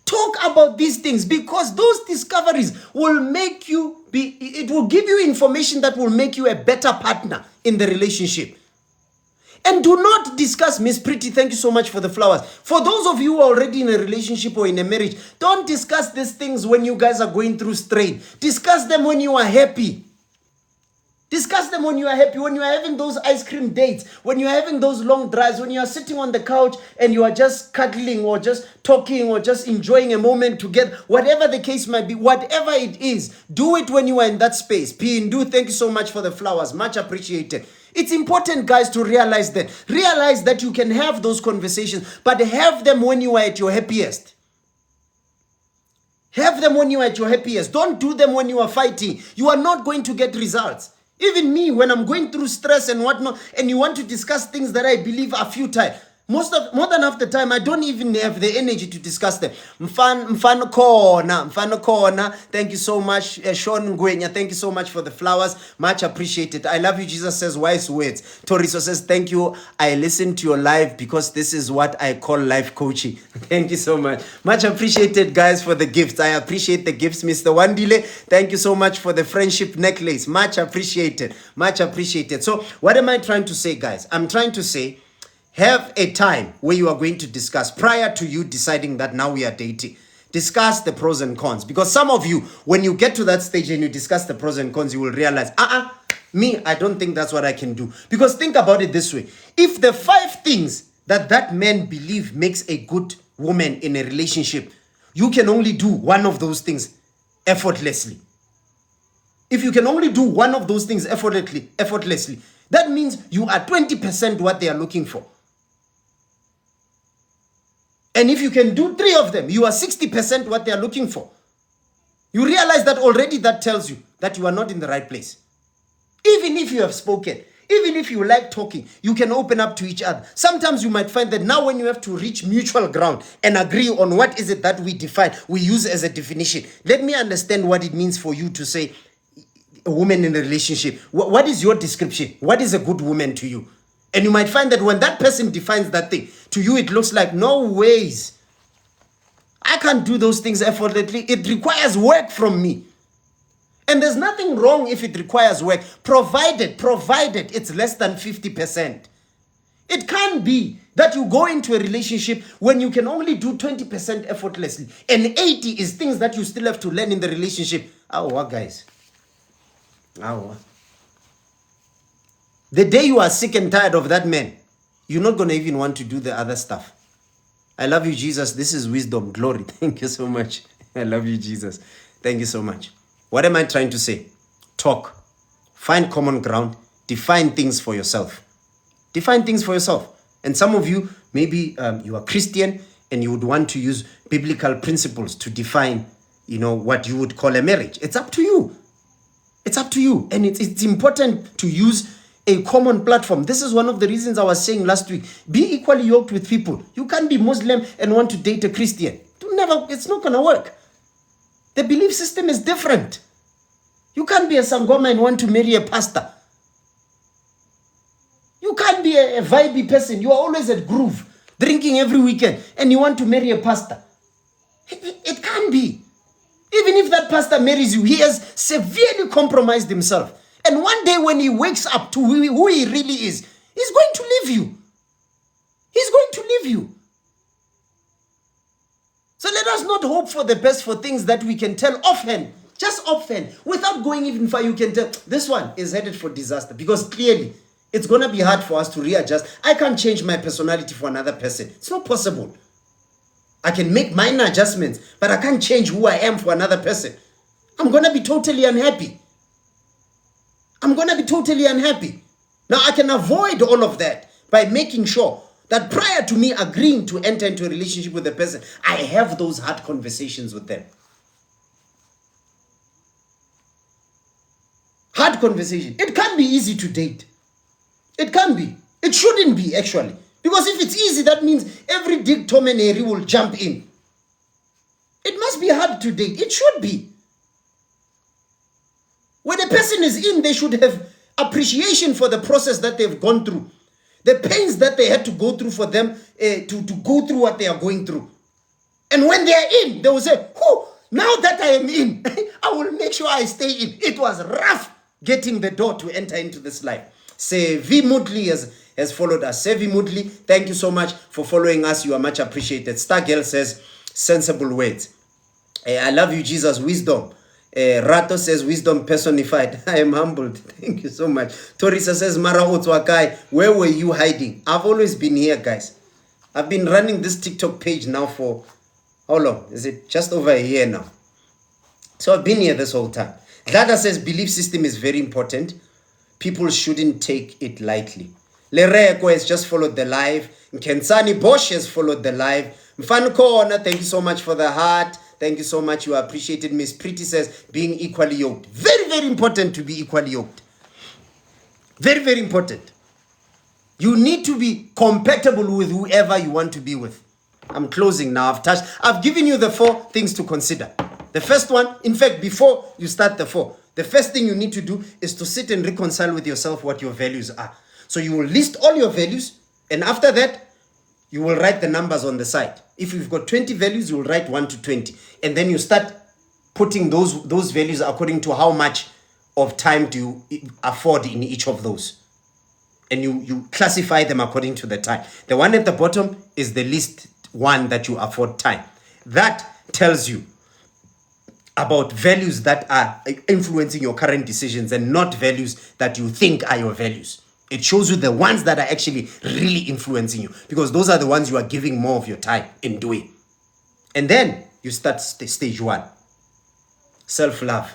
Talk about these things, because those discoveries will make you it will give you information that will make you a better partner in the relationship. And do not discuss, Miss Pretty, thank you so much for the flowers. For those of you who are already in a relationship or in a marriage, don't discuss these things when you guys are going through strain. Discuss them when you are happy. Discuss them when you are happy, when you are having those ice cream dates, when you are having those long drives, when you are sitting on the couch and you are just cuddling or just talking or just enjoying a moment together, whatever the case might be, whatever it is, do it when you are in that space. Pindu, thank you so much for the flowers. Much appreciated. It's important, guys, to realize that. Realize that you can have those conversations, but have them when you are at your happiest. Have them when you are at your happiest. Don't do them when you are fighting. You are not going to get results. Even me, when I'm going through stress and whatnot, and you want to discuss things that I believe are futile, more than half the time, I don't even have the energy to discuss them. Mfano Kona, thank you so much. Sean Ngwenya, thank you so much for the flowers. Much appreciated. I love you, Jesus says wise words. Toriso says, thank you. I listen to your live because this is what I call life coaching. Thank you so much. Much appreciated, guys, for the gifts. I appreciate the gifts. Mr. Wandile, thank you so much for the friendship necklace. Much appreciated. Much appreciated. So what am I trying to say, guys? I'm trying to say, have a time where you are going to discuss, prior to you deciding that now we are dating, discuss the pros and cons. Because some of you, when you get to that stage and you discuss the pros and cons, you will realize, me, I don't think that's what I can do. Because think about it this way. If the 5 things that man believe makes a good woman in a relationship, you can only do one of those things effortlessly. If you can only do one of those things effortlessly, that means you are 20% what they are looking for. And if you can do 3 of them, you are 60% what they are looking for. You realize that already that tells you that you are not in the right place. Even if you have spoken, even if you like talking, you can open up to each other. Sometimes you might find that now when you have to reach mutual ground and agree on what is it that we define, we use as a definition. Let me understand what it means for you to say a woman in a relationship. What is your description? What is a good woman to you? And you might find that when that person defines that thing, to you it looks like, no ways. I can't do those things effortlessly. It requires work from me. And there's nothing wrong if it requires work, provided it's less than 50%. It can't be that you go into a relationship when you can only do 20% effortlessly, and 80 is things that you still have to learn in the relationship. Guys. The day you are sick and tired of that man, you're not going to even want to do the other stuff. I love you, Jesus. This is wisdom. Glory. Thank you so much. I love you, Jesus. Thank you so much. What am I trying to say? Talk. Find common ground. Define things for yourself. Define things for yourself. And some of you, maybe you are Christian and you would want to use biblical principles to define, what you would call a marriage. It's up to you. It's up to you. And it's important to use a common platform. This is one of the reasons I was saying last week. Be equally yoked with people. You can't be Muslim and want to date a Christian. It's not going to work. The belief system is different. You can't be a Sangoma and want to marry a pastor. You can't be a vibey person. You are always at groove, drinking every weekend, and you want to marry a pastor. It can't be. Even Even if that pastor marries you, he has severely compromised himself. And one day when he wakes up to who he really is, he's going to leave you. He's going to leave you. So let us not hope for the best for things that we can tell offhand. Just offhand. Without going even far, you can tell this one is headed for disaster. Because clearly, it's going to be hard for us to readjust. I can't change my personality for another person. It's not possible. I can make minor adjustments, but I can't change who I am for another person. I'm going to be totally unhappy. I'm going to be totally unhappy. Now, I can avoid all of that by making sure that prior to me agreeing to enter into a relationship with a person, I have those hard conversations with them. Hard conversation. It can't be easy to date. It can't be. It shouldn't be, actually. Because if it's easy, that means every Dick, Tom, and Harry will jump in. It must be hard to date. It should be. When a person is in, they should have appreciation for the process that they've gone through. The pains that they had to go through for them to go through what they are going through. And when they are in, they will say, now that I am in, I will make sure I stay in. It was rough getting the door to enter into this life. Sevi Mudli has followed us. Sevi Mudli, thank you so much for following us. You are much appreciated. Stargirl says, sensible words. I love you, Jesus. Wisdom. Rato says, wisdom personified. I am humbled. Thank you so much. Torisa says, Mara Otwakai, where were you hiding? I've always been here, guys. I've been running this TikTok page now for, how long? Is it just over a year now? So I've been here this whole time. Dada says, belief system is very important. People shouldn't take it lightly. Lereko has just followed the live. Kensani Bosch has followed the live. Mfano Ona, thank you so much for the heart. Thank you so much. You are appreciated. Miss Pretty says, being equally yoked. Very, very important to be equally yoked. Very, very important. You need to be compatible with whoever you want to be with. I'm closing now. I've given you the 4 things to consider. The first one, in fact, before you start the 4, the first thing you need to do is to sit and reconcile with yourself what your values are. So you will list all your values, and after that, you will write the numbers on the side. If you've got 20 values, you will write 1 to 20. And then you start putting those values according to how much of time do you afford in each of those. And you classify them according to the time. The one at the bottom is the least one that you afford time. That tells you about values that are influencing your current decisions and not values that you think are your values. It shows you the ones that are actually really influencing you, because those are the ones you are giving more of your time in doing. And then you start stage 1. Self-love.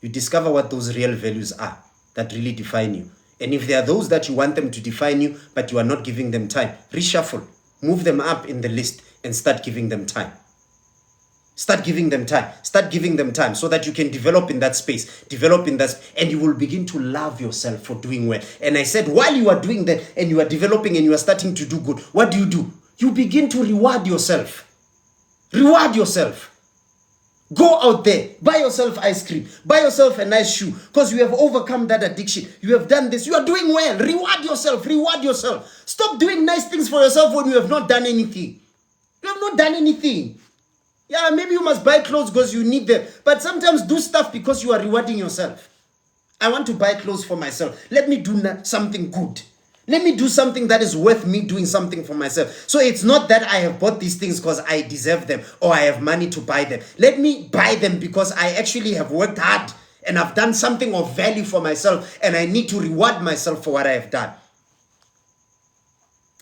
You discover what those real values are that really define you. And if there are those that you want them to define you, but you are not giving them time, reshuffle. Move them up in the list and start giving them time. Start giving them time. Start giving them time so that you can develop in that space. Develop in that, and you will begin to love yourself for doing well. And I said, while you are doing that and you are developing and you are starting to do good, what do? You begin to reward yourself. Reward yourself. Go out there. Buy yourself ice cream. Buy yourself a nice shoe. Because you have overcome that addiction. You have done this. You are doing well. Reward yourself. Reward yourself. Stop doing nice things for yourself when you have not done anything. You have not done anything. Yeah, maybe you must buy clothes because you need them. But sometimes do stuff because you are rewarding yourself. I want to buy clothes for myself. Let me do something good. Let me do something that is worth me doing something for myself. So it's not that I have bought these things because I deserve them or I have money to buy them. Let me buy them because I actually have worked hard and I've done something of value for myself and I need to reward myself for what I have done.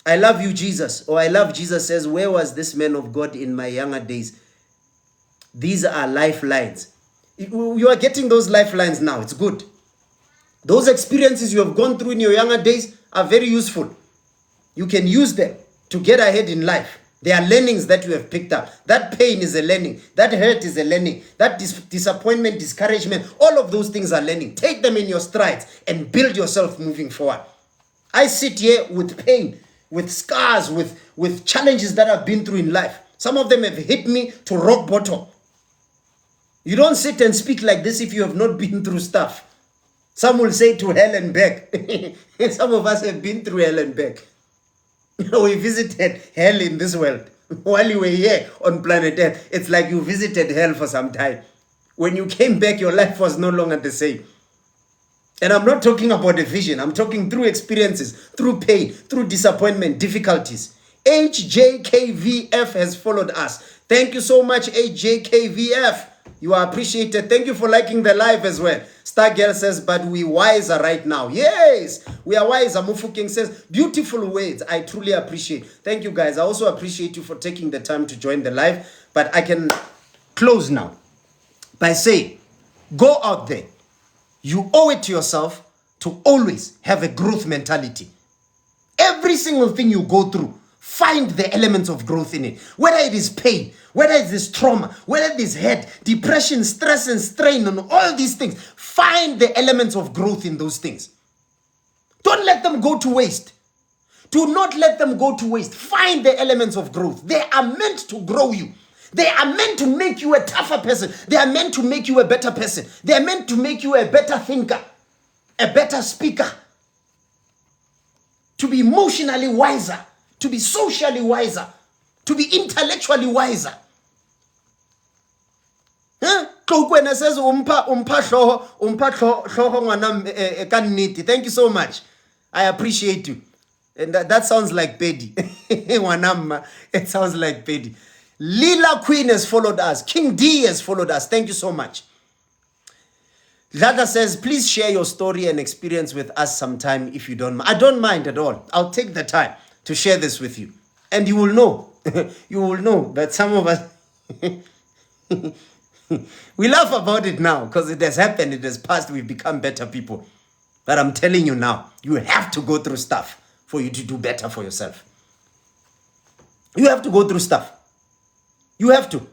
I love you, Jesus. Or I love Jesus says, where was this man of God in my younger days? These are lifelines. You are getting those lifelines now. It's good. Those experiences you have gone through in your younger days are very useful. You can use them to get ahead in life. They are learnings that you have picked up. That pain is a learning. That hurt is a learning. That disappointment, discouragement, all of those things are learning. Take them in your strides and build yourself moving forward. I sit here with pain, with scars, with challenges that I've been through in life. Some of them have hit me to rock bottom. You don't sit and speak like this if you have not been through stuff. Some will say to hell and back. Some of us have been through hell and back. We visited hell in this world. While you were here on planet Earth, it's like you visited hell for some time. When you came back, your life was no longer the same. And I'm not talking about a vision. I'm talking through experiences, through pain, through disappointment, difficulties. HJKVF has followed us. Thank you so much, HJKVF. You are appreciated. Thank you for liking the live as well. Star Girl says, but we wiser right now. Yes, we are wiser. Mufuking says, beautiful words. I truly appreciate. Thank you, guys. I also appreciate you for taking the time to join the live. But I can close now by saying, go out there. You owe it to yourself to always have a growth mentality. Every single thing you go through, find the elements of growth in it. Whether it is pain, whether it is trauma, whether it is head, depression, stress and strain, and all these things, find the elements of growth in those things. Don't let them go to waste. Do not let them go to waste. Find the elements of growth. They are meant to grow you. They are meant to make you a tougher person. They are meant to make you a better person. They are meant to make you a better thinker, a better speaker, to be emotionally wiser, to be socially wiser, to be intellectually wiser. When says thank you so much. I appreciate you. And that sounds like Pedi. It sounds like Pedi. Lila Queen has followed us. King D has followed us. Thank you so much. Lada says, please share your story and experience with us sometime if you don't mind. I don't mind at all. I'll take the time to share this with you. And you will know. You will know that some of us... we laugh about it now because it has happened. It has passed. We've become better people. But I'm telling you now, you have to go through stuff for you to do better for yourself. You have to go through stuff. You have to.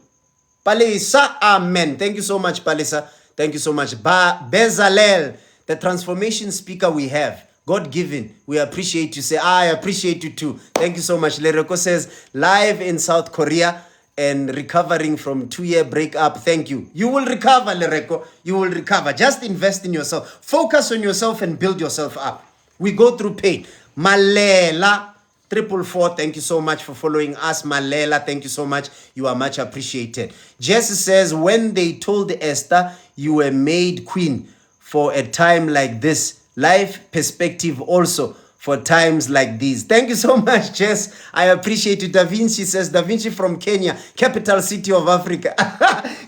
Palisa, amen. Thank you so much, Palisa. Thank you so much. Bezalel, the transformation speaker we have, God-given. We appreciate you. Say, I appreciate you too. Thank you so much. Lereko says, live in South Korea and recovering from 2-year breakup. Thank you. You will recover, Lereko. You will recover. Just invest in yourself. Focus on yourself and build yourself up. We go through pain. Malela 444, thank you so much for following us. Malela, thank you so much. You are much appreciated. Jesse says, when they told Esther, you were made queen for a time like this. Life perspective also for times like these. Thank you so much, Jess. I appreciate you. Da Vinci says, Da Vinci from Kenya, capital city of Africa.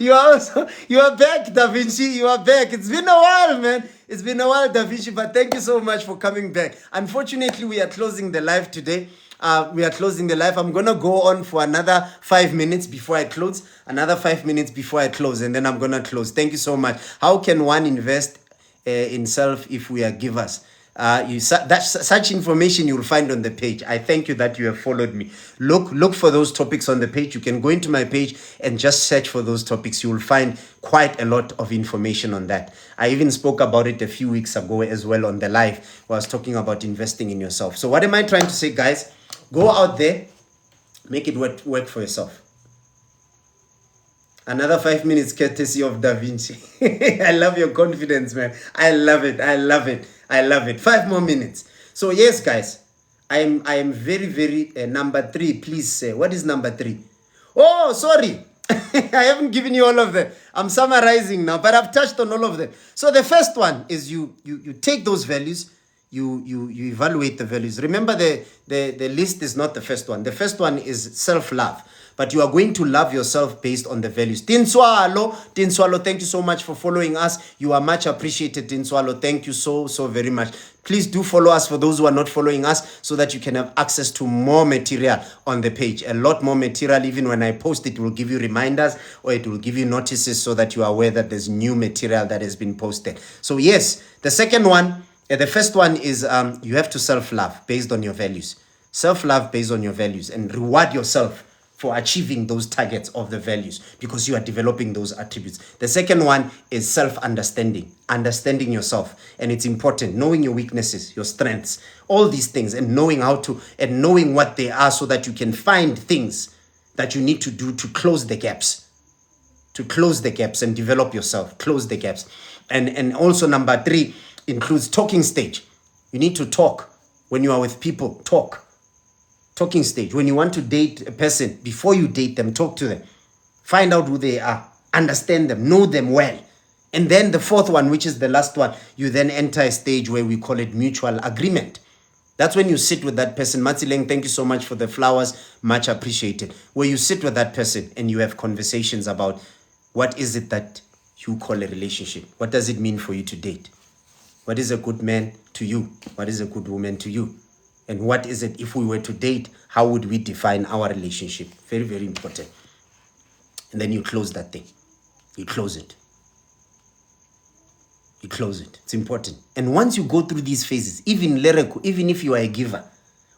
You are back, Da Vinci. You are back. It's been a while, man. It's been a while, Da Vinci, but thank you so much for coming back. Unfortunately, we are closing the live today. We are closing the live. I'm going to go on for another 5 minutes before I close. Another 5 minutes before I close, and then I'm going to close. Thank you so much. How can one invest in self if we are givers? Such information you will find on the page. I thank you that you have followed me. Look for those topics on the page. You can go into my page and just search for those topics. You will find quite a lot of information on that. I even spoke about it a few weeks ago as well on the live where I was talking about investing in yourself. So what am I trying to say, guys? Go out there, make it work for yourself. Another 5 minutes courtesy of Da Vinci. I love your confidence, man. I love it. I love it. I love it. 5 more minutes. So yes, guys, I am very, very number 3. Please say, what is number 3? Oh, sorry. I haven't given you all of them. I'm summarizing now, but I've touched on all of them. So the first one is you take those values, you evaluate the values. Remember, the list is not the first one. The first one is self-love. But you are going to love yourself based on the values. Tinswalo, thank you so much for following us. You are much appreciated, Tinswalo. Thank you so very much. Please do follow us for those who are not following us so that you can have access to more material on the page. A lot more material. Even when I post it will give you reminders or it will give you notices so that you are aware that there's new material that has been posted. So yes, the second one, the first one is you have to self-love based on your values. Self-love based on your values and reward yourself for achieving those targets of the values because you are developing those attributes. The second one is self-understanding, understanding yourself. And it's important, knowing your weaknesses, your strengths, all these things, and knowing knowing what they are so that you can find things that you need to do to close the gaps, and develop yourself, close the gaps. And also number 3 includes talking stage. You need to talk. When you are with people, talk. Talking stage. When you want to date a person, before you date them, talk to them. Find out who they are. understand them, know them well. And then the fourth one, which is the last one, you then enter a stage where we call it mutual agreement. That's when you sit with that person. Matileng, thank you so much for the flowers. Much appreciated. Where you sit with that person and you have conversations about what is it that you call a relationship? What does it mean for you to date? What is a good man to you? What is a good woman to you? And what is it if we were to date? How would we define our relationship? Very, very important. And then you close that thing. You close it. You close it. It's important. And once you go through these phases, even if you are a giver,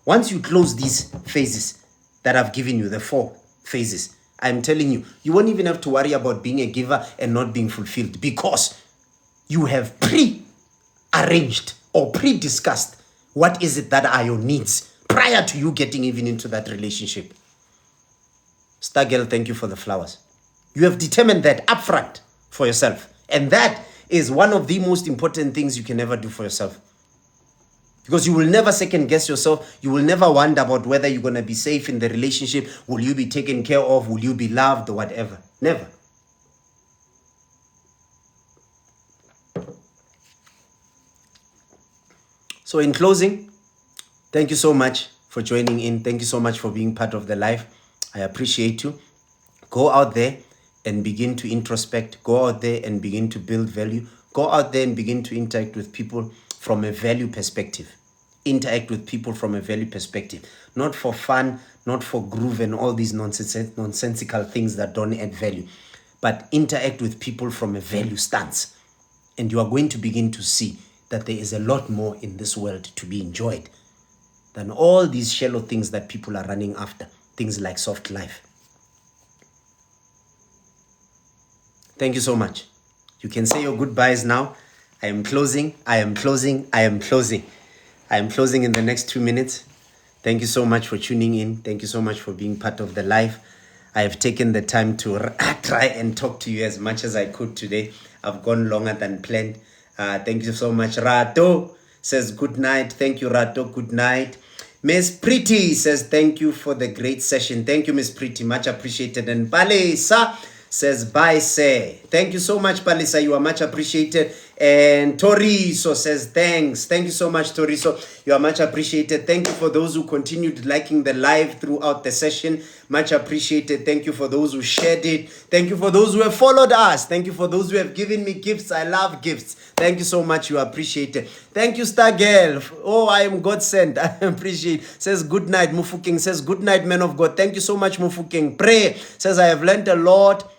once you close these phases that I've given you, the 4 phases, I'm telling you, you won't even have to worry about being a giver and not being fulfilled, because you have pre-arranged or pre-discussed what is it that are your needs prior to you getting even into that relationship. Star Girl, thank you for the flowers. You have determined that upfront for yourself. And that is one of the most important things you can ever do for yourself. Because you will never second guess yourself. You will never wonder about whether you're going to be safe in the relationship. Will you be taken care of? Will you be loved or whatever? Never. So in closing, thank you so much for joining in. Thank you so much for being part of the life. I appreciate you. Go out there and begin to introspect. Go out there and begin to build value. Go out there and begin to interact with people from a value perspective. Interact with people from a value perspective. Not for fun, not for groove and all these nonsensical things that don't add value. But interact with people from a value stance. And you are going to begin to see that there is a lot more in this world to be enjoyed than all these shallow things that people are running after. Things like soft life. Thank you so much. You can say your goodbyes now. I am closing. I am closing. I am closing. I am closing in the next 2 minutes. Thank you so much for tuning in. Thank you so much for being part of the life. I have taken the time to try and talk to you as much as I could today. I've gone longer than planned. Thank you so much. Rato says good night. Thank you, Rato. Good night. Miss Pretty says thank you for the great session. Thank you, Miss Pretty. Much appreciated. And Palesa says bye, say. Thank you so much, Palisa. You are much appreciated. And Toriso says thanks. Thank you so much, Toriso. You are much appreciated. Thank you for those who continued liking the live throughout the session. Much appreciated. Thank you for those who shared it. Thank you for those who have followed us. Thank you for those who have given me gifts. I love gifts. Thank you so much. You are appreciated. Thank you, Star Girl. Oh, I am God sent. I appreciate. Says good night. Mufuking says good night, man of God. Thank you so much, Mufuking. Pray. Says I have learned a lot.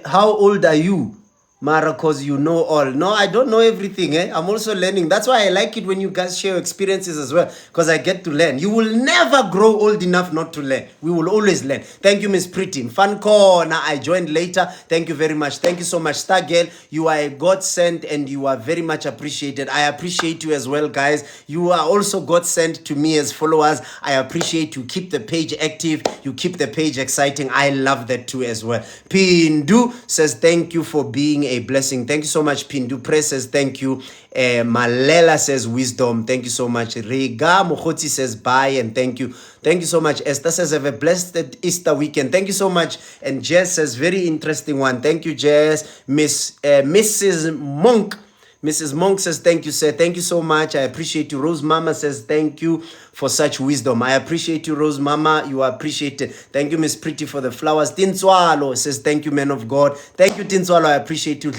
How old are you, Mara? Cause you know all. No, I don't know everything. I'm also learning. That's why I like it when you guys share experiences as well, because I get to learn. You will never grow old enough not to learn. We will always learn. Thank you, Miss Pretty. Fun corner. I joined later. Thank you very much. Thank you so much, Star Girl. You are a God sent and you are very much appreciated. I appreciate you as well, guys. You are also God sent to me as followers. I appreciate you. Keep the page active. You keep the page exciting. I love that too as well. Pindu says thank you for being a blessing. Thank you so much, Pindu. Press says thank you. Malela says wisdom. Thank you so much. Rega Mokhoti says bye and thank you. Thank you so much. Esther says have a blessed Easter weekend. Thank you so much. And Jess says very interesting one. Thank you, Jess. Mrs. Monk. Mrs. Monk says, thank you, sir. Thank you so much. I appreciate you. Rose Mama says, thank you for such wisdom. I appreciate you, Rose Mama. You are appreciated. Thank you, Miss Pretty, for the flowers. Tinswalo says, thank you, man of God. Thank you, Tinswalo. I appreciate you.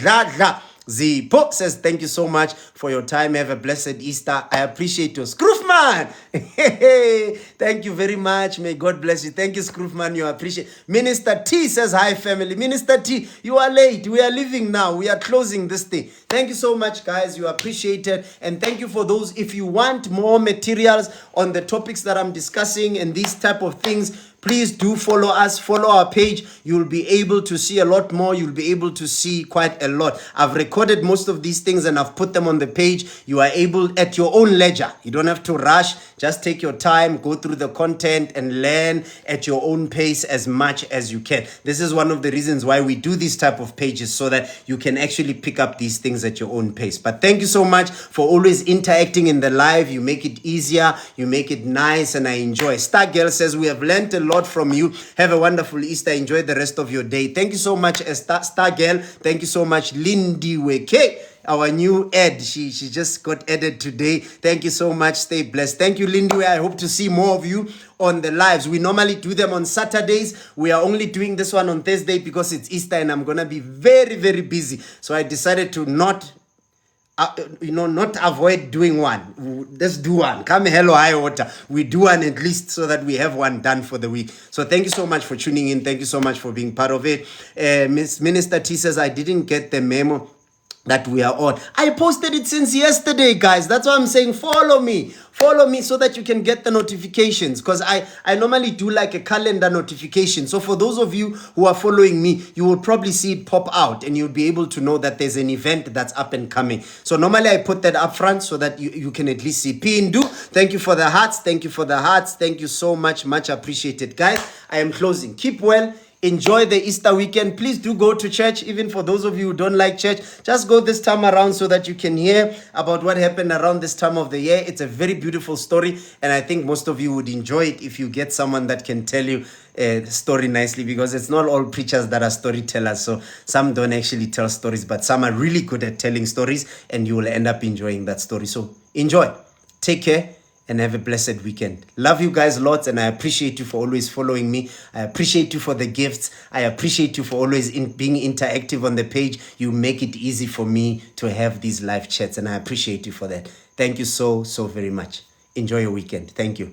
Zipo says, thank you so much for your time. Have a blessed Easter. I appreciate you. Scroofman. Thank you very much. May God bless you. Thank you, Scroofman. You appreciate. Minister T says, hi, family. Minister T, you are late. We are leaving now. We are closing this thing. Thank you so much, guys. You appreciate it. And thank you for those. If you want more materials on the topics that I'm discussing and these type of things, please do follow us, follow our page. You'll be able to see a lot more. You'll be able to see quite a lot. I've recorded most of these things and I've put them on the page. You are able at your own leisure. You don't have to rush. Just take your time, go through the content and learn at your own pace as much as you can. This is one of the reasons why we do these type of pages, so that you can actually pick up these things at your own pace. But thank you so much for always interacting in the live. You make it easier. You make it nice and I enjoy. Star Girl says we have learned a lot lot from you. Have a wonderful Easter. Enjoy the rest of your day. Thank you so much, Star Girl. Thank you so much, Lindy Weke. Our new ad, she just got added today. Thank you so much. Stay blessed. Thank you, Lindy. I hope to see more of you on the lives. We normally do them on Saturdays. We are only doing this one on Thursday because it's Easter and I'm gonna be very, very busy. So I decided to not avoid doing one. Let's do one. Come hello high water. We do one at least so that we have one done for the week. So thank you so much for tuning in. Thank you so much for being part of it. Miss Minister T says, I didn't get the memo that we are on. I posted it since yesterday, guys. That's why I'm saying follow me so that you can get the notifications, because I normally do like a calendar notification. So for those of you who are following me, you will probably see it pop out and you'll be able to know that there's an event that's up and coming. So normally I put that up front so that you can at least see. Pindu, thank you for the hearts. Thank you for the hearts. Thank you so much. Much appreciated, guys. I am closing. Keep well. Enjoy the Easter weekend. Please do go to church. Even for those of you who don't like church, just go this time around so that you can hear about what happened around this time of the year. It's a very beautiful story, and I think most of you would enjoy it if you get someone that can tell you the story nicely, because it's not all preachers that are storytellers. So some don't actually tell stories, but some are really good at telling stories, and you will end up enjoying that story. So enjoy. Take care. And have a blessed weekend. Love you guys lots, and I appreciate you for always following me. I appreciate you for the gifts. I appreciate you for always being interactive on the page. You make it easy for me to have these live chats, and I appreciate you for that. Thank you so very much. Enjoy your weekend. Thank you.